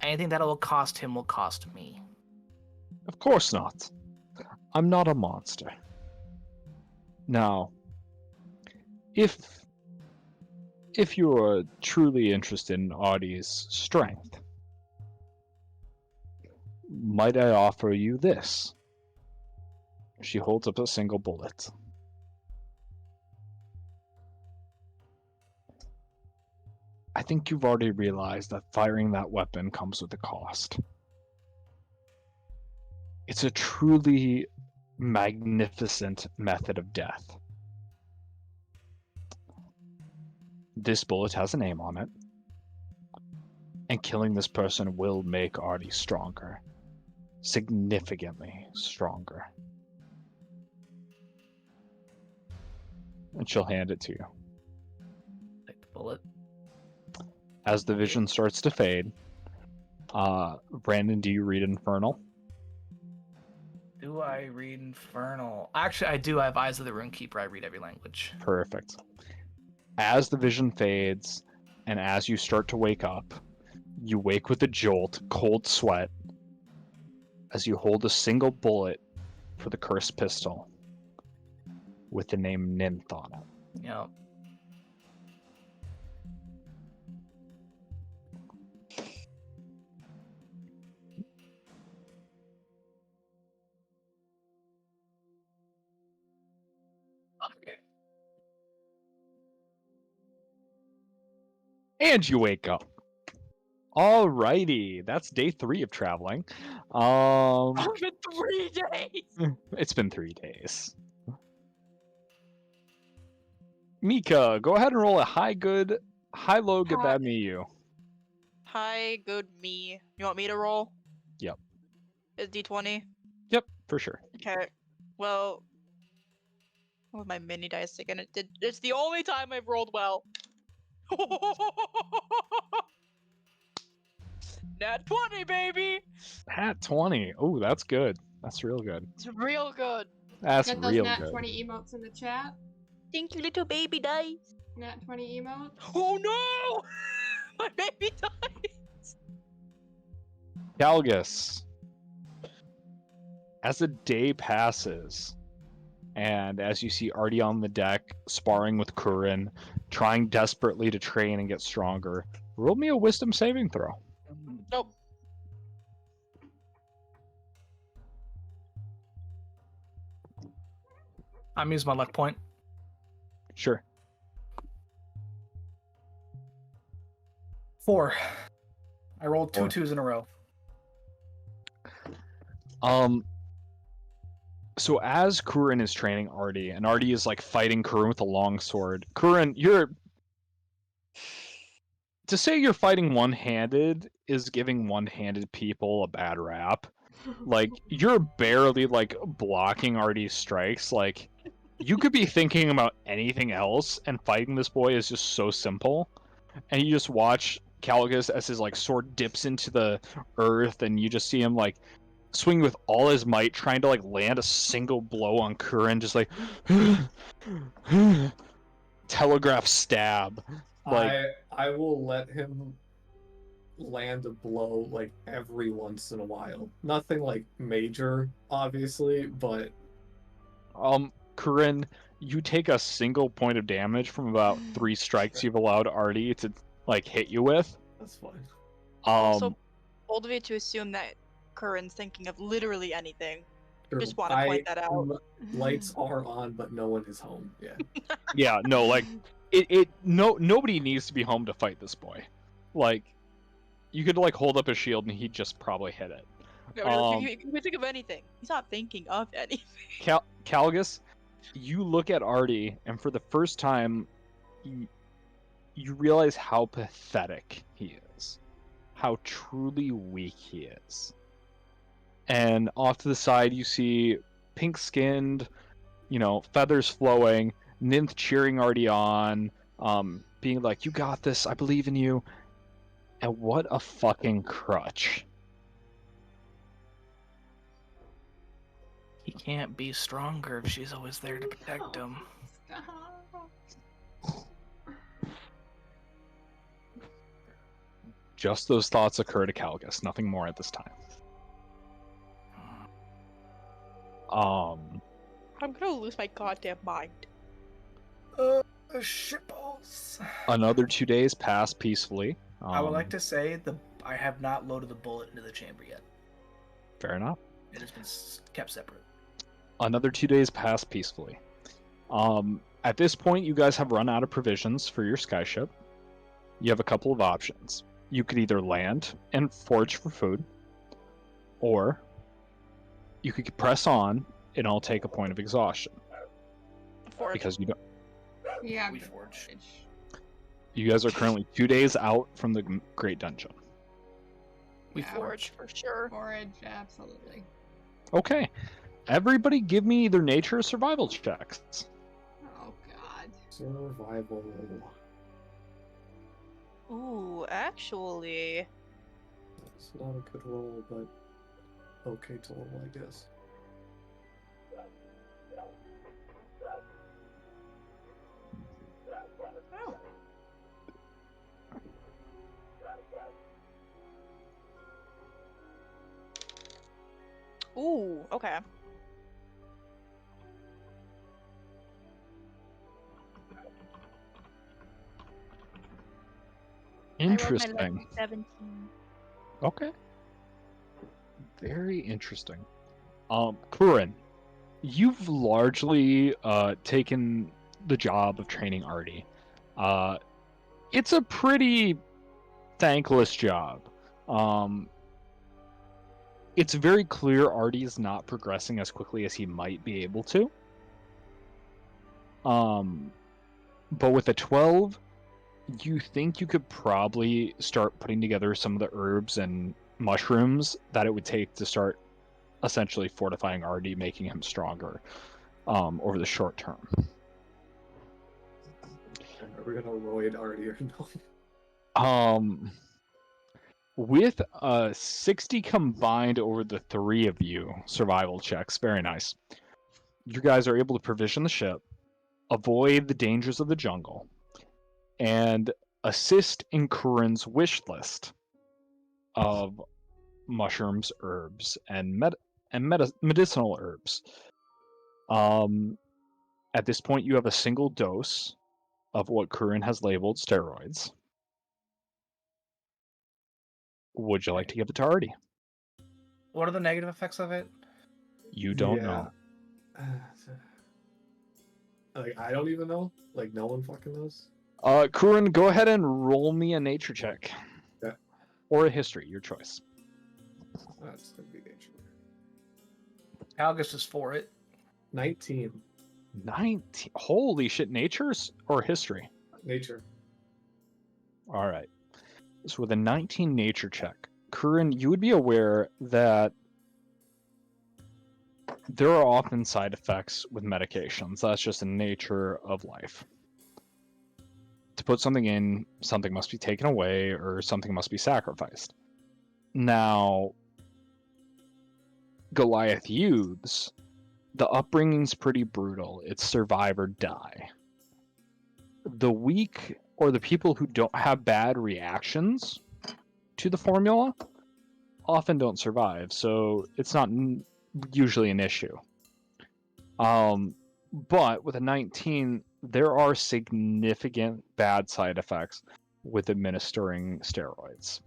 Anything that will cost him will cost me. Of course not. I'm not a monster. Now, if you're truly interested in Audie's strength, might I offer you this? She holds up a single bullet. I think you've already realized that firing that weapon comes with a cost. It's a truly magnificent method of death. This bullet has a name on it, and killing this person will make Artie stronger. Significantly stronger. And she'll hand it to you. Take the bullet. As the vision starts to fade, Brandon, do you read Infernal? Do I read Infernal? Actually, I do. I have Eyes of the Runekeeper. I read every language. Perfect. As the vision fades, and as you start to wake up, you wake with a jolt, cold sweat, as you hold a single bullet for the cursed pistol with the name Ninth on it. Yep. And you wake up. Alrighty, that's day 3 of traveling. It's been 3 days. It's been 3 days. Mika, go ahead and roll a high, low, good, bad, me, you. Hi, good, me. You want me to roll? Yep. Is D20? Yep, for sure. Okay. Well, with my mini dice again, it's the only time I've rolled well. Nat 20, baby! Nat 20. Oh, that's good. That's real good. It's real good. That's Get those real nat good. 20 emotes in the chat. Thank you, little baby dice. Nat 20 emotes. Oh no! My baby dice! Calgus. As the day passes, and as you see Artie on the deck, sparring with Kurin, trying desperately to train and get stronger, roll me a wisdom saving throw. Nope. I'm using my luck point. Sure. 4. I rolled 2 4. 2s in a row. So as Kurin is training Artie, and Artie is like fighting Kurin with a long sword, Kurin, to say you're fighting one-handed is giving one-handed people a bad rap. Like, you're barely like blocking Artie's strikes. Like, you could be thinking about anything else, and fighting this boy is just so simple. And you just watch Calgus as his like sword dips into the earth, and you just see him like swing with all his might, trying to like land a single blow on Kurin, just like telegraph stab. Like, I will let him land a blow like every once in a while. Nothing like major, obviously, but Kurin, you take a single point of damage from about 3 strikes you've allowed Artie to like hit you with. that's fine. Also, bold of you to assume that Kurin's thinking of literally anything. Sure, Just want to point that out. Lights are on, but no one is home. Yeah. Yeah, no, like nobody needs to be home to fight this boy. Like, you could like hold up a shield and he'd just probably hit it. No, he could think of anything. He's not thinking of anything. Calgus, you look at Artie, and for the first time, you realize how pathetic he is, how truly weak he is. And off to the side, you see pink-skinned, feathers flowing, Ninth cheering Artie on, being like, "You got this, I believe in you." And what a fucking crutch. He can't be stronger if she's always there to protect him. Just those thoughts occur to Calgus, nothing more at this time. I'm gonna lose my goddamn mind. Shitballs. Another 2 days pass peacefully. I would like to say I have not loaded the bullet into the chamber yet. Fair enough. It has been kept separate. Another 2 days pass peacefully. At this point, you guys have run out of provisions for your skyship. You have a couple of options. You could either land and forage for food, or you could press on and I'll take a point of exhaustion. Forge. Because you don't. Yeah, We forge. You guys are currently 2 days out from the Great Dungeon. We Yeah. forge. For sure. Forage, absolutely. Okay. Everybody give me either nature or survival checks. Oh god. Survival. Ooh, actually. It's not a good roll, but okay to roll, I guess. Ooh, okay. Interesting. 17. Okay. Very interesting. Kurin, you've largely taken the job of training Artie. It's a pretty thankless job. It's very clear Artie is not progressing as quickly as he might be able to. But with a 12, you think you could probably start putting together some of the herbs and mushrooms that it would take to start essentially fortifying Artie, making him stronger over the short term. Are we gonna roid Artie or no? With a 60 combined over the three of you survival checks, very nice. You guys are able to provision the ship, avoid the dangers of the jungle, and assist in Curran's wish list of mushrooms, herbs, and medicinal herbs. At this point, you have a single dose of what Curran has labeled steroids. Would you like to give it to Artie? What are the negative effects of it? You don't know. Like, I don't even know. Like, no one fucking knows. Curran, go ahead and roll me a nature check. Yeah. Or a history, your choice. That's gonna be nature. Algus is for it. 19. 19. Holy shit, nature's or history? Nature. All right. So with a 19 nature check, Curran, you would be aware that there are often side effects with medications. That's just the nature of life. To put something in, something must be taken away or something must be sacrificed. Now, Goliath youths, the upbringing's pretty brutal. It's survive or die. The weak or the people who don't have bad reactions to the formula often don't survive, so it's not usually an issue. But with a 19, there are significant bad side effects with administering steroids,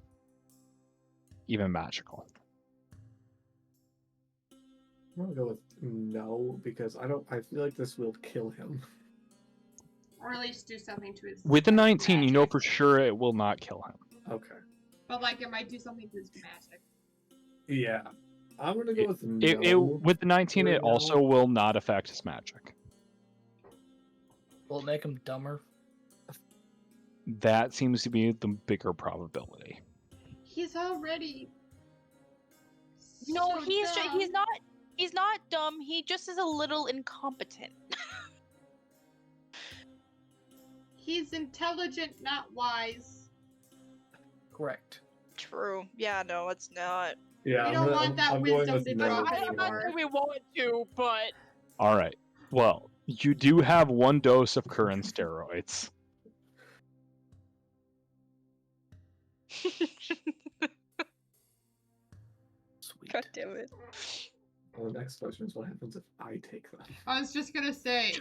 even magical. I'm gonna go with no, because I feel like this will kill him. Or at least do something to his. With the 19, you know magic. for sure it will not kill him. Okay. But like, it might do something to his magic. Yeah. I'm gonna go with no. With the 19, it also will not affect his magic. Will it make him dumber? That seems to be the bigger probability. He's already. No, so he's dumb. he's not dumb. He just is a little incompetent. He's intelligent, not wise. Correct. True. Yeah, no, it's not. Yeah, We don't want that I'm going wisdom with to no. drop I'm not anymore. saying we want to, but All right. Well, you do have one dose of Curran steroids. Sweet. God damn it. Well, the next question is what happens if I take them? I was just gonna say.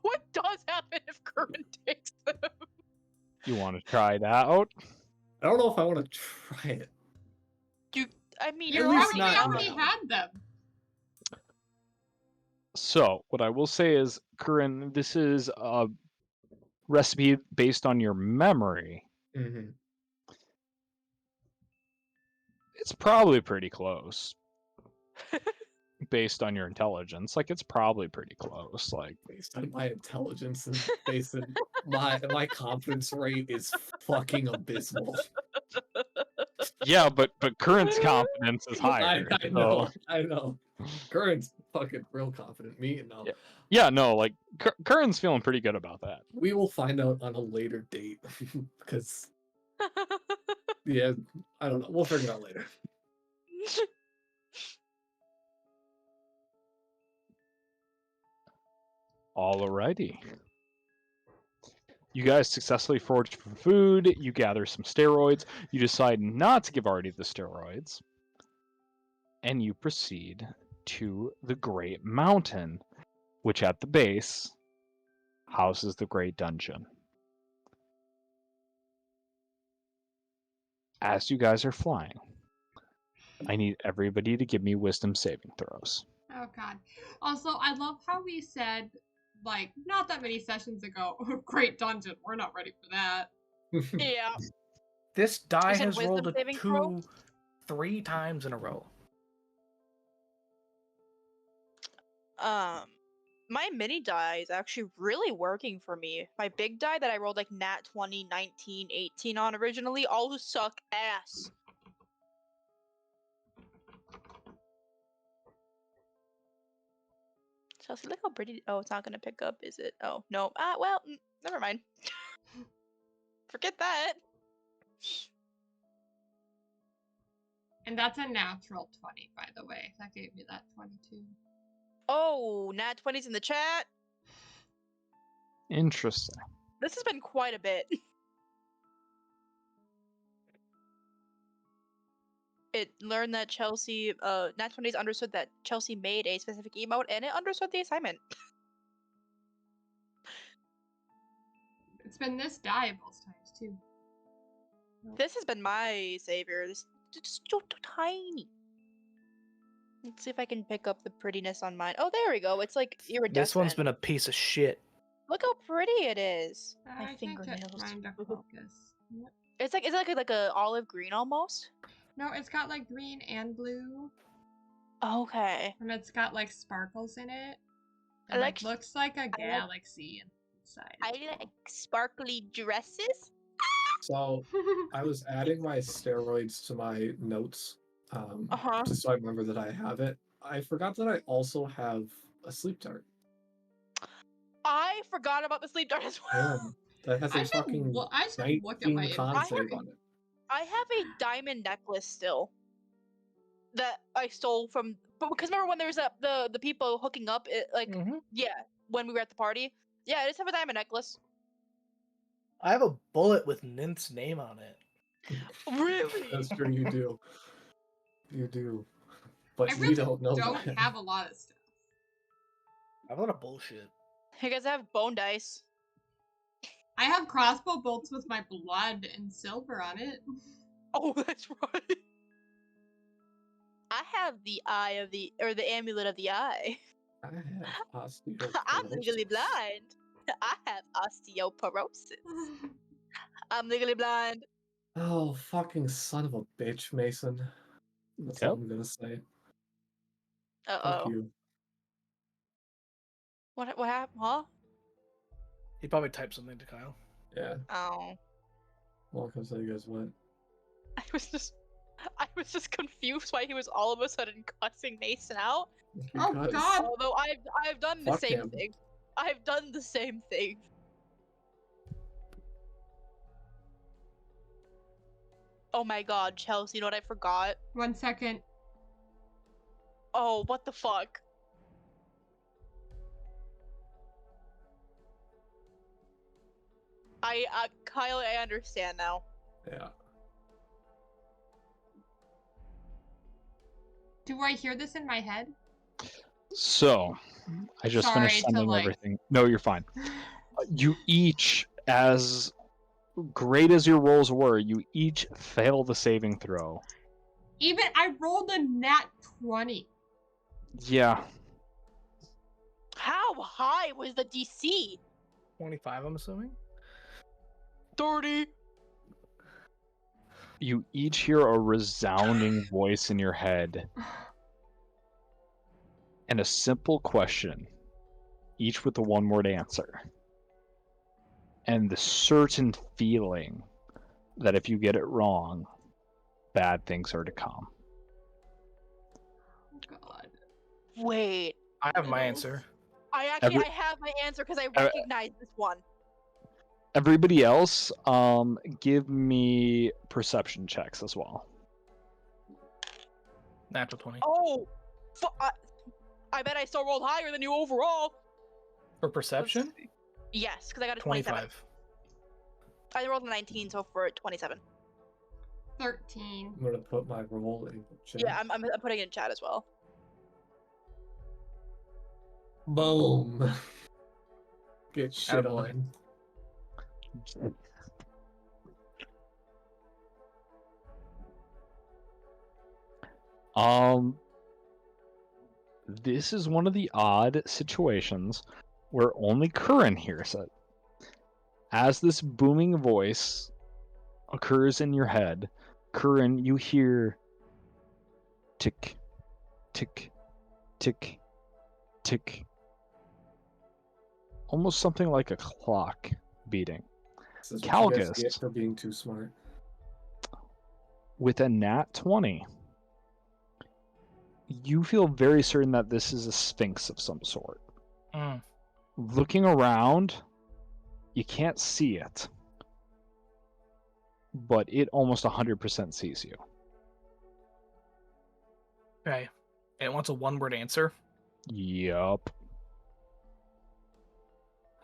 What does happen if Curran takes them? You want to try that out? I don't know if I want to try it. I mean, You At least already not already now. had them. So, what I will say is, Curran, this is a recipe based on your memory. Mm-hmm. It's probably pretty close. Based on your intelligence. Like, it's probably pretty close. Like, Based on my intelligence and based on my confidence rate is fucking abysmal. yeah, but Curran's confidence is higher. I know. I know. Curran's fucking real confident. Me, no. Yeah, no, like, Curran's feeling pretty good about that. We will find out on a later date. Because, yeah, I don't know. We'll figure it out later. Alrighty. You guys successfully forage for food, you gather some steroids, you decide not to give Artie the steroids, and you proceed to the Great Mountain, which at the base houses the Great Dungeon. As you guys are flying, I need everybody to give me wisdom saving throws. Oh god. Also, I love how we said like not that many sessions ago. Great dungeon. We're not ready for that. Yeah. This die Is it has wisdom rolled a saving throw? 3 times in a row. My mini die is actually really working for me. My big die that I rolled like nat 20, 19, 18 on originally all suck ass. Chelsea, look how pretty. Oh, it's not gonna pick up, is it? Oh no. Well, never mind. Forget that. And that's a natural 20, by the way. That gave me that 22. Oh, nat 20's in the chat. Interesting. This has been quite a bit. It learned that Chelsea, nat 20's understood that Chelsea made a specific emote, and it understood the assignment. It's been this die most times, too. This has been my savior. This it's so tiny. Let's see if I can pick up the prettiness on mine. Oh, there we go. It's like iridescent. This one's been a piece of shit. Look how pretty it is. I My can't fingernails. get mine to focus. Yep. It's like a olive green almost. No, it's got like green and blue, Okay. and it's got like sparkles in it. I It like- looks like a like- galaxy inside. I like sparkly dresses. So I was adding my steroids to my notes, Uh-huh. just so I remember that I have it. I forgot that I also have a sleep dart. I forgot about the sleep dart as well. And that has a fucking I should look at my 19 con inventory. save on it. I have a diamond necklace still that I stole from. But because remember when there was the people hooking up, yeah, when we were at the party. Yeah, I just have a diamond necklace. I have a bullet with Ninth's name on it. Really? That's true, you do. You do. But I we really don't know don't that. have a lot of stuff. I have a lot of bullshit. You guys have bone dice. I have crossbow bolts with my blood and silver on it. Oh, that's right. I have the the amulet of the eye. I have osteoporosis. I'm legally blind. I have osteoporosis. I'm legally blind. Oh, fucking son of a bitch, Mason. That's all Yep. I'm gonna say. Uh Fuck oh. you. What happened? Huh? He probably typed something to Kyle. Yeah. Oh. Well, I'll come tell you guys what. I was just confused why he was all of a sudden cussing Mason out. Oh, Because- God. Although I've done the Fuck same him. thing. I've done the same thing. Oh my god, Chelsea, you know what I forgot? 1 second. Oh, what the fuck? Kyle, I understand now. Yeah. Do I hear this in my head? So, I just Sorry finished to, sending like- everything. No, you're fine. You each, as great as your rolls were, you each failed the saving throw. Even I rolled a nat 20. Yeah. How high was the DC? 25, I'm assuming. 30. You each hear a resounding voice in your head and a simple question, each with a one-word answer. And the certain feeling that if you get it wrong, bad things are to come. Oh, God. Wait. I have my answer. I have my answer because I recognize this one. Everybody else, give me perception checks as well. Natural 20. Oh, I bet I still rolled higher than you overall. For perception? Yes, because I got a 27. 25. I rolled a 19, so for 27. 13. I'm gonna put my roll in the chat. Yeah, I'm putting it in chat as well. Boom. Get shit Attaboy. on. This is one of the odd situations where only Curran hears it. As this booming voice occurs in your head, Curran, you hear tick, tick, tick, tick. Almost something like a clock beating. This is what you guys Calgus, get for being too smart. with a nat 20, you feel very certain that this is a sphinx of some sort. Mm. Looking around, you can't see it, but it almost 100% sees you. Okay. And it wants a one-word answer. Yup.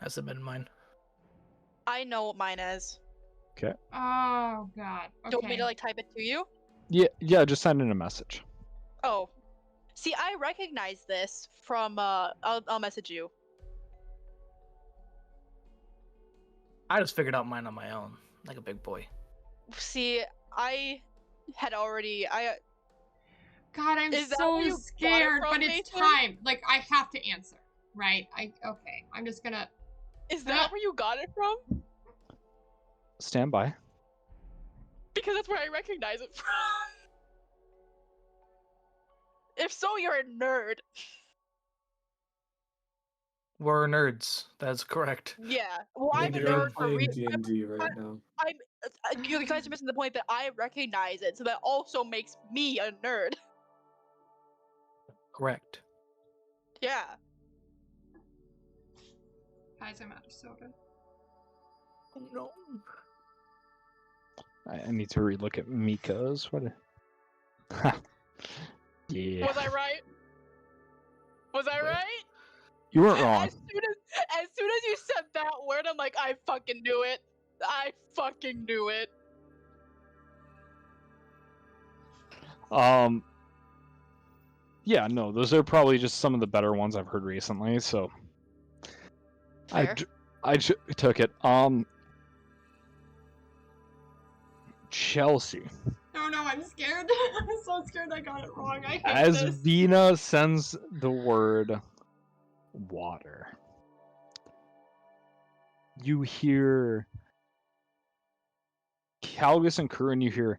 Hasn't been mine. I know what mine is. Oh god. Do you want me Okay. to like type it to you? Yeah, just send in a message. Oh. See, I recognize this from I'll message you. I just figured out mine on my own, like a big boy. See, I had already God, I'm Is that where you so got it scared, from, but it's Nathan? time. Like I have to answer, right? Okay. I'm just gonna. Is that where you got it from? Stand by. Because that's where I recognize it from. If so, you're a nerd. We're nerds. That's correct. Yeah. Well, I'm a Maybe nerd I'm for playing D&D right now. you guys are missing the point, but I recognize it, so that also makes me a nerd. Correct. Yeah. Guys, I'm out of soda. Oh, no. I need to relook at Mika's. What? Yeah. Was I right? Was I right? You weren't wrong. As soon as you said that word, I'm like, I fucking knew it. I fucking knew it. Yeah, no, those are probably just some of the better ones I've heard recently. So Fair. I took it. Chelsea. Oh no, I'm scared. I'm so scared I got it wrong. I hate As this. Vina sends the word water, you hear Calgus and Curran, you hear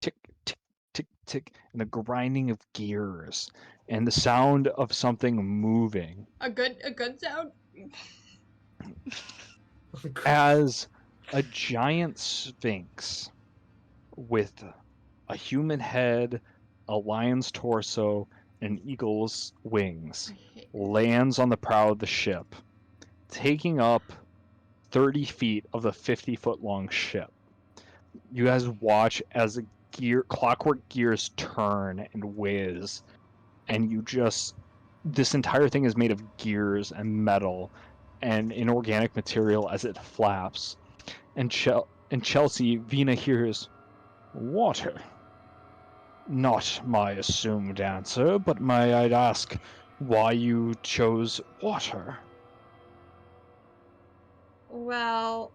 tick, tick, tick, tick, and the grinding of gears, and the sound of something moving. A good sound. As a giant sphinx with a human head, a lion's torso, and an eagle's wings I hate lands on the prow of the ship, taking up 30 feet of the 50-foot long ship. You guys watch as clockwork gears turn and whiz, and this entire thing is made of gears and metal and inorganic material as it flaps. And Chelsea, Vina hears, water. Not my assumed answer, but may I ask why you chose water? Well,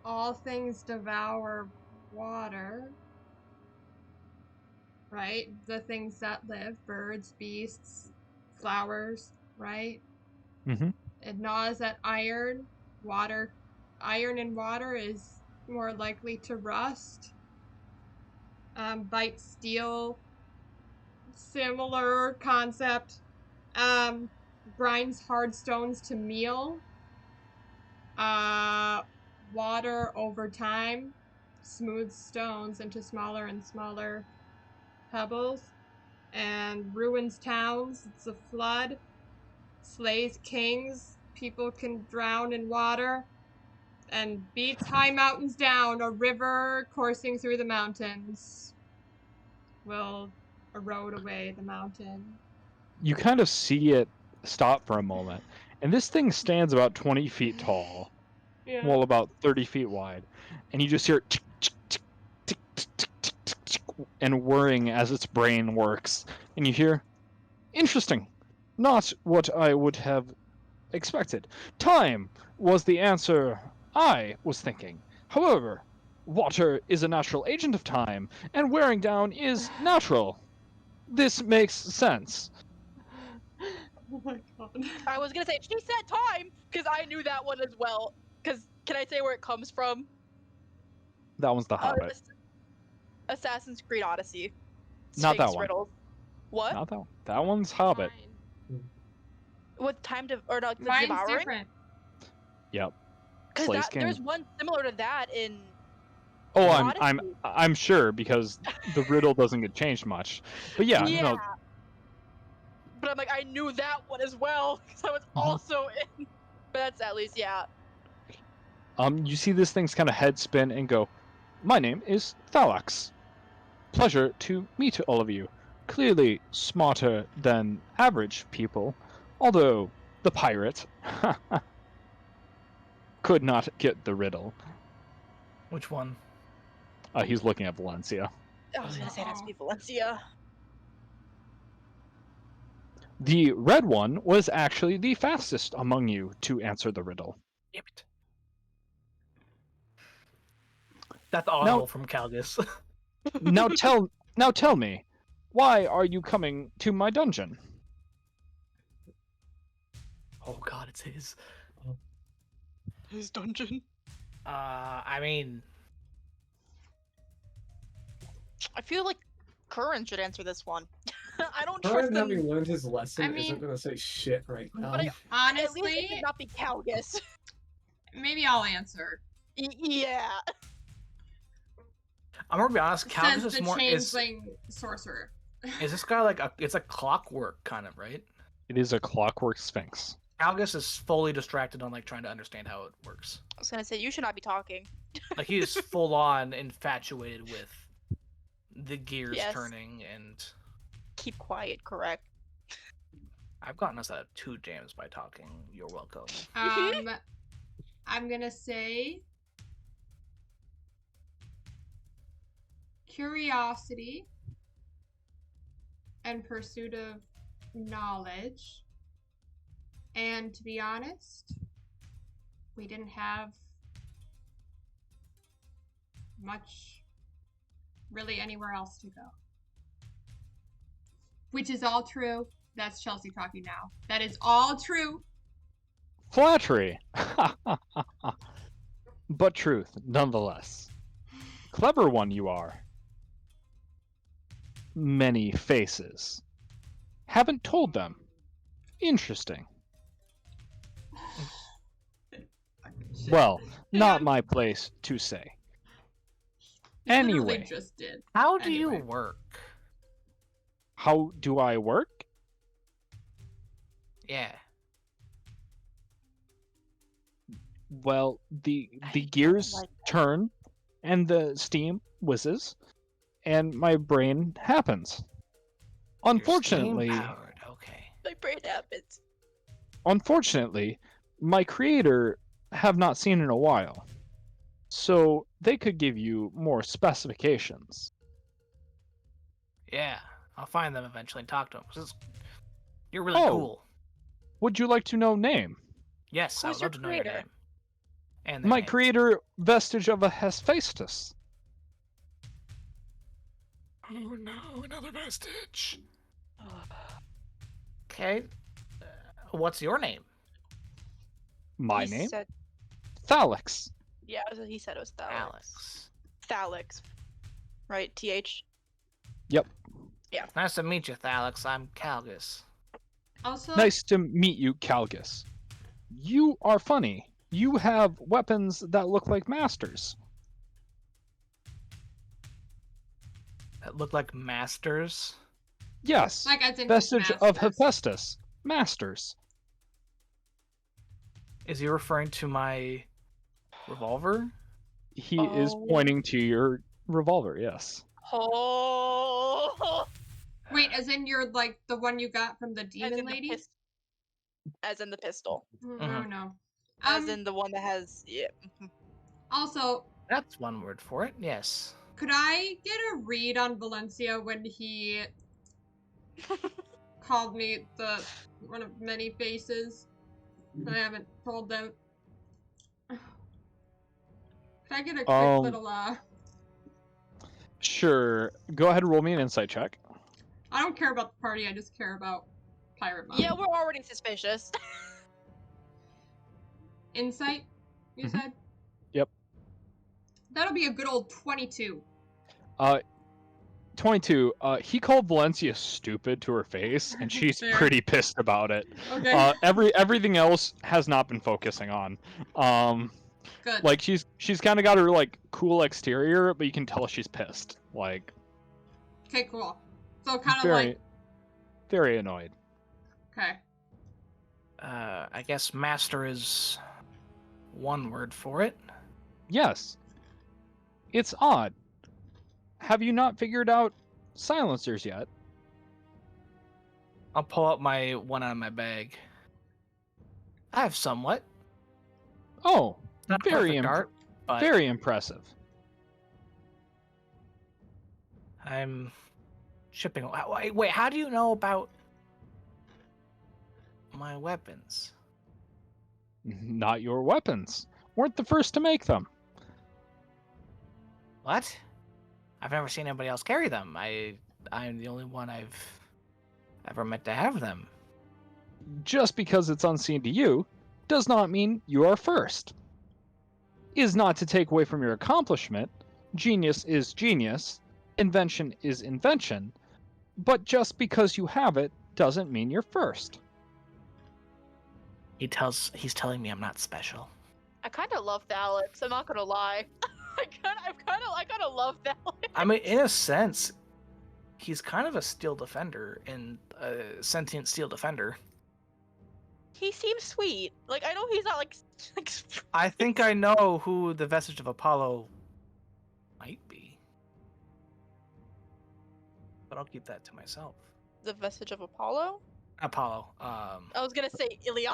all things devour water. Right? The things that live, birds, beasts, flowers, right? Mm-hmm. It gnaws at iron. Iron and water is more likely to rust. Bite steel. Similar concept. Grinds hard stones to meal. Water over time smooths stones into smaller and smaller pebbles and ruins towns. It's a flood. Slays kings. People can drown in water. And beats high mountains down. A river coursing through the mountains will erode away the mountain. You kind of see it stop for a moment, and this thing stands about 20 feet tall, well, about 30 feet wide, and you just hear tick, tick, tick, tick, tick, tick, tick, tick, tick, and whirring as its brain works, and you hear, interesting, not what I would have expected. Time was the answer I was thinking. However, water is a natural agent of time, and wearing down is natural. This makes sense. Oh my god. I was gonna say she said time because I knew that one as well. Because can I say where it comes from? That one's the Hobbit. Assassin's Creed Odyssey. Not that Sphinx one. riddles. What? Not that one. That one's Hobbit. Mine. With time to or not the Mine's devouring? different. Yep. Because Slays there's King. one similar to that in. Oh, Odyssey. I'm sure because the riddle doesn't get changed much. But yeah, no. But I'm like, I knew that one as well because I was Uh-huh. also in. But that's at least You see this thing's kind of head spin and go, "My name is Thalax. Pleasure to meet all of you. Clearly smarter than average people, although the pirate could not get the riddle." Which one? He's looking at Valencia. I was gonna say that's be Valencia. The red one was actually the fastest among you to answer the riddle. Damn it. That's audible from Calgus. Now tell me, why are you coming to my dungeon? Oh god, it's his. His dungeon. I mean, I feel like Curran should answer this one. I don't trust Curran, him. having learned his lesson, I mean- isn't gonna say shit right now. But At least Honestly, it should not be Calgus. maybe I'll answer. Yeah. I'm gonna be honest. Calgus Says is the more. changeling sorcerer. Is this guy like a? It's a clockwork kind of, right? It is a clockwork sphinx. Calgus is fully distracted on like trying to understand how it works. I was gonna say you should not be talking. Like he is full on infatuated with the gears Yes. turning, and Keep quiet, correct? I've gotten us out of 2 jams by talking. You're welcome. I'm gonna say curiosity and pursuit of knowledge. And to be honest, we didn't have much really anywhere else to go. Which is all true. That's Chelsea talking now. That is all true. Flattery! But truth, nonetheless. Clever one you are. Many faces. Haven't told them. Interesting. Well, not my place to say. He literally Anyway. just did. How do Anyway. you work? How do I work? Yeah. Well, the I don't gears like that. turn and the steam whizzes and my brain happens. You're Unfortunately, steam-powered, okay. My brain happens. unfortunately, my creator have not seen in a while. So they could give you more specifications. Yeah, I'll find them eventually and talk to them. 'Cause you're really Oh. cool. Would you like to know name? Yes, I Who's would your love to know your creator? name. And their My name. creator, Vestige of a Hephaestus. Oh no, another vestige. Okay. What's your name? My He name? Said, Thalix. yeah, he said it was Thalix. Alex. Thalix. Right, TH. Nice to meet you, Thalix. I'm Calgus. Also, Nice to meet you, Calgus. You are funny. You have weapons that look like masters. That look like masters. Yes. like as in Vestige of masters. Hephaestus. Masters. Is he referring to my revolver? He is Oh. pointing to your revolver, yes. Oh. Wait, as in you're like the one you got from the As demon in the lady? as in the pistol. Oh no. As in the one that has yeah. Also, That's one word for it. Yes. could I get a read on Valencia when he called me the one of many faces? I haven't told them. Could I get a quick little Sure. Go ahead and roll me an insight check. I don't care about the party, I just care about pirate mind. Yeah, we're already suspicious. Insight, you Mhm. said? Yep. That'll be a good old 22. 22. He called Valencia stupid to her face, and she's Fair. pretty pissed about it. Okay. Everything else has not been focusing on. Good. Like she's kind of got her like cool exterior, but you can tell she's pissed. Like Okay, cool. So kind of very, like, very annoyed. okay. I guess master is one word for it. Yes. It's odd. Have you not figured out silencers yet? I'll pull out my one out of my bag. I have somewhat. Oh, Not very perfect art, but very impressive. I'm shipping. Wait, how do you know about my weapons? Not your weapons. Weren't the first to make them. What? I've never seen anybody else carry them. I'm the only one I've ever meant to have them. Just because it's unseen to you does not mean you are first. Is not to take away from your accomplishment. Genius is genius. Invention is invention. But just because you have it doesn't mean you're first. He's telling me I'm not special. I kind of love Alex. I'm not gonna lie. I kind of love Alex. I mean, in a sense, he's kind of a steel defender and a sentient steel defender. He seems sweet. Like I know he's not like I think I know who the vestige of Apollo might be, but I'll keep that to myself. the vestige of Apollo. Apollo, I was gonna say Ilion.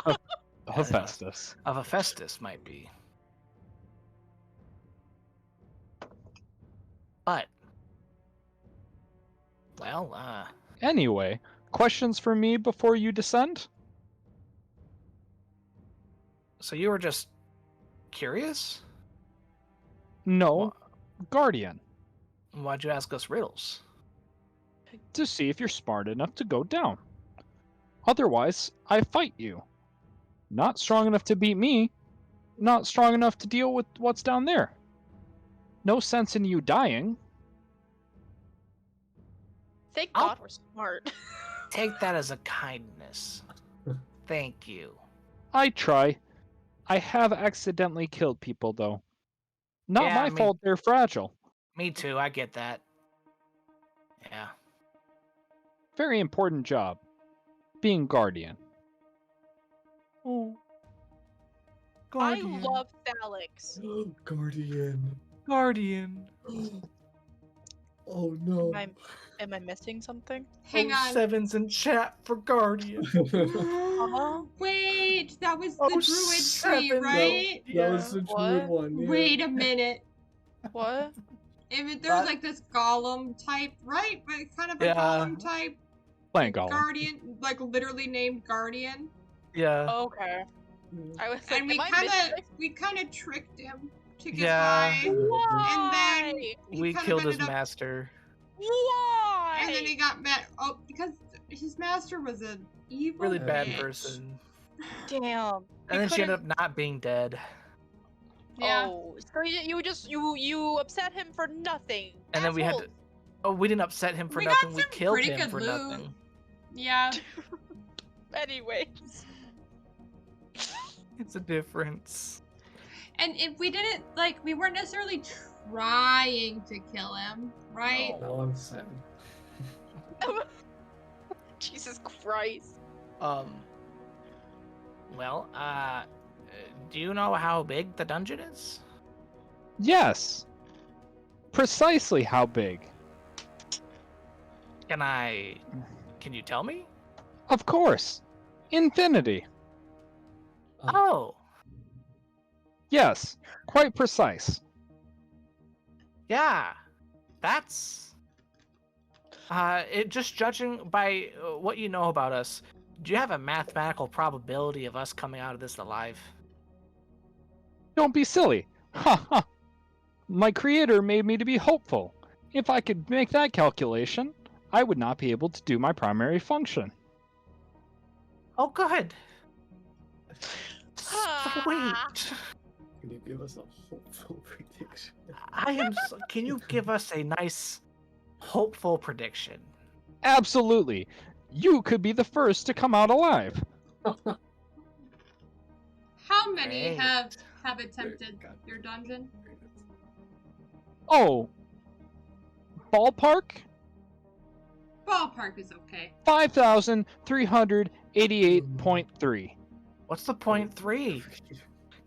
Hephaestus. of Hephaestus might be. But, well, Anyway, questions for me before you descend? so you were just curious? No, Guardian. Why'd you ask us riddles? To see if you're smart enough to go down. Otherwise, I fight you. Not strong enough to beat me. Not strong enough to deal with what's down there. No sense in you dying. Thank I'll- God we're smart. Take that as a kindness. Thank you. I try. I have accidentally killed people, though. Not Yeah, my I mean- fault they're fragile. Me too, I get that. Yeah. Very important job. Being Guardian. Oh. I love Alex. Guardian. Guardian. Oh no. Am I missing something? Hang on. Sevens in chat for Guardian. Wait, that was the Oh, druid tree, seven, right? That was the What? druid one. Yeah. Wait a minute. What? There's What? like this golem type, right? But kind of a Yeah. golem type. Playing Golem. Guardian, like literally named Guardian. Yeah. Okay. I was like, And we am I kind of missing? tricked him to get Yeah. by. Why? And then he We kind of killed his ended up- master. Why? And then he got mad. Oh, because his master was an evil, Really bad bitch. person. Damn. And then she ended couldn't- up not being dead. Yeah. Oh, so you upset him for nothing. And then we had to. Assholes. Oh, we didn't upset him for We got nothing. We some killed pretty him good for loot. nothing. Yeah. Anyways. It's a difference. And if we didn't we weren't necessarily trying to kill him, right? Now I'm sad. Jesus Christ. Well, do you know how big the dungeon is? Yes. Precisely how big. Can you tell me? Of course. Infinity. Oh, Yes. Quite precise. yeah. That's. Just judging by what you know about us, do you have a mathematical probability of us coming out of this alive? Don't be silly. Ha ha. My creator made me to be hopeful. If I could make that calculation, I would not be able to do my primary function. Oh, good. Ah. Sweet. Can you give us a hopeful prediction? Can you give us a nice, hopeful prediction? Absolutely. You could be the first to come out alive. How many Great. have attempted God. your dungeon? Oh. Ballpark? Ballpark is okay. 5,388.3. What's the point 3?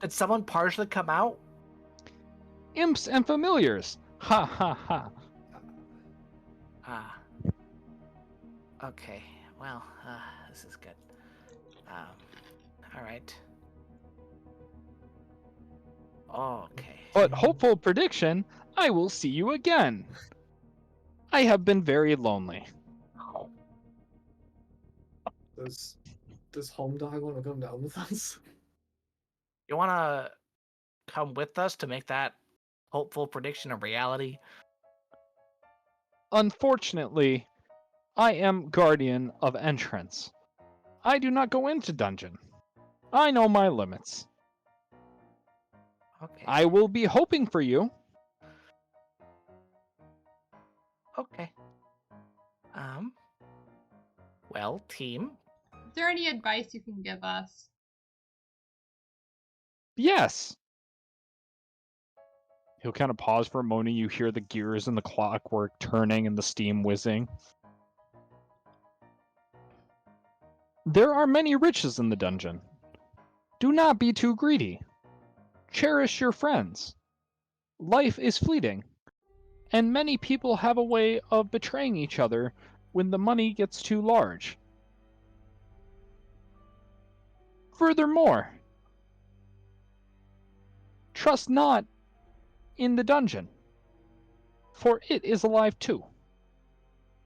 Did someone partially come out? Imps and familiars. Ha ha ha. Ah. Okay. Well, this is good. All right. Okay. But hopeful prediction, I will see you again. I have been very lonely. Does Home Dog want to come down with us? You want to come with us to make that hopeful prediction a reality? Unfortunately, I am guardian of entrance. I do not go into dungeon. I know my limits. Okay. I will be hoping for you. Okay. Well, team. Is there any advice you can give us? Yes. He'll kind of pause for a moment. You hear the gears and the clockwork turning and the steam whizzing. There are many riches in the dungeon. Do not be too greedy. Cherish your friends. Life is fleeting, and many people have a way of betraying each other when the money gets too large. Furthermore, trust not in the dungeon, for it is alive too.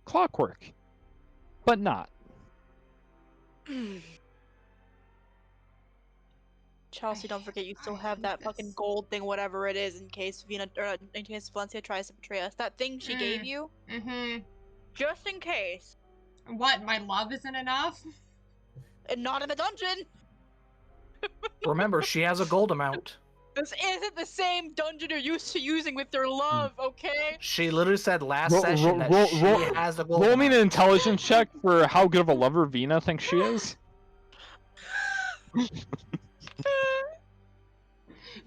Clockwork, but not. Chelsea, don't forget you still have that fucking gold thing, whatever it is, in case in case Valencia tries to betray us. That thing she gave you, Mm-hmm. just in case, What, my love isn't enough? and not in the dungeon. Remember, she has a gold amount. This isn't the same dungeon you're used to using with your love, okay? She literally said last Roll- session roll- that roll- she roll- has a gold Roll me an amount. intelligence check for how good of a lover Vina thinks she is.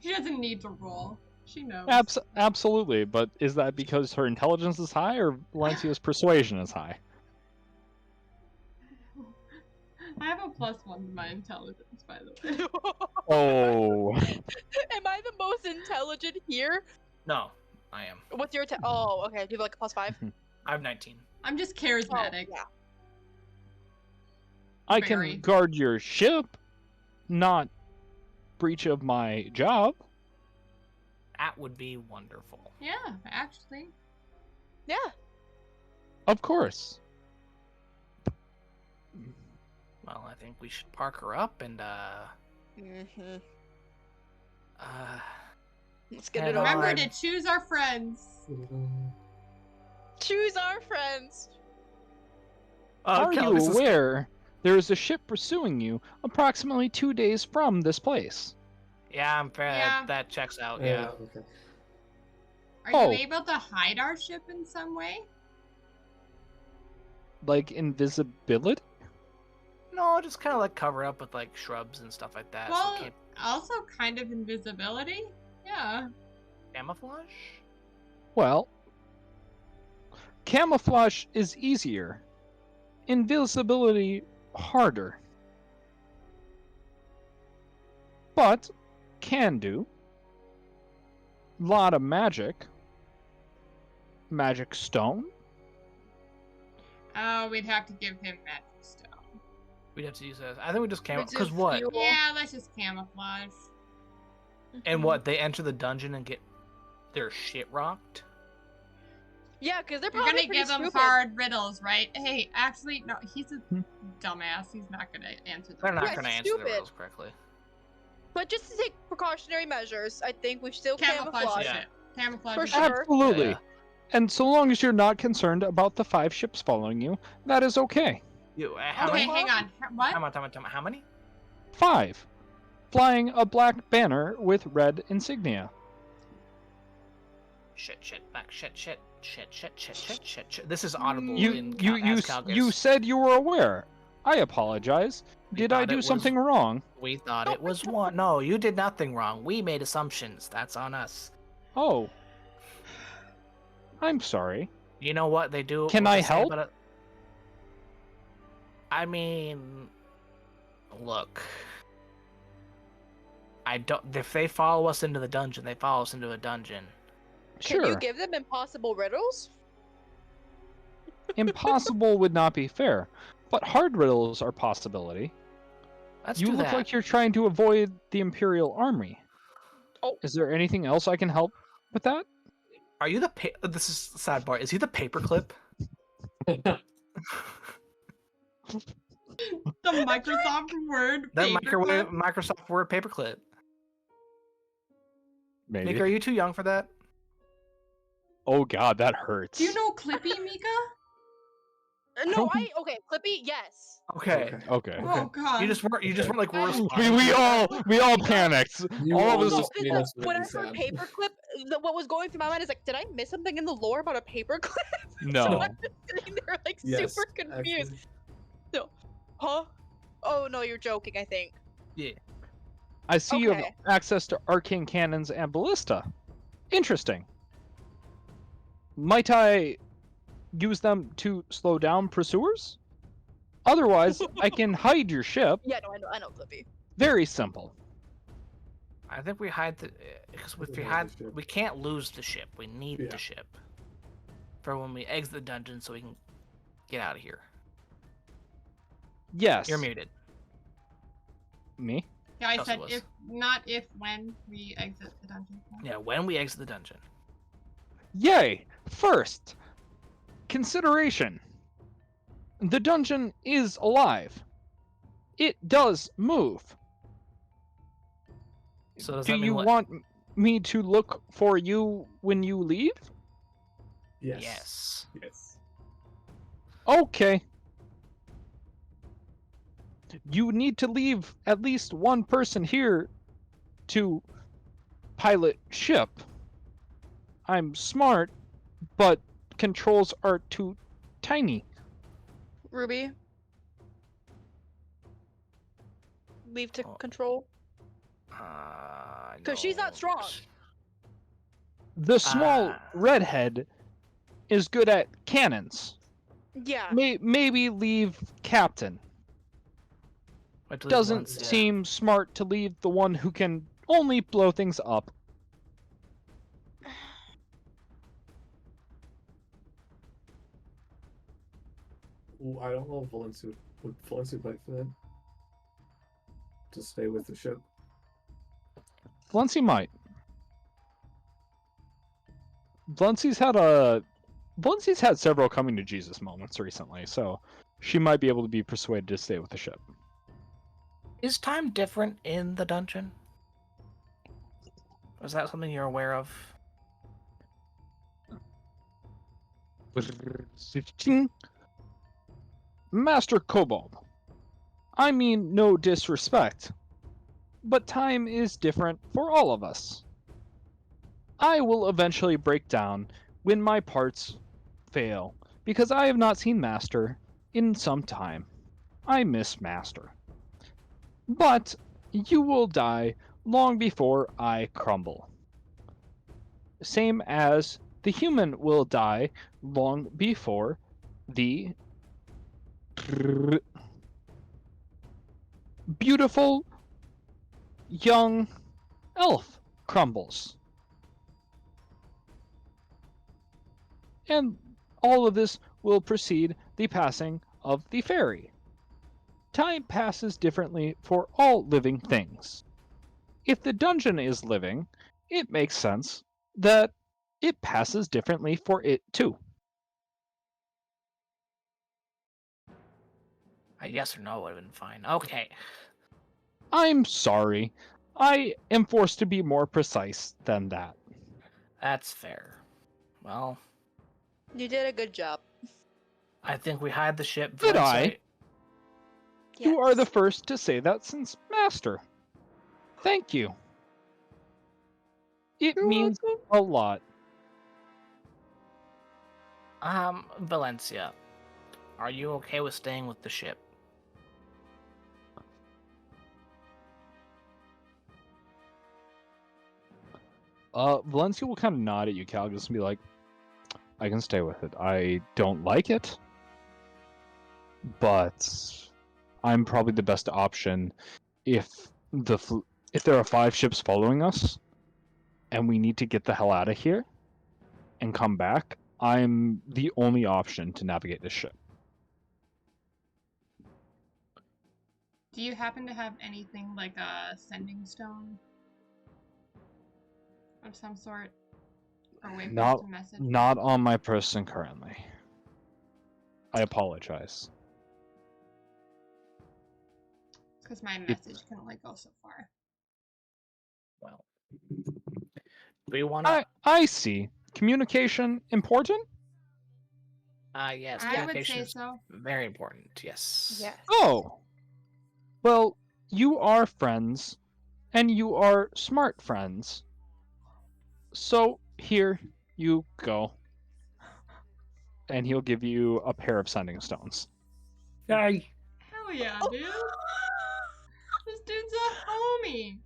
She doesn't need to roll. She knows. Absolutely, but is that because her intelligence is high or Valencia's persuasion is high? I have a +1 to my intelligence, by the way. Oh. Am I the most intelligent here? No, I am. What's your oh, okay. Do you have like a +5? I have 19. I'm just Oh, charismatic. yeah. I Very. can guard your ship, not breach of my job. That would be wonderful. Yeah, actually. Yeah. Of course. Well, I think we should park her up and Mm-hmm. uh Let's get Head it over. Remember on. to choose our friends. Choose our friends. Are Kel, you this is- aware there is a ship pursuing you approximately 2 days from this place? Yeah, I'm fair. Yeah. That checks out. Yeah. Okay. Are Oh. you able to hide our ship in some way? Like invisibility? No, just kind of like cover up with like shrubs and stuff like that. Well, So can't also kind of invisibility. Yeah. camouflage. Well, camouflage is easier. Invisibility harder. But can do. Lot of magic. Magic stone. Oh, we'd have to give him magic stone. We'd have to use that. I think we just came Which because is what? fuel. Yeah, let's just camouflage. And what? They enter the dungeon and get their shit rocked. Yeah, because they're You're probably gonna pretty give him stupid. hard riddles, right? Hey, actually, no, he's a Hmm. dumbass. He's not gonna answer They're them. not Yeah, gonna it's answer the stupid. riddles correctly. But just to take precautionary measures, I think we still Camouflage camouflage. Yeah. shit. Camouflage For shit. sure. Absolutely. Yeah. And so long as you're not concerned about the 5 ships following you, that is okay. How Okay, many? hang on. What? How many? 5. Flying a black banner with red insignia. Shit. This is audible You in you you as s- Calgus. you said you were aware. I apologize. We Did I thought it do was- something wrong? We thought it was one. No, you did nothing wrong. We made assumptions. That's on us. Oh. I'm sorry. You know what they do? Can what I they say help? about it? I mean, look. I don't. If they follow us into the dungeon, they follow us into a dungeon. Can Sure. you give them impossible riddles? Impossible would not be fair, but hard riddles are a possibility. Let's You do look that. like you're trying to avoid the Imperial Army. Oh. Is there anything else I can help with that? Are you the? This is the sad part. Is he the paperclip? The Microsoft Word. That paperclip? Microsoft Word paperclip. Maybe. Mika, are you too young for that? Oh god, that hurts. Do you know Clippy, Mika? No, okay, Clippy, yes. Okay. Okay. Oh god. You just weren't like we're We all panicked. You All of almost us. made us When I really heard sad. paperclip, what was going through my mind is like, did I miss something in the lore about a paperclip? No. I'm just sitting there like Yes, super confused. actually. Huh? Oh no, you're joking, I think. I see you have Okay. access to arcane cannons and ballista. Interesting. Might I use them to slow down pursuers? Otherwise, I can hide your ship. Yeah, no, I know Clippy. Very simple. I think we hide the because if We we hide hide, the ship. we can't lose the ship. We need Yeah. the ship for when we exit the dungeon, so we can get out of here. Yes. You're muted. Me? Yeah, I Chelsea said was. if not if when we exit the dungeon. Yeah, when we exit the dungeon. Yay! First, consideration. The dungeon is alive. It does move. So does Do that mean you what? want me to look for you when you leave? Yes. Yes. Yes. Okay. You need to leave at least one person here to pilot ship. I'm smart, but controls are too tiny. Ruby. Leave to Oh. control. Because she's not no. strong. The small Ah. redhead is good at cannons. Yeah. Maybe leave captain. Wait till he Doesn't wants to- seem smart to leave the one who can only blow things up. Ooh, I don't know if Valencia would Valencia fight for that. To stay with the ship. Valencia might. Valencia's had several coming to Jesus moments recently, so she might be able to be persuaded to stay with the ship. Is time different in the dungeon? Is that something you're aware of? Master Kobold, I mean no disrespect, but time is different for all of us. I will eventually break down when my parts fail, because I have not seen Master in some time. I miss Master. But you will die long before I crumble. Same as the human will die long before the beautiful young elf crumbles. And all of this will precede the passing of the fairy. Time passes differently for all living things. If the dungeon is living, it makes sense that it passes differently for it too. A yes or no would have been fine. Okay. I'm sorry. I am forced to be more precise than that. That's fair. Well, You did a good job. I think we hide the ship. Did I? Valencia, You are the Yes. first to say that since Master. Thank you. It You're means welcome. a lot. Valencia, are you okay with staying with the ship? Valencia will kind of nod at you, Calgus, and be like, I can stay with it. I don't like it, but I'm probably the best option if if there are 5 ships following us and we need to get the hell out of here and come back. I'm the only option to navigate this ship. Do you happen to have anything like a sending stone of some sort? Or a way for us to message? Not on my person currently. I apologize. Because my message can only go so far. Well, do you want to? I see. Communication important? Yes. I would say Communication is so. very important. Yes. Yes. Oh. Well, you are friends, and you are smart friends. So, here you go. And he'll give you a pair of sending stones. Yay. Hell yeah, dude. This dude's a homie.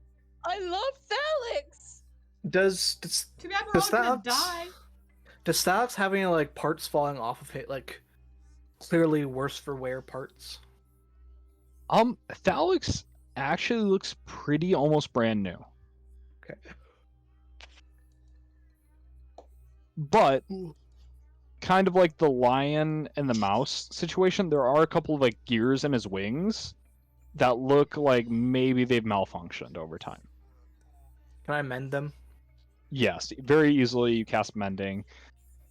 I love Felix. Does Too bad we're all gonna Stalix- die. does Stalix have any like parts falling off of it, like clearly worse for wear parts? Thalix actually looks pretty almost brand new. Okay. But kind of like the lion and the mouse situation, there are a couple of like gears in his wings that look like maybe they've malfunctioned over time. Can I mend them? Yes, very easily you cast mending,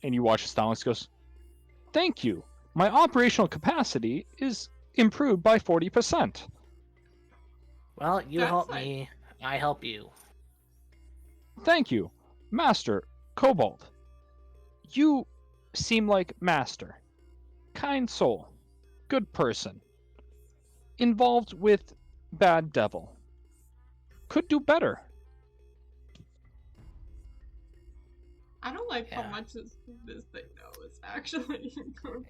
and you watch Stalix goes, "Thank you. My operational capacity is improved by 40%. Well, you That's help like- me, I help you. Thank you, Master Kobold. You seem like Master. Kind soul. Good person. Involved with bad devil. Could do better. I don't like how Yeah. much this thing knows, actually.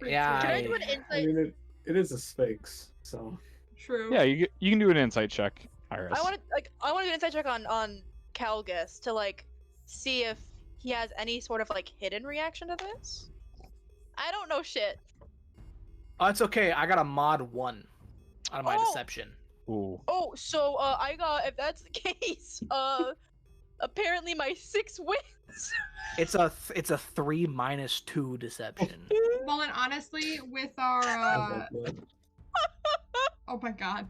Yeah, Can I do an I insight? mean, it is a Sphinx, so. True. Yeah, you can do an insight check, Iris. I want to do an insight check on Calgus to like see if he has any sort of like hidden reaction to this. I don't know shit. Oh, it's okay. I got a mod 1 out of my Oh! deception. Ooh. Oh, so I got, if that's the case, apparently my 6 wins. It's a 3 minus 2 deception. Well, and honestly, with I our love that. oh my god.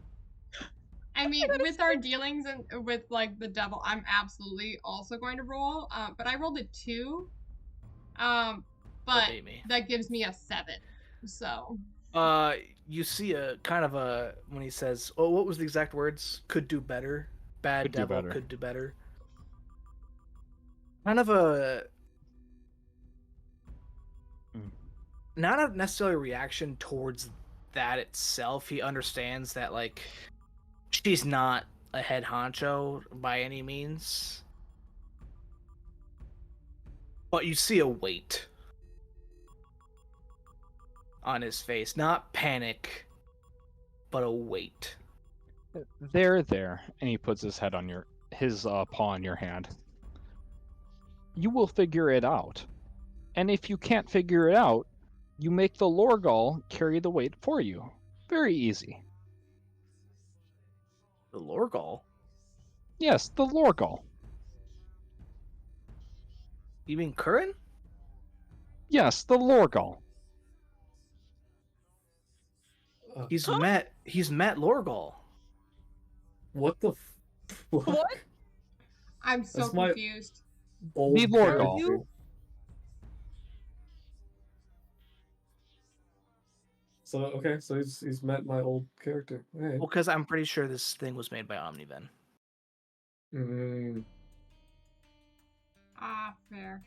I mean, with our dealings and with like the devil, I'm absolutely also going to roll. But I rolled a 2. But beat me. that gives me a 7. So You see a kind of a when he says, "Oh, what was the exact words? Could do better. Bad Could do devil better. could do better." Kind of a Mm. not a necessarily reaction towards that itself. He understands that like she's not a head honcho by any means. But you see a weight on his face, not panic, but a weight. There, and he puts his head on his paw on your hand. You will figure it out, and if you can't figure it out, you make the Lorgal carry the weight for you. Very easy. The Lorgal? Yes, the Lorgal. You mean Curran? Yes, the Lorgal. He's met Lorgal. What the fuck? What? I'm so That's my- confused. Old The Lorgal. character. So okay, so he's met my old character. Hey. Well, because I'm pretty sure this thing was made by Omniven. Mm, Ah, fair.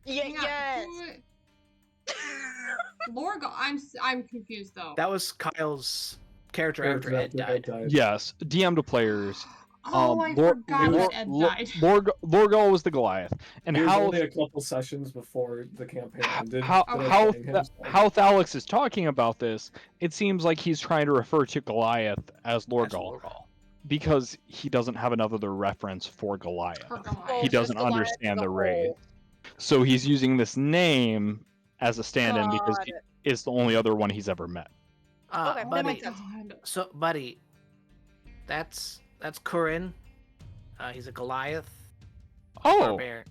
Yeah, Hang on, yes. Lorgal. I'm confused though. That was Kyle's character after Ed died. Yes, DM to players. Oh, I forgot that Ed died. Lorgal was the Goliath, and It was how only a couple sessions before the campaign ended. how that I was how playing him, so- how Thalix is talking about this, it seems like he's trying to refer to Goliath as That's Lorgal because he doesn't have another reference for Goliath. For Goliath. Oh, He just doesn't Goliath understand as a the raid, whole. so he's using this name as a stand-in because Got it. it's the only other one he's ever met. Okay, that buddy. makes sense. God. So, buddy, that's Kurin. He's a Goliath. Oh, Barbarian.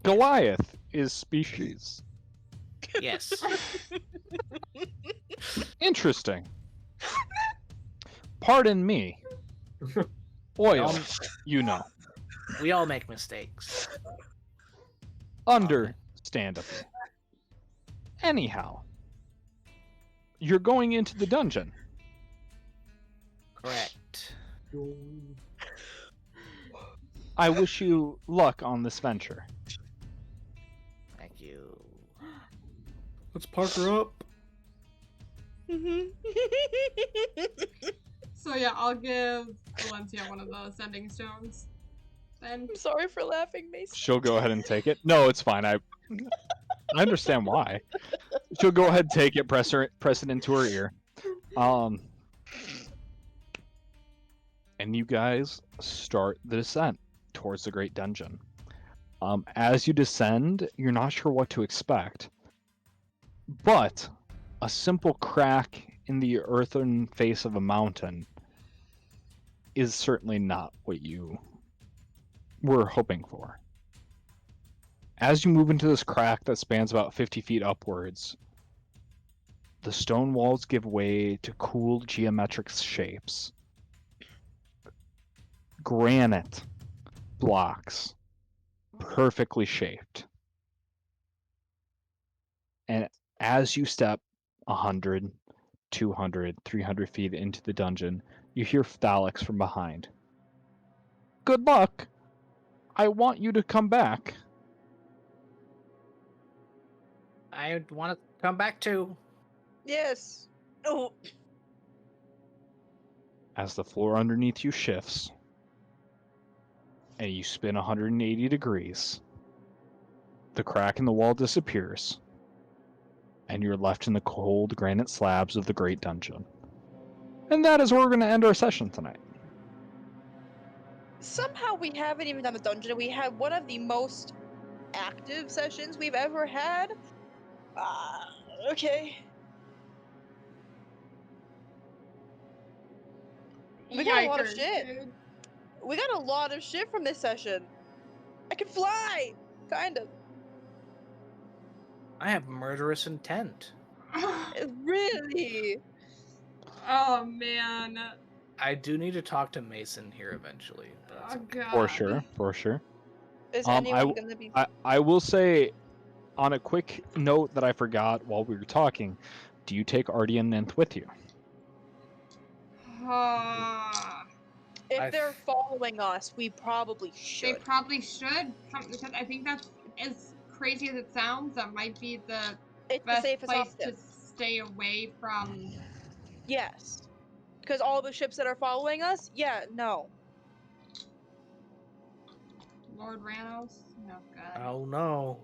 Goliath is species. Yes. Interesting. Pardon me. Oil, you know. We all make mistakes. Understandable. Anyhow, you're going into the dungeon. Correct. I wish you luck on this venture. Thank you. Let's park her up. So yeah, I'll give Valencia one of the sending stones. Then. I'm sorry for laughing, Mason. She'll go ahead and take it. No, it's fine. I understand why. She'll go ahead and take it, press it into her ear. And you guys start the descent towards the Great Dungeon. As you descend, you're not sure what to expect, but a simple crack in the earthen face of a mountain is certainly not what you were hoping for. As you move into this crack that spans about 50 feet upwards, the stone walls give way to cool geometric shapes. Granite blocks, perfectly shaped. And as you step 100, 200, 300 feet into the dungeon, you hear Thalix from behind. Good luck. I want you to come back. I want to come back too. Yes. Oh. As the floor underneath you shifts, and you spin 180 degrees, the crack in the wall disappears, and you're left in the cold granite slabs of the Great Dungeon. And that is where we're going to end our session tonight. Somehow we haven't even done the dungeon. We had one of the most active sessions we've ever had. Okay. We got a lot of Yikers, shit. dude. We got a lot of shit from this session. I can fly! Kind of. I have murderous intent. Really? Oh man. I do need to talk to Mason here eventually. But Oh god. For sure, for sure. Is I anyone w- gonna be... I will say, on a quick note that I forgot while we were talking, do you take Artie and Ninth with you? If they're following us, we probably They should. probably should, because I think that's, as crazy as it sounds, that might be the It's the best safest place option. to stay away from. Yes. Because all the ships that are following us? Yeah, no. Lord Ranos? No, God. oh no,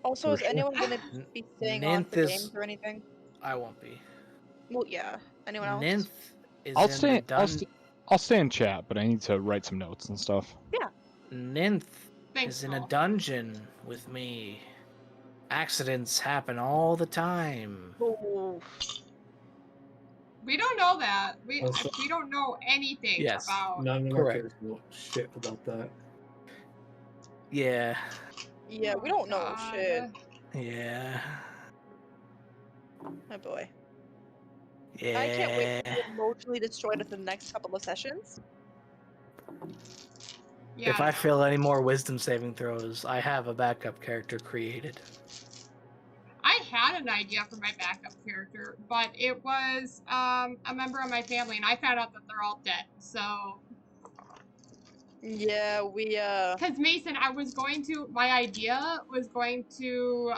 Also, For is sure. anyone gonna be staying on Ninth for is- games or anything? I won't be. Well, yeah. Anyone else? Ninth is I'll in stay. the I'll stay in chat, but I need to write some notes and stuff. Ninth Thanks, is in a Paul. dungeon with me. Accidents happen all the time. Oh. We don't know that. We Also- we don't know anything Yes. about. None of our Correct. characters know shit about that. Yeah, Yeah, we don't know God. shit. yeah, Oh boy. yeah. I can't wait to be emotionally destroyed at the next couple of sessions. Yeah. If I fail any more wisdom saving throws, I have a backup character created. I had an idea for my backup character, but it was a member of my family, and I found out that they're all dead. So, Yeah, we because Mason, my idea was going to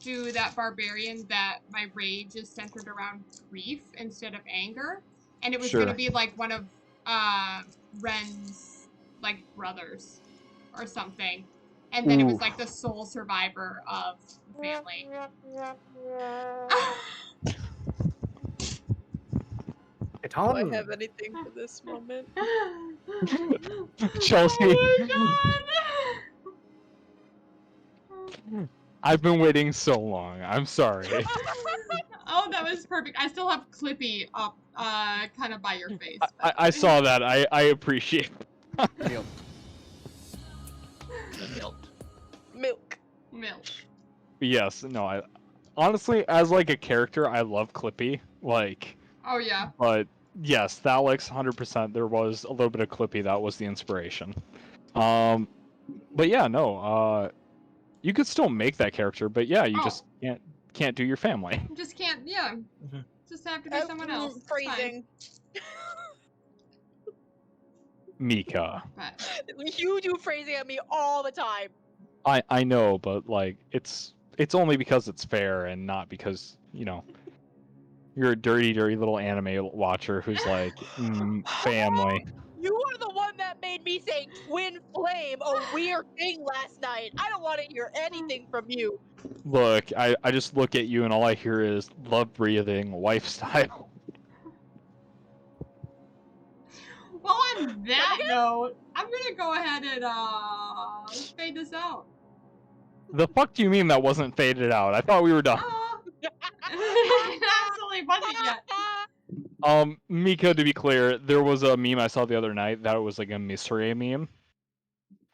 do that barbarian that my rage is centered around grief instead of anger, and it was Sure. gonna be like one of Ren's like brothers or something, and then it was Ooh. like the sole survivor of the family. Do I have anything for this moment? Chelsea. Oh my god! I've been waiting so long. I'm sorry. Oh, that was perfect. I still have Clippy up, kind of by your face. I saw that. I appreciate it. Milk. Milk. Yes, no, I honestly, as like a character, I love Clippy. Like, Oh yeah. but yes, Thalix, 100%. There was a little bit of Clippy that was the inspiration. But yeah, no. You could still make that character, but yeah, you Oh. just can't do your family. Just can't. Yeah. Mhm. Just have to be someone else. It's fine. Phrasing. Mika. But You do phrasing at me all the time. I know, but like it's only because it's fair and not because, you know, you're a dirty little anime watcher who's like, family. You are the one that made me say twin flame, a weird thing last night. I don't want to hear anything from you. Look, I just look at you and all I hear is love breathing, wife style. well, on that note, I'm gonna go ahead and fade this out. The fuck do you mean that wasn't faded out? I thought we were done. Absolutely wasn't yet. Mika, to be clear, there was a meme I saw the other night that was like a Misure meme.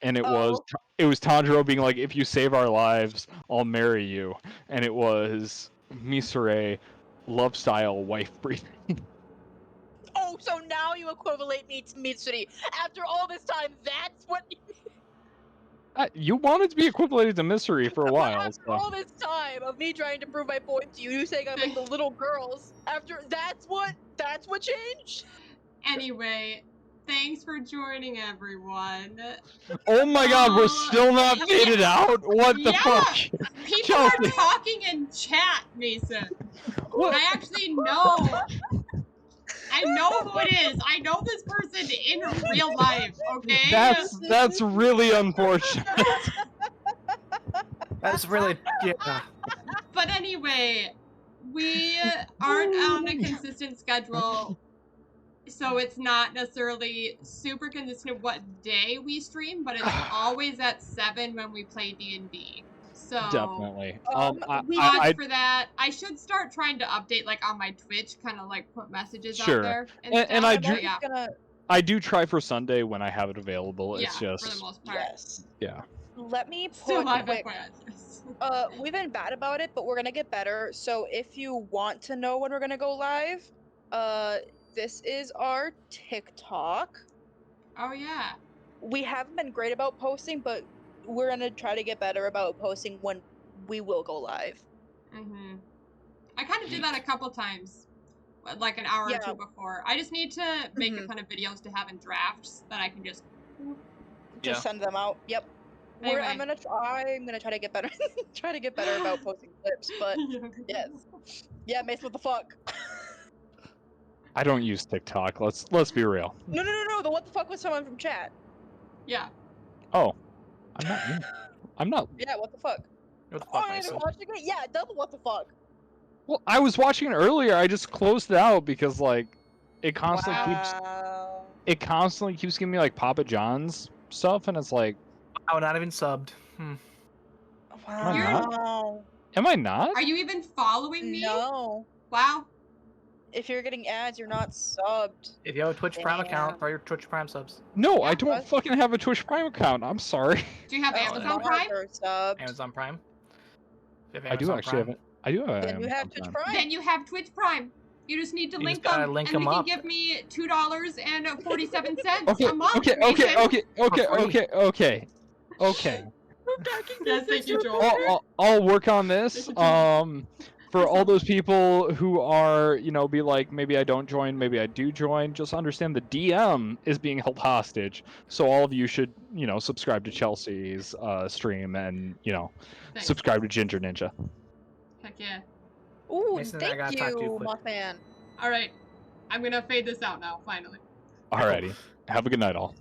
And it was Tanjiro being like, if you save our lives, I'll marry you. And it was Misure, love style, wife breathing. Oh, so now you equivalent me to Mitsuri. After all this time, that's what you You wanted to be equivalent to Misure for a while. After So. all this time of me trying to prove my point to you, you saying I'm like the little girls. After that's what changed? Anyway, thanks for joining, everyone. Oh my god, we're still not faded out? What the Yeah. fuck? People are Chelsea. talking in chat, Mason. What? I actually know. I know who it is. I know this person in real life, okay? That's really unfortunate. That's really yeah. But anyway, we aren't on a consistent schedule, so it's not necessarily super consistent what day we stream, but it's always at 7 when we play D&D. So Definitely. we watch for that. I should start trying to update like on my Twitch, kind of like put messages Sure. out there. And I stuff, do- but yeah, I do try for Sunday when I have it available. It's yeah, for the just most part. Yes. yeah. Let me Still put live quick. FYI. We've been bad about it, but we're gonna get better. So if you want to know when we're gonna go live, this is our TikTok. Oh yeah. We haven't been great about posting, but we're gonna try to get better about posting when we will go live. Mhm. I kind of did that a couple times, like an hour or Yeah. two before. I just need to make a Mhm. ton of videos to have in drafts that I can just. Just send them out. Yep. I'm Anyway. gonna try to get better. Try to get better about posting clips, but yes. Yeah, Mace, what the fuck? I don't use TikTok. Let's be real. No. The what the fuck was someone from chat? Yeah. Oh, I'm not. Yeah, what the fuck? What the Oh, fuck, you're Mason? watching it? Yeah, double what the fuck? Well, I was watching it earlier. I just closed it out because like it constantly keeps giving me like Papa John's stuff, and it's like, Oh, not even subbed. I Wow. am I not? Are you even following me? No. Wow. If you're getting ads, you're not subbed. If you have a Twitch Prime Damn. account, throw your Twitch Prime subs. No, I Yeah, don't what? fucking have a Twitch Prime account. I'm sorry. Do you have Amazon no, Prime? they're subbed. Amazon Prime. If you have I do Amazon actually Prime. have it. I do have. Then you have Amazon Twitch Prime. Prime. Then you have Twitch Prime. You just need to You link just gotta them, link and we them can up. give me $2.47 Okay, a month. okay. Mason. Yes, thank you, Joel. I'll work on this. For all those people who are, be like, maybe I don't join, maybe I do join, just understand the DM is being held hostage. So all of you should, subscribe to Chelsea's stream and, Thanks. subscribe to Ginger Ninja. Yeah. Ooh, Mason, I thank gotta talk to you you, quick. Mothman. All right. I'm gonna fade this out now. Finally. Alrighty. Have a good night, all.